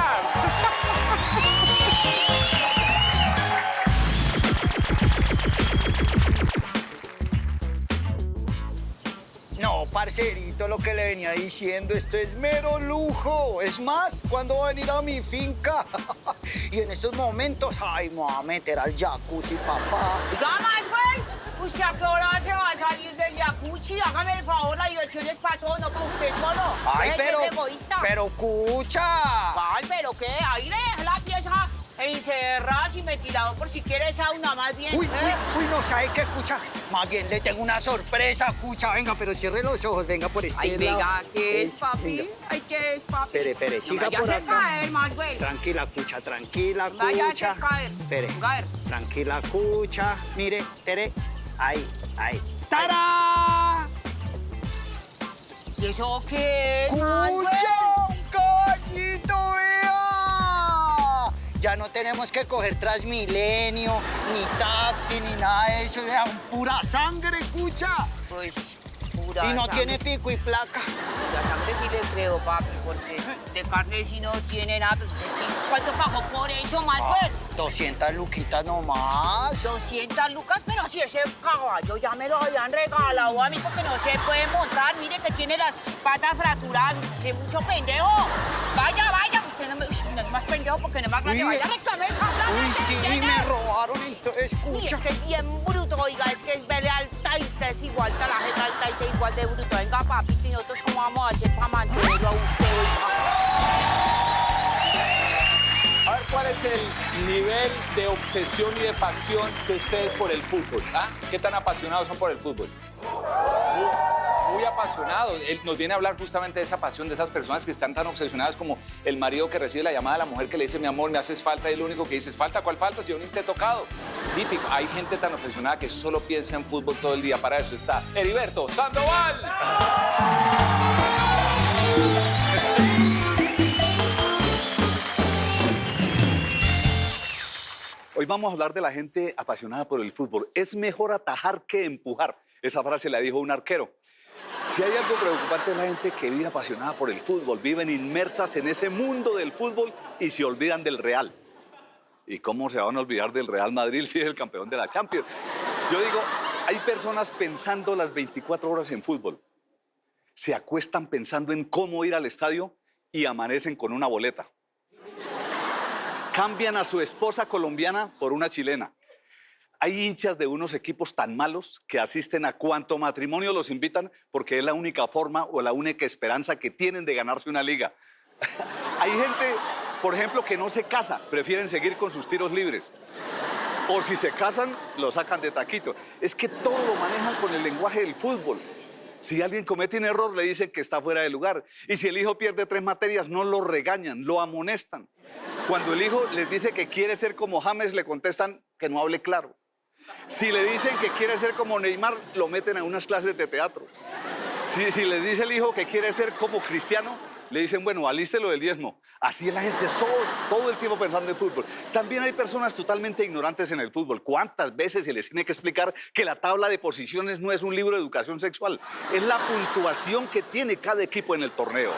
No, parcerito, lo que le venía diciendo, esto es mero lujo. Es más, ¿cuándo va a venir a mi finca? Y en estos momentos, ay, me voy a meter al jacuzzi, papá.
Más, güey. ¿Usted a qué hora se va a salir del jacuzzi? Hágame el favor, la diversión es para todos, no para usted solo.
Ay,
Deje de ser egoísta.
pero escucha.
Ay, ¿pero qué? Ahí le deja la pieza encerradas y ventilador por si quieres sauna más bien.
Uy, no, ¿sabe qué, Cucha? Más bien le tengo una sorpresa, Cucha. Venga, pero cierre los ojos, venga por este
Ay,
lado.
venga, ¿qué es, papi?
Venga.
Ay, ¿qué es, papi?
Espere, siga
no
por
a
acá.
caer, Manuel.
Tranquila, Cucha, tranquila, Cucha.
Váyase a caer.
Espere.
Caer.
Tranquila, Cucha. Mire, espere. Ahí. ¡Tarán!
¿Y eso qué es, Manuel?
¡Caballito, vea! Ya no tenemos que coger Transmilenio, ni taxi, ni nada de eso. Vea, pura sangre, Cucha.
Pues, pura
Y no
sangre.
tiene pico y placa.
La sangre sí le creo, papi, porque de carne sí no tiene nada. Pero usted sí. ¿Cuánto pagó por eso, Manuel?
200 luquitas nomás.
200 lucas, pero si ese caballo ya me lo habían regalado a mí porque no se puede montar. Mire que tiene las patas fracturadas. Usted es mucho pendejo. Vaya, usted no me... Uy, no es más pendejo porque no es más grande. Vaya, reclame esa plata.
Uy, sí, me robaron, entonces,
Y
Cucha.
es que es bien bruto, oiga, es que es verle al taita, es igual que la jeta al taita, igual de bruto. Venga, papito, ¿y nosotros cómo vamos a hacer para mantenerlo a usted,
A ver, ¿cuál es el nivel de obsesión y de pasión de ustedes por el fútbol? ¿Ah? ¿Qué tan apasionados son por el fútbol? Muy apasionados. Él nos viene a hablar justamente de esa pasión, de esas personas que están tan obsesionadas como el marido que recibe la llamada de la mujer que le dice, mi amor, me haces falta, y lo único que dice es, ¿falta? ¿Cuál falta? Si yo ni te he tocado. Típico, hay gente tan obsesionada que solo piensa en fútbol todo el día. Para eso está Heriberto Sandoval.
Hoy vamos a hablar de la gente apasionada por el fútbol. Es mejor atajar que empujar. Esa frase la dijo un arquero. Si hay algo preocupante es la gente que vive apasionada por el fútbol. Viven inmersas en ese mundo del fútbol y se olvidan del Real. ¿Y cómo se van a olvidar del Real Madrid si es el campeón de la Champions? Yo digo, hay personas pensando las 24 horas en fútbol. Se acuestan pensando en cómo ir al estadio y amanecen con una boleta. Cambian a su esposa colombiana por una chilena. Hay hinchas de unos equipos tan malos que asisten a cuanto matrimonio los invitan porque es la única forma o la única esperanza que tienen de ganarse una liga. Hay gente, por ejemplo, que no se casa, prefieren seguir con sus tiros libres. O si se casan, lo sacan de taquito. Es que todo lo manejan con el lenguaje del fútbol. Si alguien comete un error, le dicen que está fuera de lugar. Y si el hijo pierde 3 materias, no lo regañan, lo amonestan. Cuando el hijo les dice que quiere ser como James, le contestan que no hable claro. Si le dicen que quiere ser como Neymar, lo meten a unas clases de teatro. Si le dice el hijo que quiere ser como Cristiano, le dicen, bueno, alístelo del diezmo. Así es la gente todo el tiempo pensando en fútbol. También hay personas totalmente ignorantes en el fútbol. ¿Cuántas veces se les tiene que explicar que la tabla de posiciones no es un libro de educación sexual? Es la puntuación que tiene cada equipo en el torneo.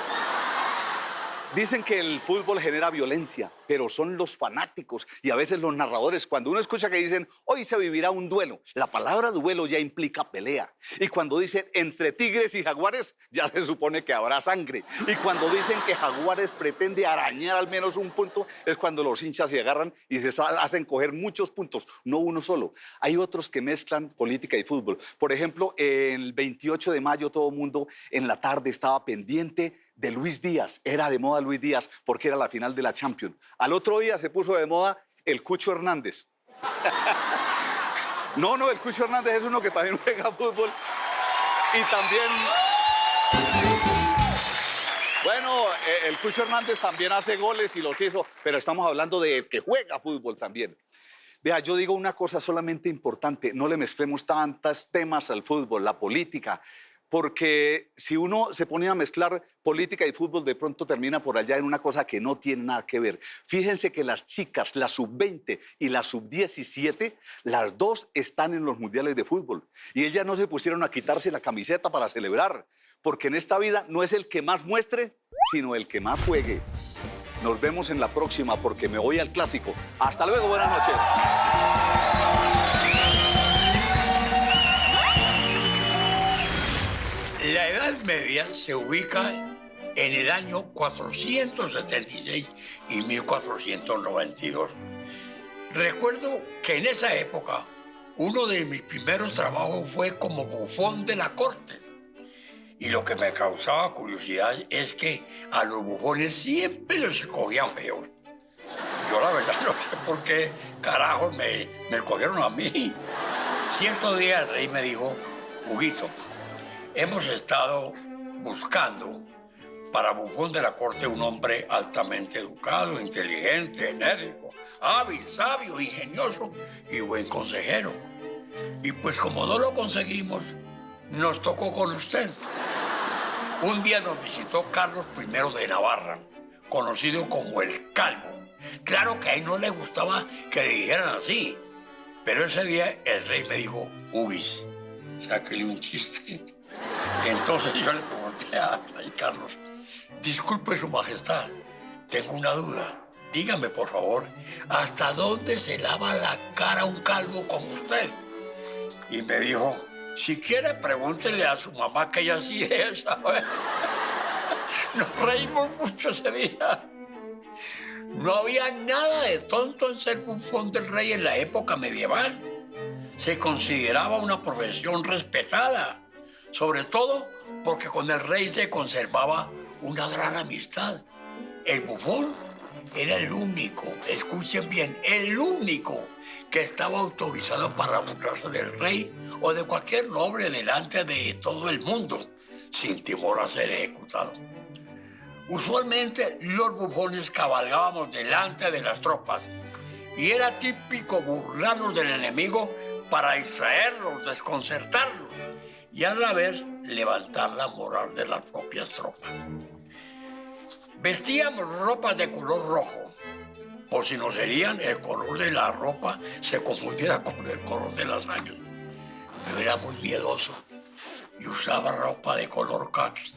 Dicen que el fútbol genera violencia, pero son los fanáticos y a veces los narradores. Cuando uno escucha que dicen, hoy se vivirá un duelo, la palabra duelo ya implica pelea. Y cuando dicen entre Tigres y Jaguares, ya se supone que habrá sangre. Y cuando dicen que Jaguares pretende arañar al menos un punto, es cuando los hinchas se agarran y se hacen coger muchos puntos, no uno solo. Hay otros que mezclan política y fútbol. Por ejemplo, el 28 de mayo todo el mundo en la tarde estaba pendiente de Luis Díaz. Era de moda Luis Díaz porque era la final de la Champions. Al otro día se puso de moda el Cucho Hernández. No, el Cucho Hernández es uno que también juega fútbol y también... Bueno, el Cucho Hernández también hace goles y los hizo, pero estamos hablando de que juega fútbol también. Vea, yo digo una cosa solamente importante, no le mezclemos tantos temas al fútbol, la política, porque si uno se pone a mezclar política y fútbol, de pronto termina por allá en una cosa que no tiene nada que ver. Fíjense que las chicas, la sub-20 y la sub-17, las dos están en los mundiales de fútbol. Y ellas no se pusieron a quitarse la camiseta para celebrar, porque en esta vida no es el que más muestre, sino el que más juegue. Nos vemos en la próxima, porque me voy al clásico. Hasta luego, buenas noches.
La Edad Media se ubica en el año 476 y 1492. Recuerdo que en esa época uno de mis primeros trabajos fue como bufón de la corte. Y lo que me causaba curiosidad es que a los bufones siempre los escogían feos. Yo la verdad no sé por qué carajos me escogieron a mí. Cierto día el rey me dijo, Huguito, hemos estado buscando para bufón de la corte un hombre altamente educado, inteligente, enérgico, hábil, sabio, ingenioso y buen consejero. Y pues como no lo conseguimos, nos tocó con usted. Un día nos visitó Carlos I de Navarra, conocido como el Calvo. Claro que a él no le gustaba que le dijeran así, pero ese día el rey me dijo, Huguis, sáquele un chiste. Entonces yo le pregunté a Carlos, disculpe su majestad, tengo una duda. Dígame, por favor, ¿hasta dónde se lava la cara un calvo como usted? Y me dijo, si quiere, pregúntele a su mamá que ella sí es, ¿sabes? Nos reímos mucho ese día. No había nada de tonto en ser bufón del rey en la época medieval. Se consideraba una profesión respetada, sobre todo porque con el rey se conservaba una gran amistad. El bufón era el único, escuchen bien, el único que estaba autorizado para burlarse del rey o de cualquier noble delante de todo el mundo, sin temor a ser ejecutado. Usualmente los bufones cabalgábamos delante de las tropas y era típico burlarnos del enemigo para distraerlos, desconcertarlos y a la vez levantar la moral de las propias tropas. Vestíamos ropas de color rojo, por si nos herían el color de la ropa se confundiera con el color de las años. Yo era muy miedoso y usaba ropa de color caqui.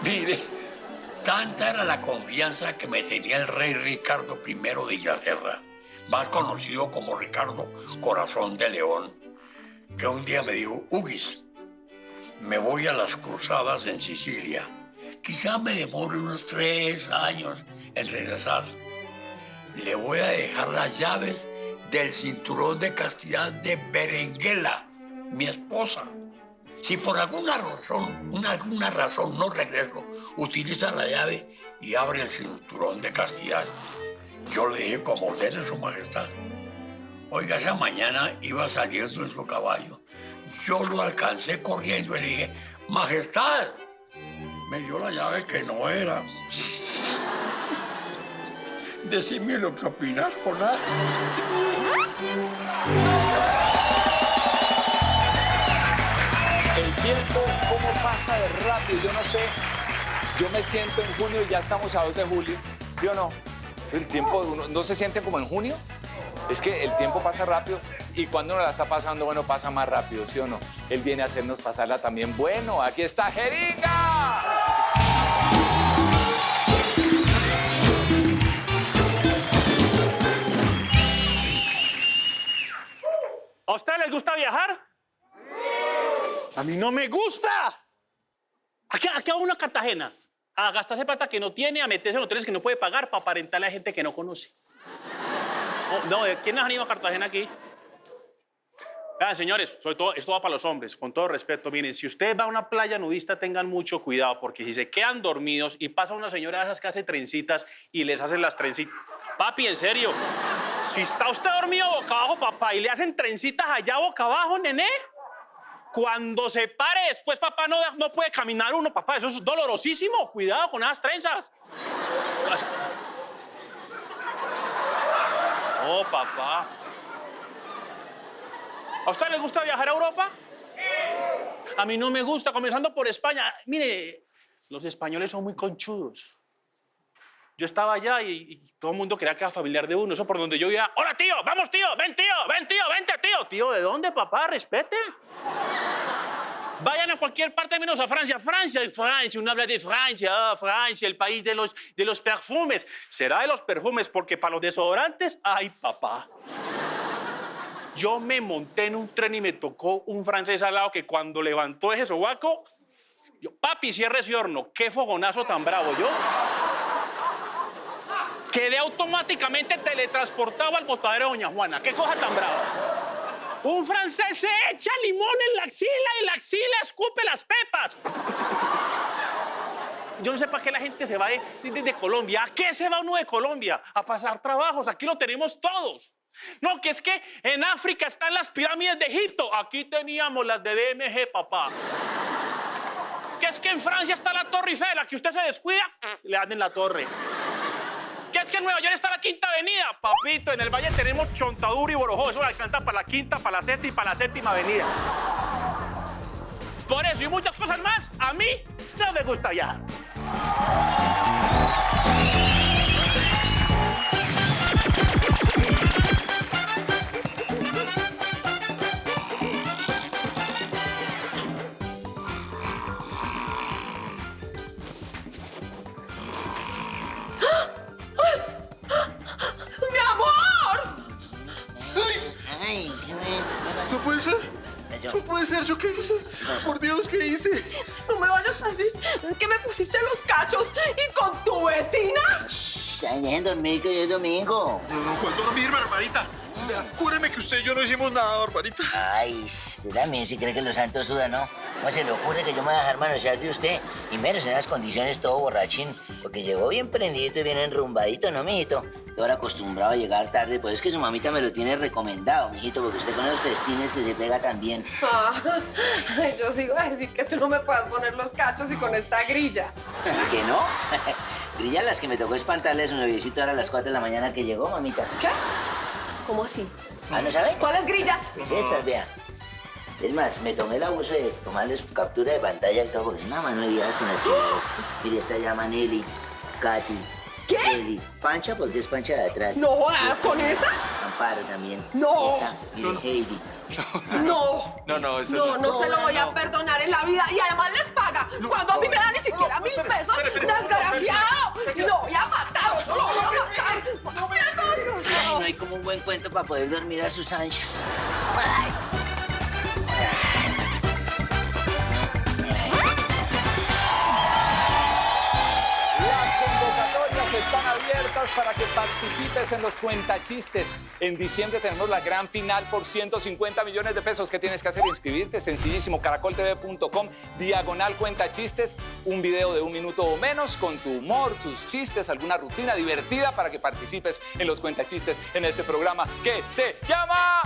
Mire, tanta era la confianza que me tenía el rey Ricardo I de Inglaterra, más conocido como Ricardo Corazón de León, que un día me dijo, Huguis, me voy a las cruzadas en Sicilia. Quizá me demore unos 3 años en regresar. Le voy a dejar las llaves del cinturón de castidad de Berenguela, mi esposa. Si por alguna razón no regreso, utiliza la llave y abre el cinturón de castidad. Yo le dije, como ordene su majestad. Oiga, esa mañana iba saliendo en su caballo. Yo lo alcancé corriendo y le dije, majestad. Me dio la llave que no era. Decime lo que opinas, Jonás.
El tiempo, ¿cómo pasa de rápido? Yo no sé. Yo me siento en junio y ya estamos a 2 de julio. ¿Sí o no? El tiempo, ¿no se siente como en junio? Es que el tiempo pasa rápido y cuando uno la está pasando, bueno, pasa más rápido, ¿sí o no? Él viene a hacernos pasarla también. Bueno, aquí está Jeringa.
¿A ustedes les gusta viajar? A mí no me gusta. ¿A qué va uno a Cartagena? A gastarse plata que no tiene, a meterse en hoteles que no puede pagar para aparentarle a gente que no conoce. No, ¿quiénes han ido a Cartagena aquí? Vean, señores, sobre todo, esto va para los hombres, con todo respeto. Miren, si ustedes van a una playa nudista, tengan mucho cuidado, porque si se quedan dormidos y pasa una señora de esas que hace trencitas y les hacen las trencitas. Papi, en serio, si está usted dormido boca abajo, papá, y le hacen trencitas allá boca abajo, nené, cuando se pare después, papá, no puede caminar uno, papá, eso es dolorosísimo. Cuidado con esas trenzas. Oh, papá. ¿A usted les gusta viajar a Europa? A mí no me gusta, comenzando por España. Mire, los españoles son muy conchudos. Yo estaba allá y todo el mundo creía que era familiar de uno. Eso por donde yo iba. ¡Hola, tío! ¡Vamos, tío! ¡Ven, tío! ¡Ven, tío! ¡Vente, tío! ¿Tío de dónde, papá? Respete. Vayan a cualquier parte menos a Francia. Francia, uno habla de Francia. Francia, el país de los perfumes. Será de los perfumes, porque para los desodorantes, ¡ay, papá! Yo me monté en un tren y me tocó un francés al lado que cuando levantó ese sobaco, yo, papi, cierre ese horno. ¡Qué fogonazo tan bravo! Yo quedé automáticamente teletransportado al botadero de Doña Juana. ¡Qué cosa tan brava! Un francés se echa limón en la axila y la axila escupe las pepas. Yo no sé para qué la gente se va de Colombia. ¿A qué se va uno de Colombia? A pasar trabajos. Aquí lo tenemos todos. No, que es que en África están las pirámides de Egipto. Aquí teníamos las de DMG, papá. Que es que en Francia está la Torre Eiffel. Que usted se descuida, le dan en la torre. Que es que en Nueva York está la Quinta Avenida. Papito, en el Valle tenemos Chontaduro y Borojó. Eso le alcanza para la Quinta, para la Sexta y para la Séptima Avenida. Por eso y muchas cosas más, a mí no me gusta viajar.
¡Mi amor!
Ay,
No puede ser. No puede ser. ¿Yo qué hice? Por Dios, ¿qué hice?
No me vayas así. ¿Que me pusiste los cachos y con tu vecina?
ay, dejen dormir que hoy es domingo.
No, ¿cuál dormir, Barbarita? Júreme que usted y yo no hicimos nada, Barbarita.
Ay, usted también si cree que los santos sudan, ¿no? ¿Cómo se le ocurre que yo me voy a dejar manosear de usted? Y menos en esas condiciones todo borrachín. Porque llegó bien prendidito y bien enrumbadito, ¿no, mijito? Todo era acostumbrado a llegar tarde. Pues es que su mamita me lo tiene recomendado, mijito, porque usted con los festines que se pega también.
Ah, yo sí iba a decir que tú no me puedas poner los cachos y con esta grilla.
¿Que no? Grilla las que me tocó espantarle a su noviecito ahora a las 4 de la mañana que llegó, mamita.
¿Qué? ¿Cómo así?
¿Ah, no sabe?
¿Cuáles grillas?
Pues estas, vea. Es más, me tomé el abuso de tomarles captura de pantalla y todo, porque es una mano de vidas con las que... Mire, esta llama Nelly, Katy,
¿qué?
Nelly, Pancha, porque es Pancha de atrás.
¿No jodas con esa?
Amparo también.
No.
Esta, mire, Heidi.
No.
No, eso
No, no se lo voy a perdonar en la vida. Y además les paga. Cuando a mí me dan ni siquiera 1000 pesos. ¡Desgraciado! Lo voy a matar. Lo voy a matar.
Ay, no hay como un buen cuento para poder dormir a sus anchas. Ay.
Están abiertas para que participes en los cuentachistes. En diciembre tenemos la gran final por 150 millones de pesos. ¿Qué tienes que hacer? Inscribirte, sencillísimo, caracoltv.com/cuentachistes. Un video de 1 minuto o menos con tu humor, tus chistes, alguna rutina divertida para que participes en los cuentachistes en este programa que se llama...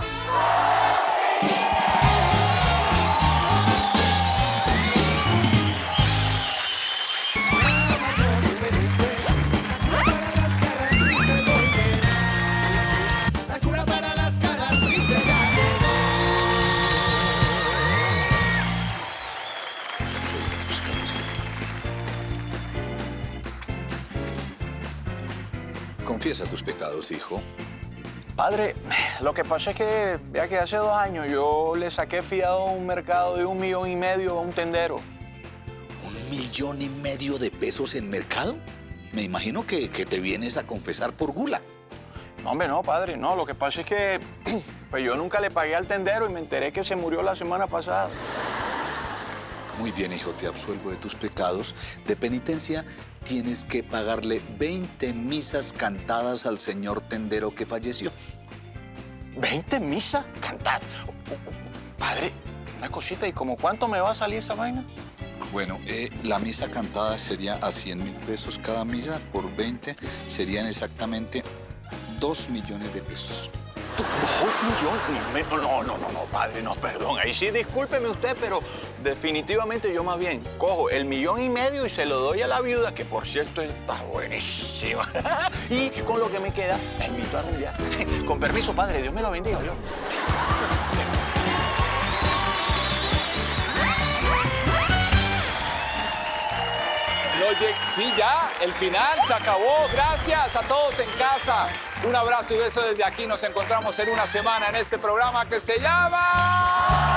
Confiesa tus pecados, hijo.
Padre, lo que pasa es que, vea que hace 2 años yo le saqué fiado a un mercado de 1,5 millones a un tendero.
¿1,5 millones de pesos en mercado? Me imagino que te vienes a confesar por gula.
No, hombre, no, padre, no. Lo que pasa es que pues yo nunca le pagué al tendero y me enteré que se murió la semana pasada.
Muy bien, hijo, te absuelvo de tus pecados. De penitencia, tienes que pagarle 20 misas cantadas al señor tendero que falleció.
¿20 misas cantadas? Padre, una cosita, ¿y como cuánto me va a salir esa vaina?
Bueno, la misa cantada sería a 100,000 pesos cada misa. Por 20 serían exactamente 2 millones de pesos.
No, padre, no, perdón. Ahí sí, discúlpeme usted, pero definitivamente yo más bien cojo el 1,5 millones y se lo doy a la viuda, que por cierto está buenísima. Y con lo que me queda, la invito a rumbear. Con permiso, padre, Dios me lo bendiga, yo.
Oye, sí, ya, el final se acabó. Gracias a todos en casa. Un abrazo y beso desde aquí. Nos encontramos en una semana en este programa que se llama...